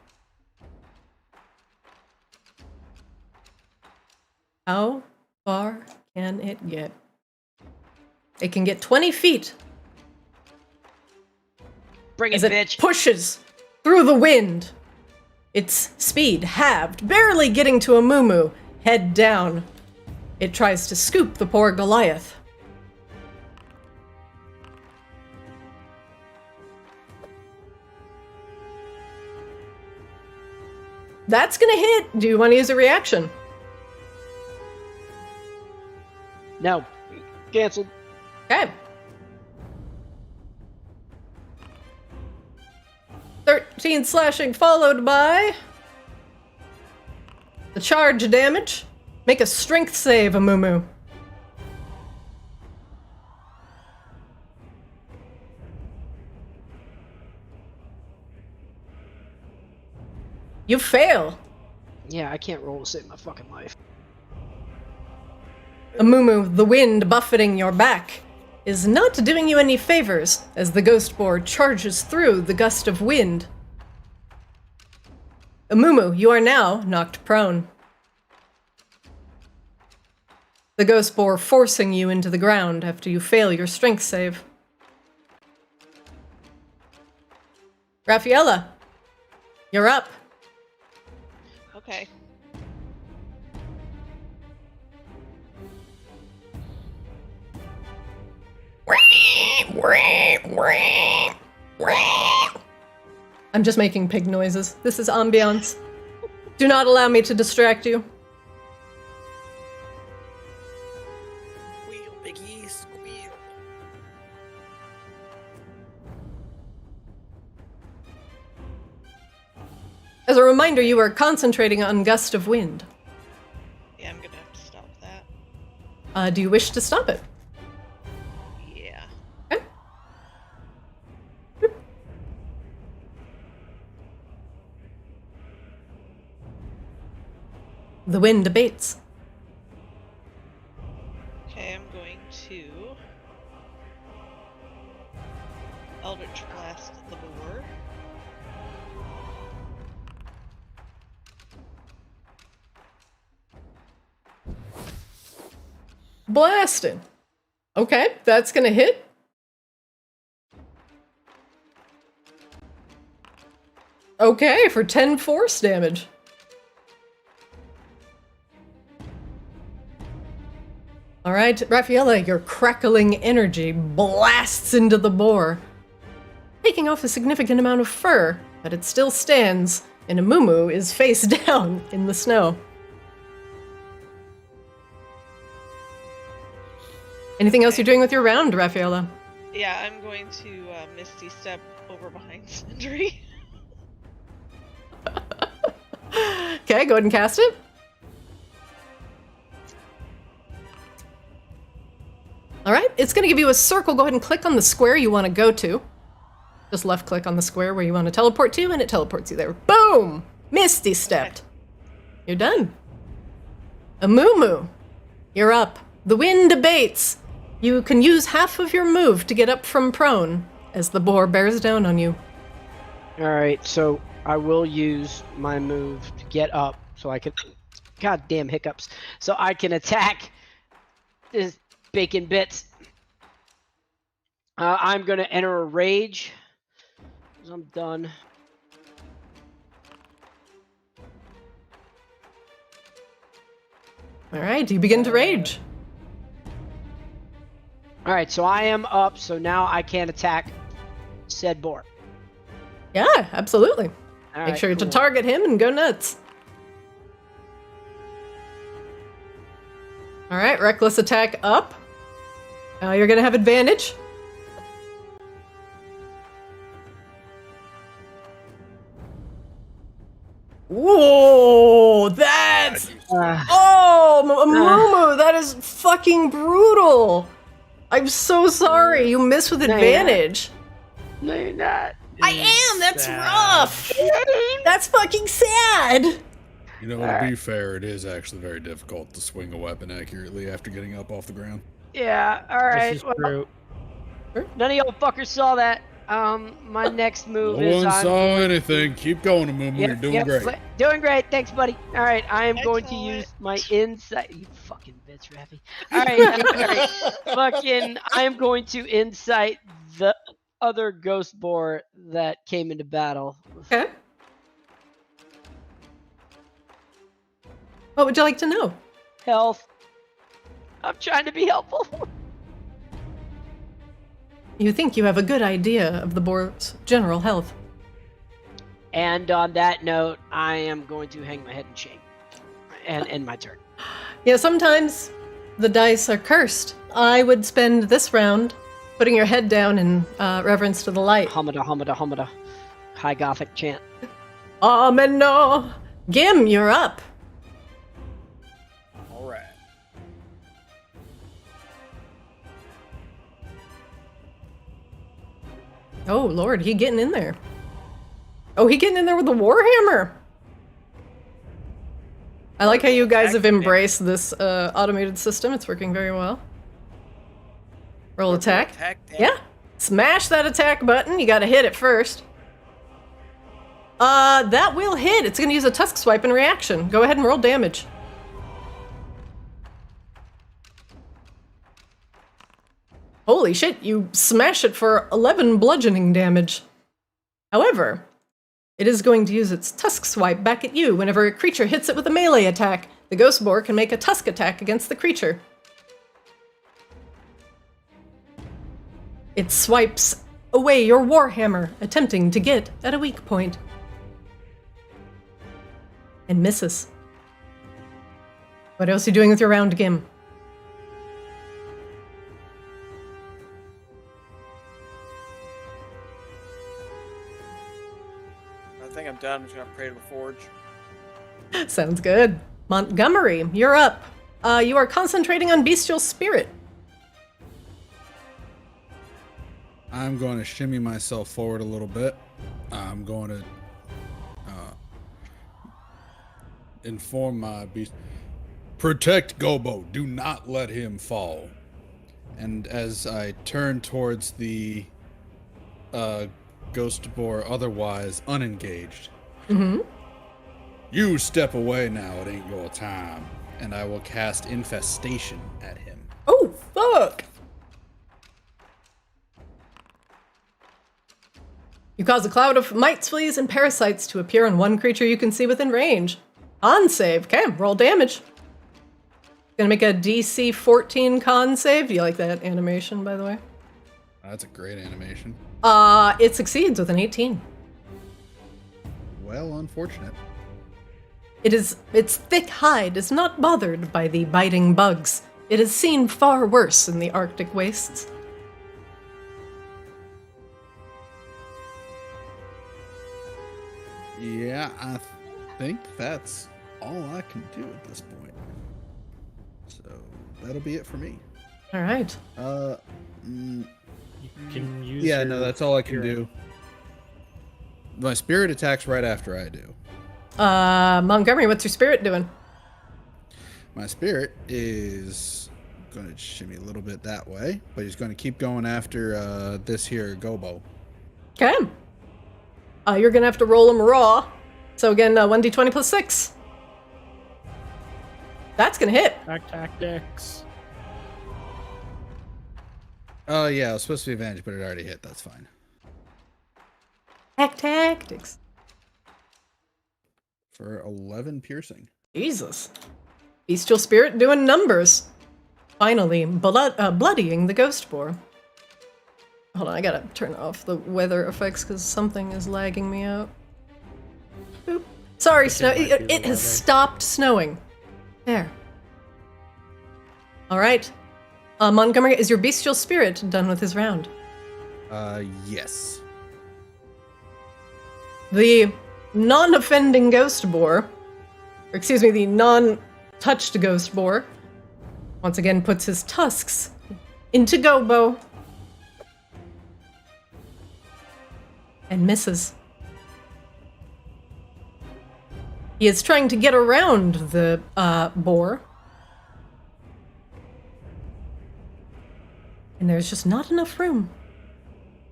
How far can it get? It can get 20 feet. Bring it, as it bitch. Pushes through the wind. Its speed halved, barely getting to Amumu, head down. It tries to scoop the poor Goliath. That's gonna hit. Do you want to use a reaction? No. Cancelled. Okay. 13 slashing followed by the charge damage. Make a strength save, Amumu. You fail. Yeah, I can't roll to save my fucking life. Amumu, the wind buffeting your back, is not doing you any favors as the ghost boar charges through the gust of wind. Amumu, you are now knocked prone. The ghost boar forcing you into the ground after you fail your strength save. Raffaella, you're up. Okay. I'm just making pig noises. This is ambiance. Do not allow me to distract you. Squeal, piggy, squeal. As a reminder, you are concentrating on gust of wind. Yeah, I'm gonna have to stop that. Do you wish to stop it? Yeah. Okay. The wind abates. Okay, I'm going to Eldritch Blast the boar. Blasting. Okay, that's gonna hit. Okay, for 10 force damage. Alright, Raffaella, your crackling energy blasts into the boar, taking off a significant amount of fur, but it still stands, and Amumu is face down in the snow. Anything else you're doing with your round, Raffaella? Yeah, I'm going to Misty Step over behind Sindri. Okay, go ahead and cast it. Alright, it's going to give you a circle. Go ahead and click on the square you want to go to. Just left click on the square where you want to teleport to, and it teleports you there. Boom! Misty stepped. Okay. You're done. Amumu, you're up. The wind abates. You can use half of your move to get up from prone as the boar bears down on you. Alright, so I will use my move to get up so I can... Goddamn hiccups. So I can attack this bacon bits. I'm gonna enter a rage. 'Cause I'm done. All right, you begin to rage. All right, so I am up. So now I can attack said boar. Yeah, absolutely. All Make right, sure to cool. target him and go nuts. All right, reckless attack up. You're gonna have advantage. Whoa, that's Mumu, that is fucking brutal. I'm so sorry. You missed with advantage. No, you're not. I am. That's rough. That's fucking sad. You know, to be fair, it is actually very difficult to swing a weapon accurately after getting up off the ground. Yeah. All right. This is true. None of y'all fuckers saw that. My next move No is one I'm saw anything. Keep going, Mumu. You're doing great. Doing great. Thanks, buddy. All right, I am going to Excellent. use my insight. You fucking bitch, Raffy. All right, fucking. I am going to incite the other ghost boar that came into battle. Okay. What would you like to know? Health. I'm trying to be helpful. You think you have a good idea of the boar's general health. And on that note, I am going to hang my head in shame and end my turn. Yeah, sometimes the dice are cursed. I would spend this round putting your head down in reverence to the light. Humada, humada, humada. High Gothic chant. Amen. No. Gim, you're up. All right. Oh, Lord, he getting in there. Oh, he getting in there with the Warhammer. I like how you guys have embraced this automated system. It's working very well. Roll attack. Yeah. Smash that attack button. You gotta hit it first. That will hit. It's gonna use a tusk swipe in reaction. Go ahead and roll damage. Holy shit, you smash it for 11 bludgeoning damage. However, it is going to use its tusk swipe back at you. Whenever a creature hits it with a melee attack, the ghost boar can make a tusk attack against the creature. It swipes away your warhammer, attempting to get at a weak point. And misses. What else are you doing with your round, Gim? I think I'm done. I'm just gonna pray to the forge. Sounds good. Montgomery, you're up. You are concentrating on bestial spirit. I'm going to shimmy myself forward a little bit. I'm going to inform my beast. Protect Gobo. Do not let him fall. And as I turn towards the ghost boar, otherwise unengaged. Mm-hmm. You step away now. It ain't your time. And I will cast Infestation at him. Oh, fuck! You cause a cloud of mites, fleas, and parasites to appear on one creature you can see within range. Con save. Okay, roll damage. Gonna make a DC 14 con save. Do you like that animation, by the way? That's a great animation. It succeeds with an 18. Well, unfortunate. Its thick hide is not bothered by the biting bugs. It has seen far worse in the Arctic wastes. Yeah, I think that's all I can do at this point. So that'll be it for me. All right. You can use Yeah, your no, that's all I can spirit. do. My spirit attacks right after I do. Montgomery, what's your spirit doing? My spirit is going to shimmy a little bit that way, but he's going to keep going after this here Gobo. Okay. You're gonna have to roll them raw. So again, 1d20 plus 6. That's gonna hit. Attack tactics. Oh, yeah, it was supposed to be advantage, but it already hit. That's fine. Tactics. For 11 piercing. Jesus. Bestial spirit doing numbers. Finally, bloodying the ghost boar. Hold on, I gotta turn off the weather effects because something is lagging me out. Boop. Sorry, snow. It has stopped snowing. There. All right. Montgomery, is your bestial spirit done with his round? Yes. The non-offending ghost boar, or excuse me, the non-touched ghost boar, once again puts his tusks into Gobo and misses. He is trying to get around the boar, and there's just not enough room.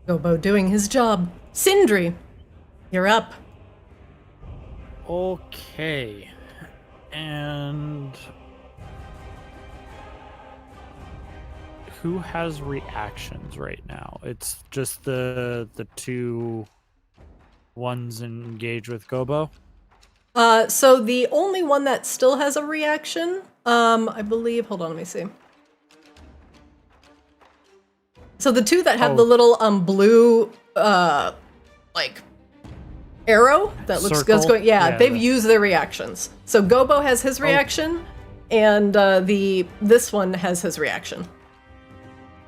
Gobo doing his job. Sindri, you're up. Okay. And who has reactions right now? It's just the two ones engaged with Gobo? So the only one that still has a reaction, I believe, hold on, let me see. So the two that have the little blue like arrow that looks Circle? going, Yeah, they've used their reactions. So Gobo has his reaction, and this one has his reaction.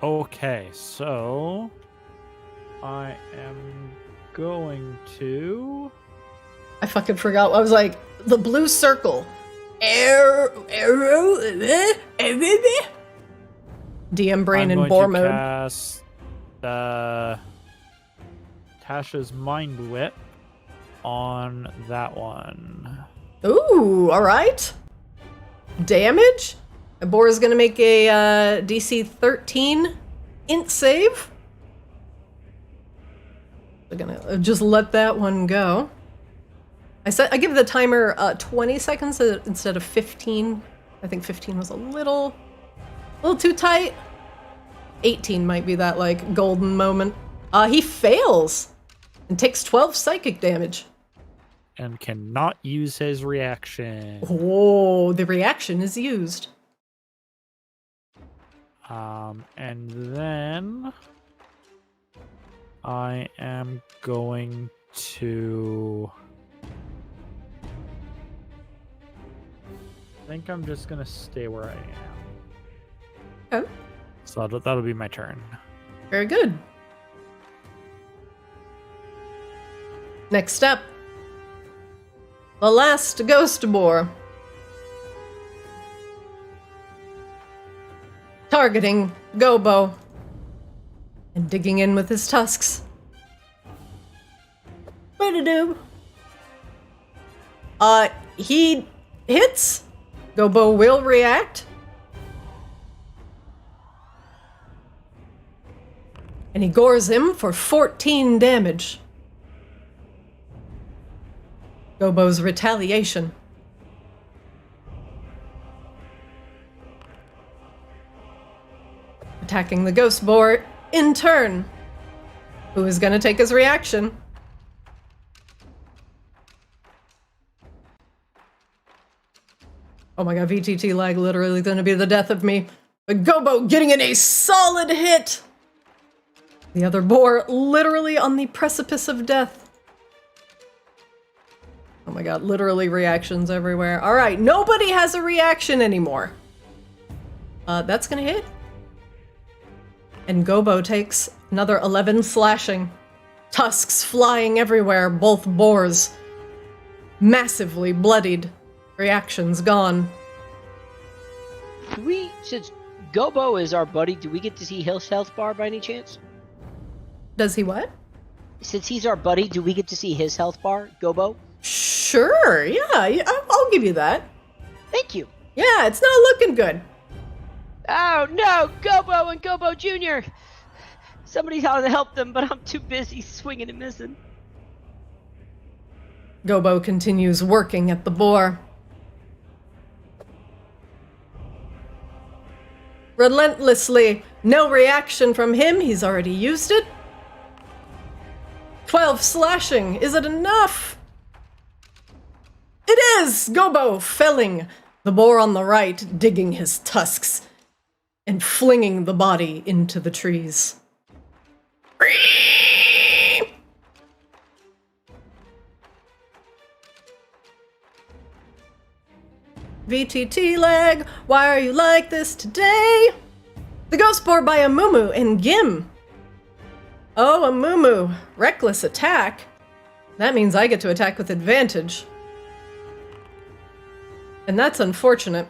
Okay, so I am going to... I fucking forgot. I was like, the blue circle. Arrow. DM brain in boar mode. Cast Tasha's Mind Whip on that one. Ooh, all right. Damage. The boar is going to make a DC 13 int save. We're going to just let that one go. I give the timer 20 seconds instead of 15. I think 15 was a little too tight. 18 might be that like golden moment. He fails and takes 12 psychic damage. And cannot use his reaction. Oh, the reaction is used. And then I am going to... I think I'm just gonna stay where I am. Okay. So that'll be my turn. Very good. Next step. The last ghost boar. Targeting Gobo. And digging in with his tusks. What-a-do? He hits. Gobo will react. And he gores him for 14 damage. Gobo's retaliation. Attacking the ghost boar in turn. Who is going to take his reaction? Oh my god, VTT lag literally going to be the death of me. But Gobo getting in a solid hit. The other boar literally on the precipice of death. Oh my god, literally reactions everywhere. Alright, nobody has a reaction anymore. That's gonna hit. And Gobo takes another 11 slashing. Tusks flying everywhere, both boars. Massively bloodied. Reactions gone. Since Gobo is our buddy, do we get to see his health bar by any chance? Does he what? Since he's our buddy, do we get to see his health bar, Gobo? Sure, yeah, I'll give you that. Thank you. Yeah, it's not looking good. Oh no, Gobo and Gobo Jr. Somebody ought to help them, but I'm too busy swinging and missing. Gobo continues working at the boar. Relentlessly No reaction from him. He's already used it. 12 slashing. Is it enough? It is! Gobo felling the boar on the right, digging his tusks and flinging the body into the trees. VTT leg, why are you like this today? The ghost boar by Amumu and Gim. Oh, Amumu, reckless attack. That means I get to attack with advantage. And that's unfortunate.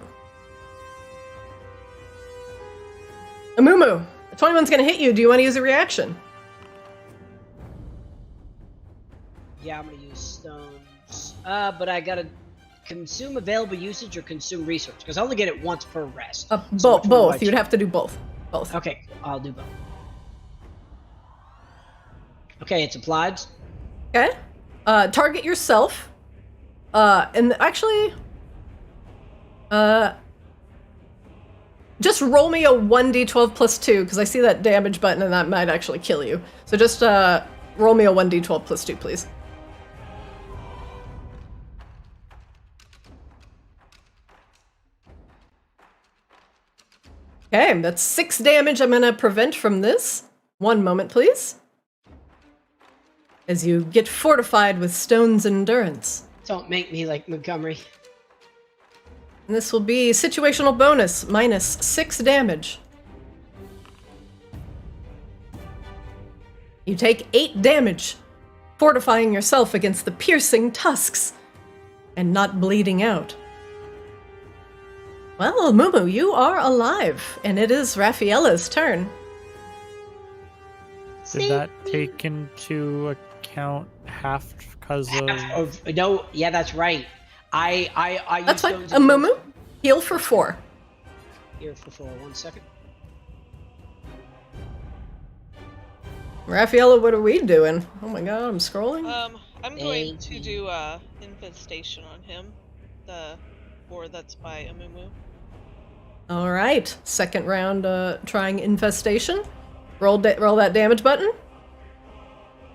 Amumu, the 21's gonna hit you. Do you want to use a reaction? Yeah, I'm gonna use stones. But I gotta consume available usage or consume resource, because I only get it once per rest. So Both. You'd have to do both. Both. Okay, I'll do both. Okay, it's applied. Okay. Target yourself. And actually, just roll me a 1d12 plus 2, because I see that damage button and that might actually kill you. So just roll me a 1d12 plus 2, please. Okay, that's 6 damage I'm gonna prevent from this. 1 moment, please. As you get fortified with Stone's Endurance. Don't make me like Montgomery. And this will be situational bonus, minus 6 damage. You take 8 damage, fortifying yourself against the piercing tusks, and not bleeding out. Well, Mumu, you are alive, and it is Raffaella's turn. Did that take into account half because of... No, yeah, that's right. I That's fine. Mumu, heal for 4. Here for 4. 1 second. Raffaella, what are we doing? Oh my god, I'm scrolling. I'm going to do infestation on him, the boar that's by Amumu. All right, second round, trying infestation. Roll that damage button.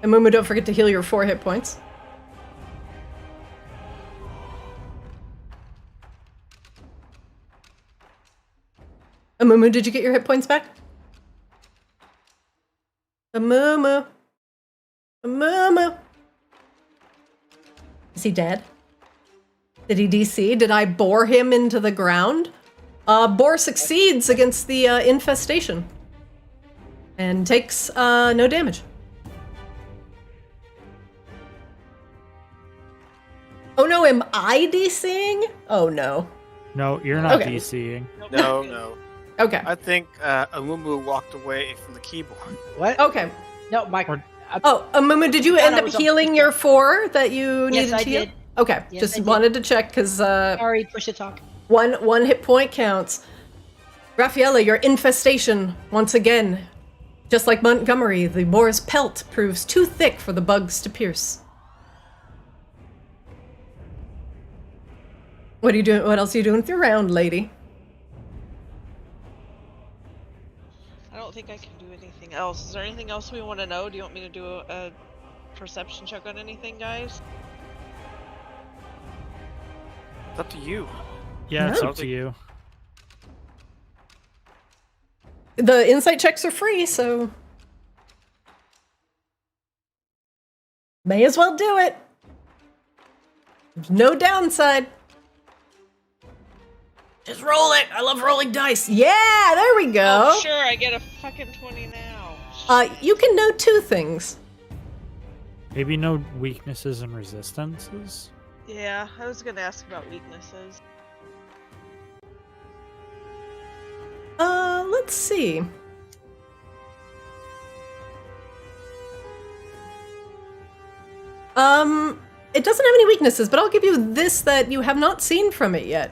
And Mumu, don't forget to heal your 4 hit points. Amumu, did you get your hit points back? Amumu. Amumu. Is he dead? Did he DC? Did I bore him into the ground? Boar succeeds against the infestation. And takes no damage. Oh no, am I DCing? Oh no. No, you're not Okay. DCing. No. Okay. I think Amumu walked away from the keyboard. What? Okay. No, my. Oh, Amumu, did you thought end I up was on- healing your 4 that you Yes, needed I to heal? did. Okay, Yes, just I did. wanted to check because Sorry, push the talk. one hit point counts. Raffaella, your infestation once again. Just like Montgomery, the boar's pelt proves too thick for the bugs to pierce. What are you doing? What else are you doing with your round, lady? I don't think I can do anything else. Is there anything else we want to know? Do you want me to do a perception check on anything, guys? It's up to you. Yeah, it's No. up to you. The insight checks are free, so may as well do it. There's no downside. Just roll it. I love rolling dice. Yeah, there we go. Oh, sure, I get a fucking 20 now. You can know 2 things. Maybe no weaknesses and resistances? Yeah, I was gonna ask about weaknesses. Let's see. It doesn't have any weaknesses, but I'll give you this that you have not seen from it yet.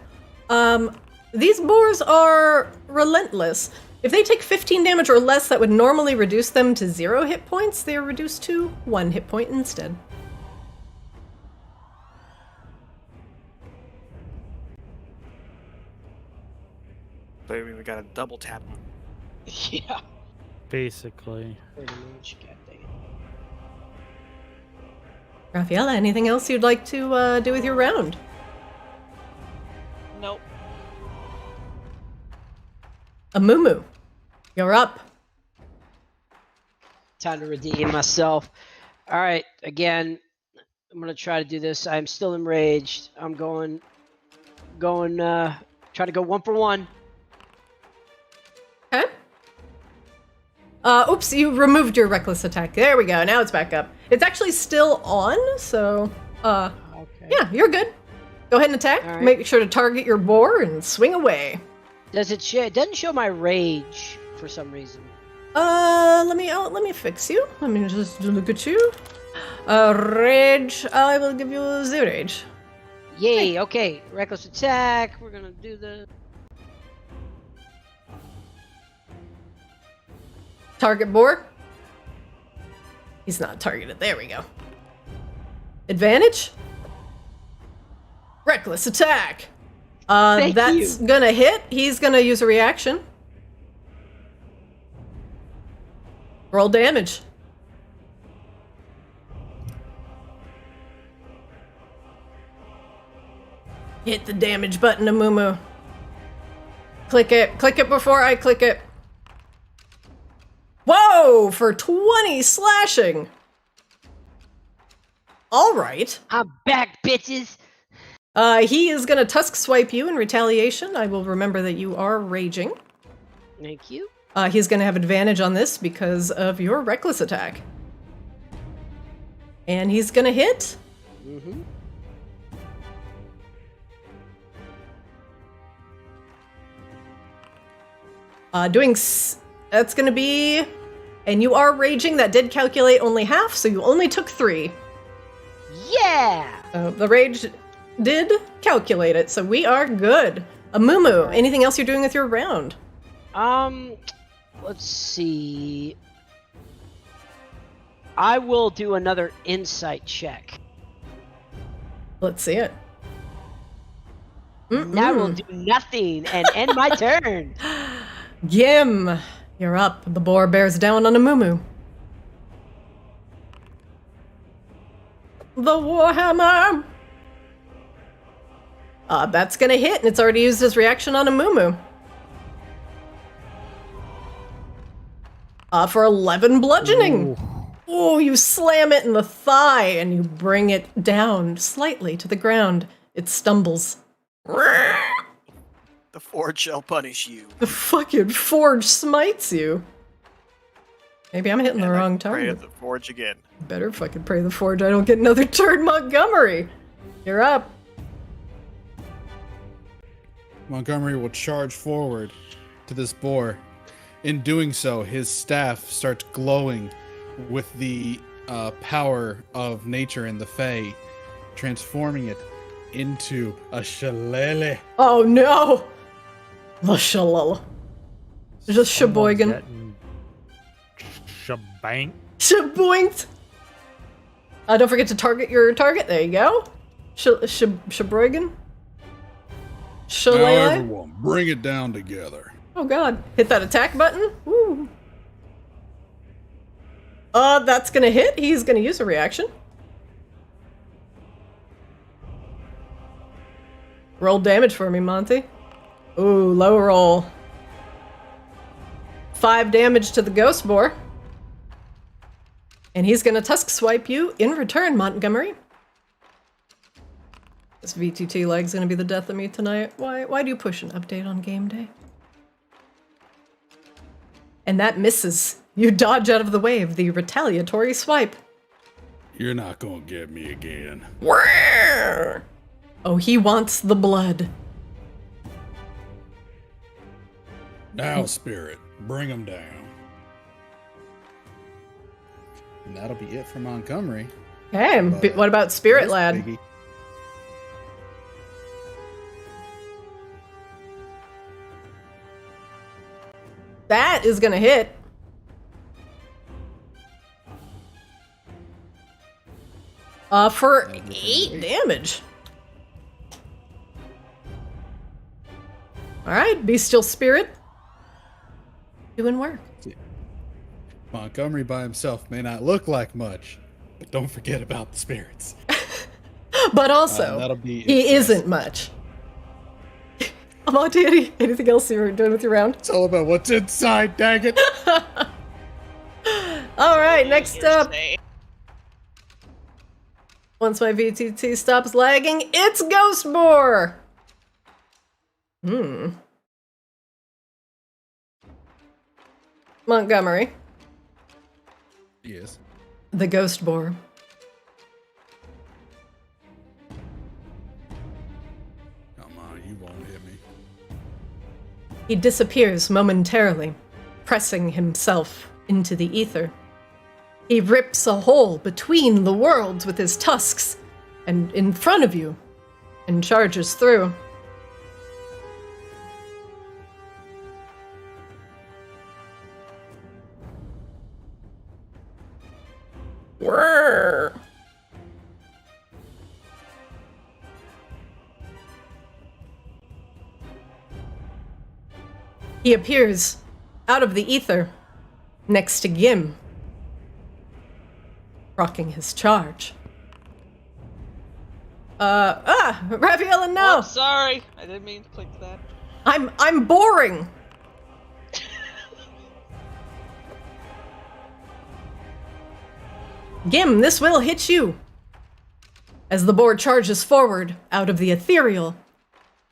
These boars are relentless. If they take 15 damage or less, that would normally reduce them to 0 hit points. They are reduced to 1 hit point instead. But we gotta double tap them. Yeah. Basically. Pretty much. God dang it. Raffaella, anything else you'd like to do with your round? Nope. Amumu, you're up. Time to redeem myself. All right, again, I'm gonna try to do this. I'm still enraged. I'm going, try to go 1 for 1. Okay. Oops, you removed your reckless attack. There we go. Now it's back up. It's actually still on, so Okay. yeah, you're good. Go ahead and attack. All right. Make sure to target your boar and swing away. Does it show? It doesn't show my rage for some reason. Let me fix you. Let me just look at you. Rage. I will give you 0 rage. Yay! Okay, reckless attack. We're gonna do the. Target boar. He's not targeted. There we go. Advantage. Reckless attack. That's gonna hit. He's gonna use a reaction. Roll damage. Hit the damage button, Amumu. Click it. Click it before I click it. Whoa! For 20 slashing. All right. I'm back, bitches. He is gonna tusk swipe you in retaliation. I will remember that you are raging. Thank you. He's gonna have advantage on this because of your reckless attack. And he's gonna hit. Mm-hmm. That's gonna be, and you are raging. That did calculate only half, so you only took 3. Yeah. The rage did calculate it, so we are good. Amumu, anything else you're doing with your round? Let's see. I will do another insight check. Let's see it. That will do nothing and end my turn. Gim, you're up. The boar bears down on Amumu. The Warhammer! That's gonna hit, and it's already used his reaction on Amumu. For 11 bludgeoning. Ooh, you slam it in the thigh, and you bring it down slightly to the ground. It stumbles. The forge shall punish you. The fucking forge smites you. Maybe I'm hitting the wrong Pray target. at the forge again. Better fucking pray the forge I don't get another turn, Montgomery. You're up. Montgomery will charge forward to this boar. In doing so, his staff starts glowing with the power of nature and the Fae, transforming it into a shillelagh. Oh no! The shillelagh. Just Sheboygan. Shabank. Shaboinked! Don't forget to target your target. There you go. Sheboygan. Now Shillelagh. everyone, bring it down together. Oh god. Hit that attack button. Woo. That's gonna hit. He's gonna use a reaction. Roll damage for me, Monty. Ooh, low roll. 5 damage to the ghost boar. And he's gonna tusk swipe you in return, Montgomery. This VTT leg's gonna be the death of me tonight. Why do you push an update on game day? And that misses. You dodge out of the way of the retaliatory swipe. You're not gonna get me again. Oh, he wants the blood. Now, Spirit, bring him down. And that'll be it for Montgomery. Okay, But, what about Spirit yes, Lad? Piggy. That is gonna hit. For 8 damage. Alright, Bestial Spirit. doing work. Montgomery by himself may not look like much, but don't forget about the spirits. But also, that'll be he isn't much. Monty, anything else you're doing with your round? It's all about what's inside, dang it. All right, next up. Once my VTT stops lagging, it's Ghost Boar! Montgomery, Yes. the Ghost Boar. Come on, you won't hit me. He disappears momentarily, pressing himself into the ether. He rips a hole between the worlds with his tusks and in front of you and charges through. Whirr. He appears out of the ether next to Gim, rocking his charge. Raphael, no! Oh, sorry. I didn't mean to click that. I'm boring! Gim, this will hit you! As the boar charges forward out of the ethereal,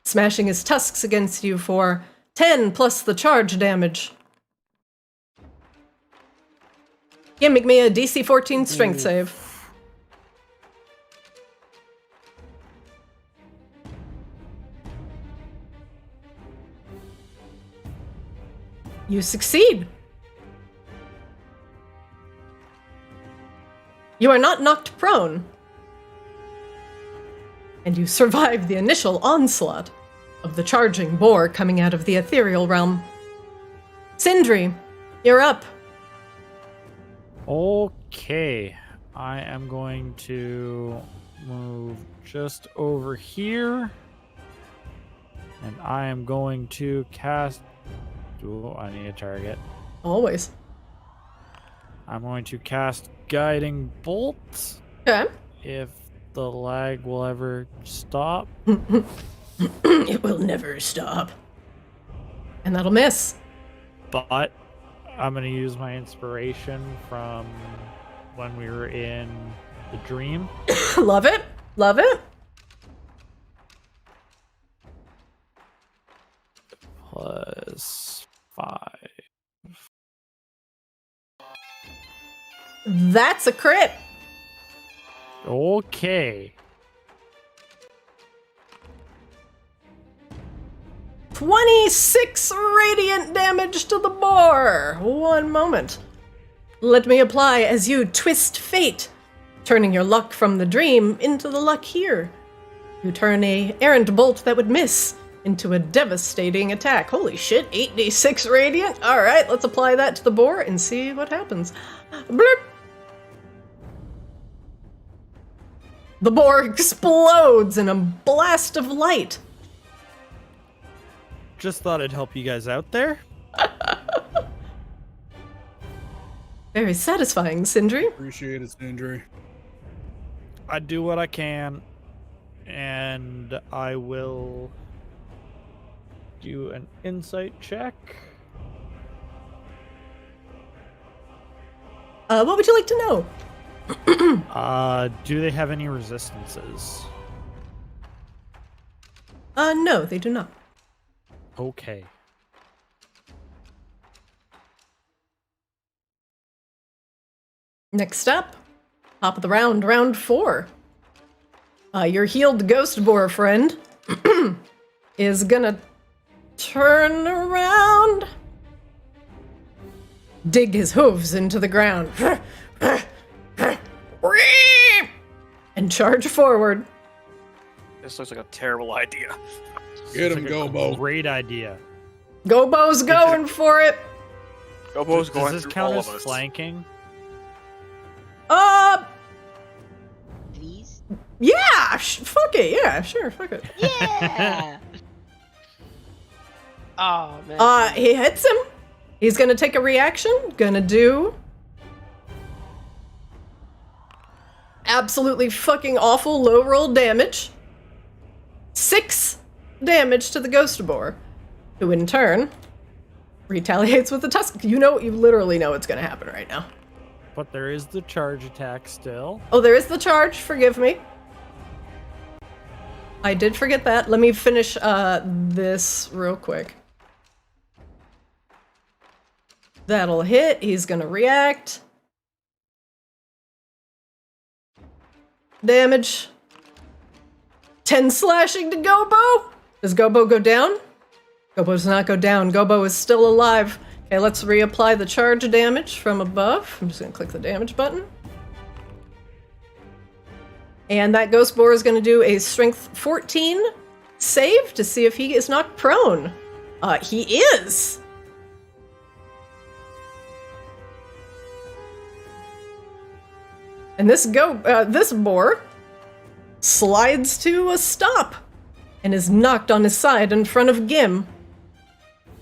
smashing his tusks against you for 10 plus the charge damage. Gim, make me a DC 14 strength save. You succeed. You are not knocked prone. And you survive the initial onslaught of the charging boar coming out of the ethereal realm. Sindri, you're up. Okay, I am going to move just over here. And I am going to cast... Ooh, I need a target. Always. I'm going to cast Guiding Bolt. Okay. If the lag will ever stop. It will never stop. And that'll miss. But I'm going to use my inspiration from when we were in the dream. Love it. Love it. Plus 5. That's a crit. Okay. 26 radiant damage to the boar. One moment. Let me apply as you twist fate, turning your luck from the dream into the luck here. You turn a errant bolt that would miss into a devastating attack. Holy shit, 8d6 radiant. All right, let's apply that to the boar and see what happens. Bloop. The boar explodes in a blast of light. Just thought I'd help you guys out there. Very satisfying, Sindri. Appreciate it, Sindri. I do what I can, and I will do an insight check. What would you like to know? Do they have any resistances? No, they do not. Okay. Next up, top of the round, round 4. Your healed ghost boar friend is gonna turn around, dig his hooves into the ground, and charge forward. This looks like a terrible idea. Get him, Gobo. Great idea. Gobo's going for it. Gobo's Does going this through count all as of us. flanking? Please? Yeah, fuck it. Yeah, sure, fuck it. Yeah! Oh, man. He hits him. He's gonna take a reaction, gonna do absolutely fucking awful low roll damage. 6 damage to the ghost boar, who in turn retaliates with the tusk. You literally know what's gonna happen right now. But there is the charge attack still. Oh, there is the charge, forgive me. I did forget that. Let me finish this real quick. That'll hit. He's gonna react. Damage. 10 slashing to Gobo. Does Gobo go down? Gobo does not go down. Gobo is still alive. Okay, let's reapply the charge damage from above. I'm just gonna click the damage button. And that ghost boar is gonna do a strength 14 save to see if he is knocked prone. He is! And this boar slides to a stop and is knocked on his side in front of Gim.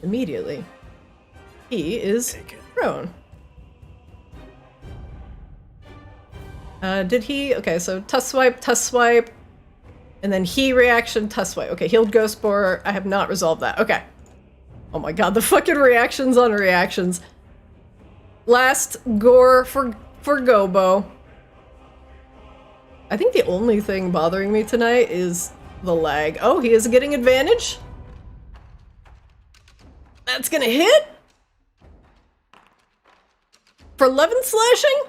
Immediately. He is prone. Did he? Okay, so tusk swipe, and then he reaction, tusk swipe. Okay, healed ghost boar. I have not resolved that. Okay. Oh my god, the fucking reactions on reactions. Last gore for Gobo. I think the only thing bothering me tonight is the lag. Oh, he is getting advantage. That's gonna hit. For 11 slashing?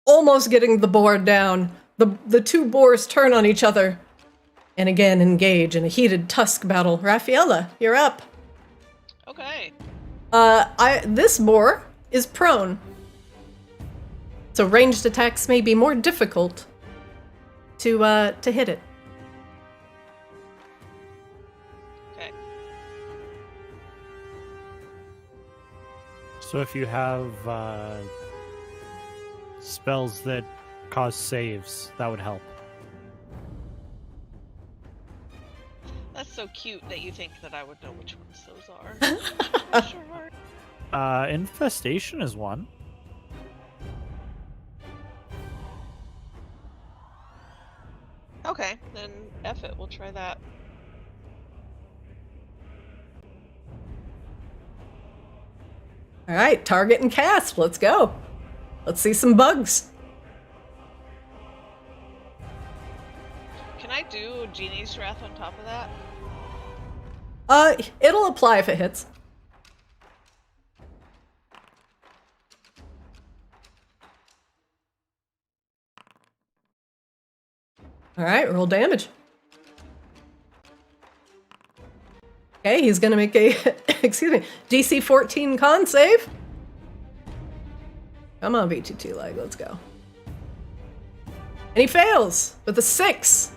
Almost getting the boar down. The two boars turn on each other. And again engage in a heated tusk battle. Raffaella, you're up. Okay. This boar is prone. So ranged attacks may be more difficult to hit it. Okay. So if you have spells that cause saves, that would help. That's so cute that you think that I would know which ones those are. Sure. Infestation is one. Okay, then F it, we'll try that. Alright, target and cast. Let's go. Let's see some bugs. Can I do Genie's Wrath on top of that? It'll apply if it hits. Alright, roll damage. Okay, he's gonna make a, excuse me, DC 14 con save. Come on, VTT leg, let's go. And he fails with a 6.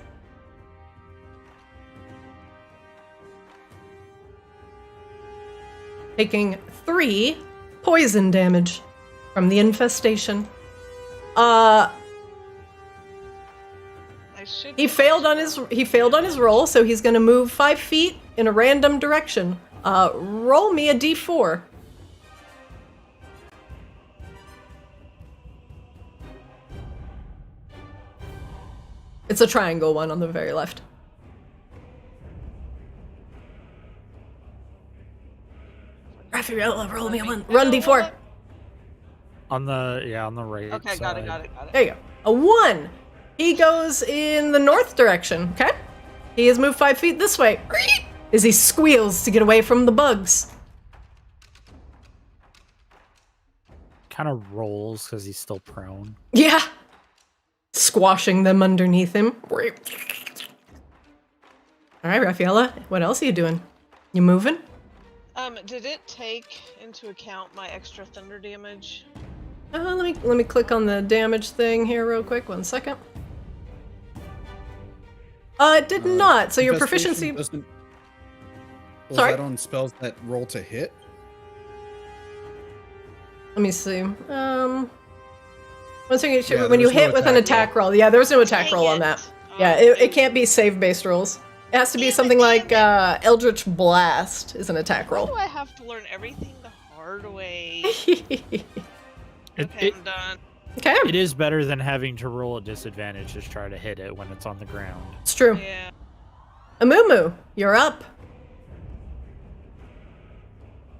Taking 3 poison damage from the infestation. He failed on his roll, so he's gonna move 5 feet in a random direction. Roll me a d4. It's a triangle one on the very left. Raffaella, roll me a one. Run d4. On the right. Okay, side. got it. There you go. A 1. He goes in the north direction, okay? He has moved 5 feet this way. As he squeals to get away from the bugs. Kind of rolls because he's still prone. Yeah. Squashing them underneath him. Alright, Raffaella, what else are you doing? You moving? Did it take into account my extra thunder damage? Let me click on the damage thing here real quick. 1 second. It did not. So your proficiency. Was Sorry? that on spells that roll to hit? Let me see. One second. Yeah, When you there was no hit with an attack attack roll. Yeah, there was no attack Dang roll on it. that. Yeah, it can't be save-based rolls. It has to be something like Eldritch Blast is an attack Why roll. do I have to learn everything the hard way? It, Okay, I'm done. Okay, it is better than having to roll a disadvantage to try to hit it when it's on the ground. it's true. Yeah. Amumu, you're up.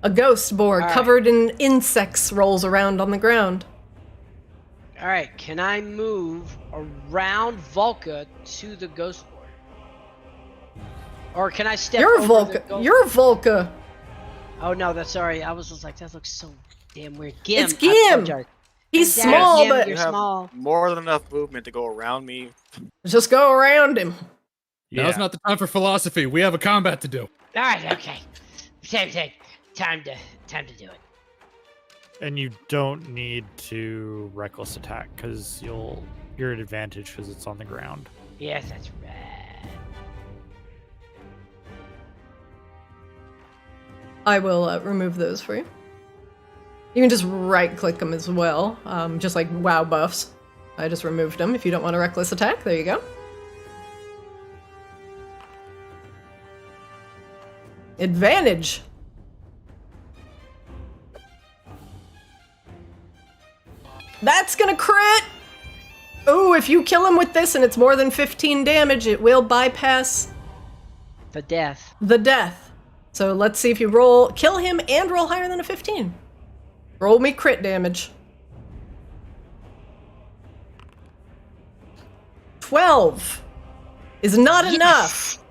A ghost boar All right. covered in insects rolls around on the ground. All right, can I move around Volca to the ghost board? Or can I step You're over the Volca. ghost- You're Volca. Oh no, that's sorry. I was just like, that looks so damn weird. Gim. It's I Gim. apologize. He's Dad, small, Gim, but you're You have small. more than enough movement to go around me. just go around him. Now's not the time for philosophy. We have a combat to do. All right, okay. Same thing. Time to do it. And you don't need to reckless attack because you're at advantage because it's on the ground. Yes, that's right. I will remove those for you. You can just right-click them as well, just like WoW buffs. I just removed them. If you don't want a reckless attack, there you go. Advantage. That's gonna crit! Oh, if you kill him with this and it's more than 15 damage, it will bypass The death. the death. So let's see if you roll, kill him and roll higher than a 15. Roll me crit damage. 12 is not enough.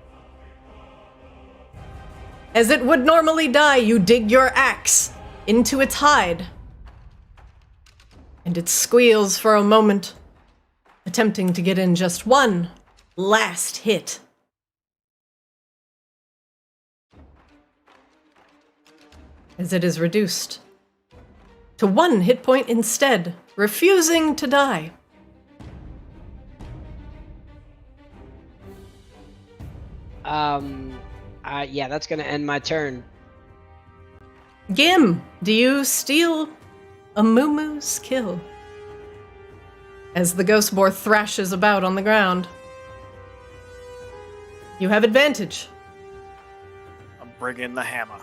As it would normally die, you dig your axe into its hide. And it squeals for a moment, attempting to get in just one last hit. As it is reduced to 1 hit point instead, refusing to die. Yeah, that's gonna end my turn. Gim, do you steal Amumu's kill? As the ghost boar thrashes about on the ground. You have advantage. I'm bringing the hammer.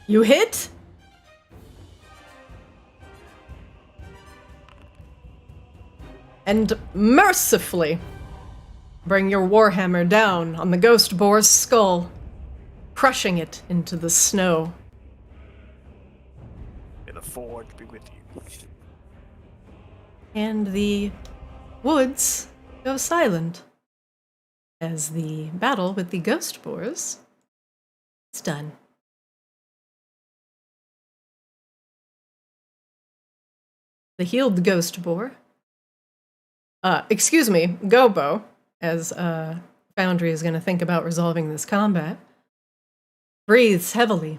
You hit? And mercifully bring your warhammer down on the ghost boar's skull, crushing it into the snow. May the forge be with you. And the woods go silent as the battle with the ghost boars is done. The healed ghost boar, excuse me, Gobo, as Foundry is going to think about resolving this combat, breathes heavily.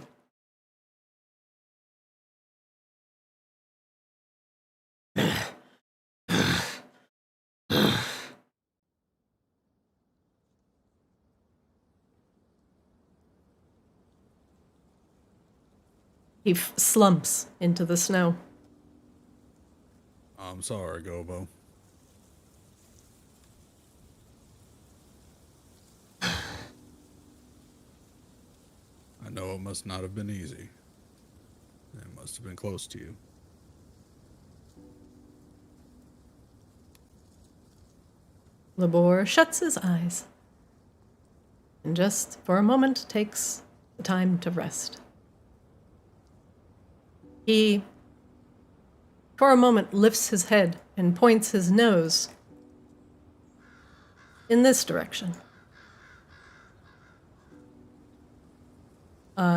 He slumps into the snow. I'm sorry, Gobo. I know it must not have been easy. It must have been close to you. Labor shuts his eyes and just for a moment takes the time to rest. He, for a moment, lifts his head and points his nose in this direction.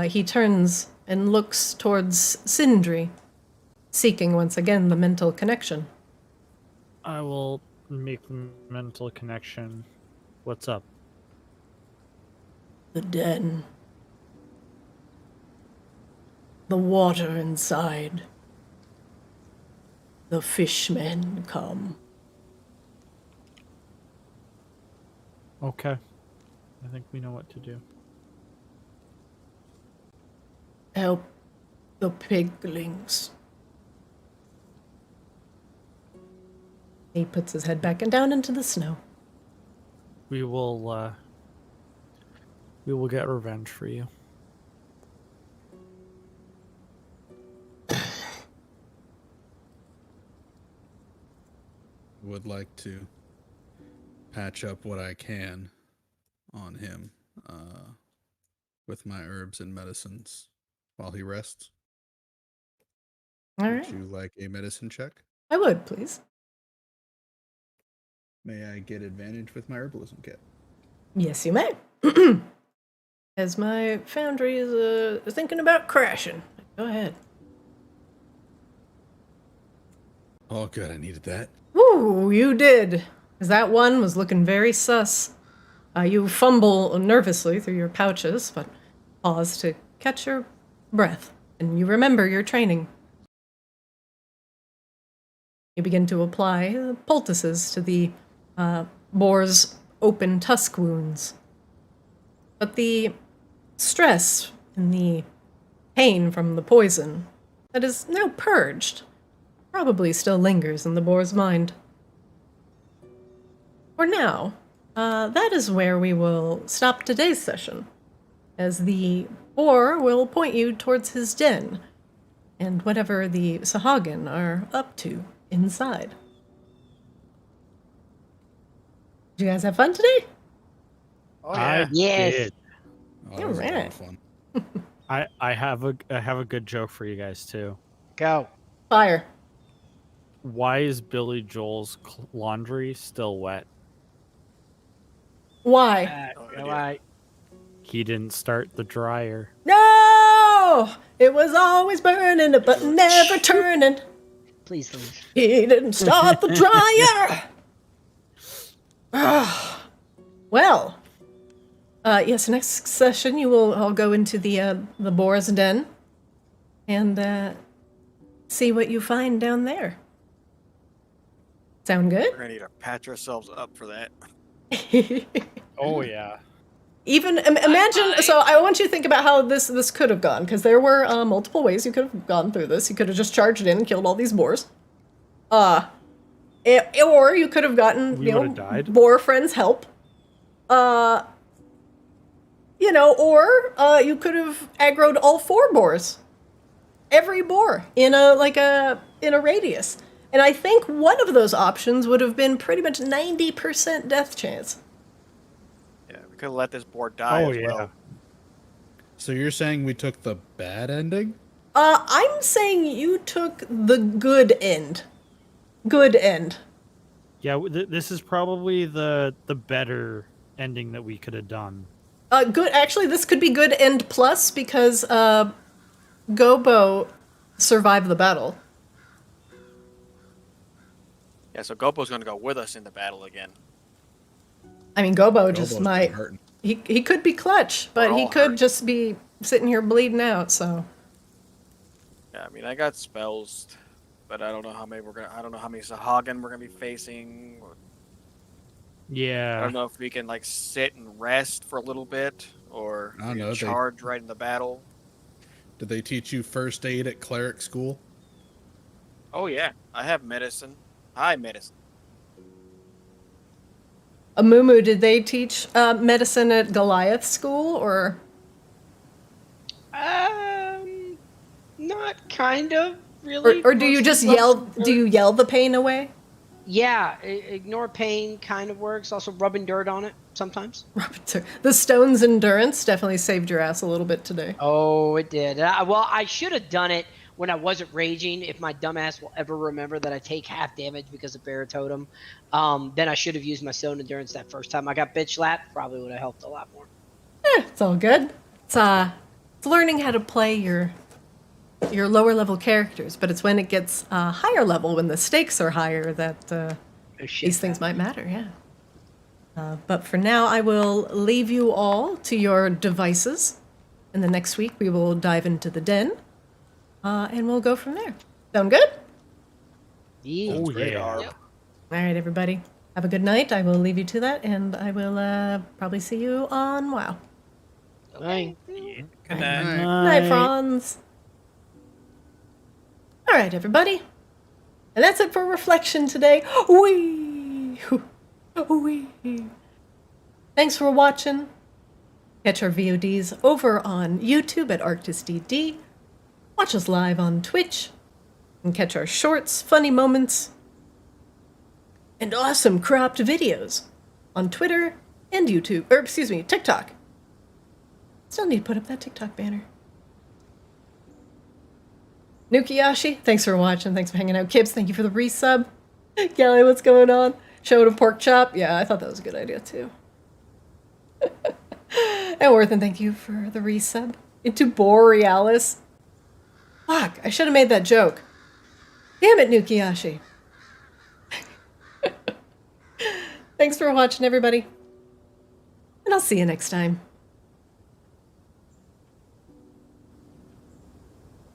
He turns and looks towards Sindri, seeking once again the mental connection. I will make the mental connection. What's up? The den. The water inside. The fishmen come. Okay. I think we know what to do. Help the piglings. He puts his head back down into the snow. We will get revenge for you. Would like to patch up what I can on him with my herbs and medicines while he rests. All Would right. you like a medicine check? I would, please. May I get advantage with my herbalism kit? Yes, you may. As my foundry is thinking about crashing. Go ahead. Oh, good. I needed that. Ooh, you did. Because that one was looking very sus. You fumble nervously through your pouches, but pause to catch your breath. And you remember your training. You begin to apply poultices to the boar's open tusk wounds. But the stress and the pain from the poison that is now purged probably still lingers in the boar's mind. For now, that is where we will stop today's session, as the boar will point you towards his den and whatever the Sahagin are up to inside. Did you guys have fun today? Oh yeah. Yes. did. Oh, that was a lot Alright. of fun. I have a good joke for you guys too. Go. Fire. Why is Billy Joel's laundry still wet? Why? No Go idea. right. He didn't start the dryer. No! It was always burning, but never turning. Please leave. He didn't start the dryer! Well, yes, next session you will all go into the boar's den and see what you find down there. Sound good? We're gonna need to patch ourselves up for that. Oh yeah. Even imagine. So I want you to think about how this could have gone, because there were multiple ways you could have gone through this. You could have just charged in and killed all these boars. Or you could have gotten We would have died. boar friends' help. Or you could have aggroed all 4 boars. Every boar in a radius. And I think one of those options would have been pretty much 90% death chance. Yeah, we could have let this board die Oh as yeah. well. So you're saying we took the bad ending? I'm saying you took the good end. Good end. Yeah, this is probably the better ending that we could have done. Good. Actually, this could be good end plus, because Gobo survived the battle. Yeah, so Gopo's gonna go with us in the battle again. I mean, Gobo Elbows just been might. hurting. He could be clutch, but We're he all could hurt. just be sitting here bleeding out. So Yeah, I mean I got spells, but I don't know how many I don't know how many Sahagin we're gonna be facing. I Yeah. don't know if we can like sit and rest for a little bit, or I don't we know, can they- charge right in the battle. Did they teach you first aid at cleric school? Oh yeah, I have medicine. High medicine. Amumu, did they teach medicine at Goliath School, or? Not kind of really. Or do you just yell? Do you yell the pain away? Yeah, ignore pain kind of works. Also, rubbing dirt on it sometimes. The stone's endurance definitely saved your ass a little bit today. Oh, it did. Well, I should have done it when I wasn't raging. If my dumbass will ever remember that I take half damage because of Bear Totem, then I should have used my stone endurance that first time I got bitch slapped. Probably would have helped a lot more. It's all good. It's learning how to play your lower level characters, but it's when it gets higher level, when the stakes are higher, that these things might matter. Yeah. But for now, I will leave you all to your devices, and the next week we will dive into the den, and we'll go from there. Sound good? Yeah. Oh great, yeah. Arb. Yep. All right, everybody. Have a good night. I will leave you to that, and I will probably see you on WoW. Bye. Good Night. night. Night, Franz. All right, everybody. And that's it for reflection today. Wee! Wee! Thanks for watching. Catch our VODs over on YouTube at ArctisDD. Watch us live on Twitch. And catch our shorts, funny moments, and awesome cropped videos on Twitter and YouTube. Or, excuse me, TikTok. Still need to put up that TikTok banner. Nukiyashi, thanks for watching. Thanks for hanging out. Kibbs, thank you for the resub. Kelly, what's going on? Show to pork chop. Yeah, I thought that was a good idea too. And Worthen, thank you for the resub. Into Borealis. Fuck, I should have made that joke. Damn it, Nukiyashi. Thanks for watching, everybody. And I'll see you next time.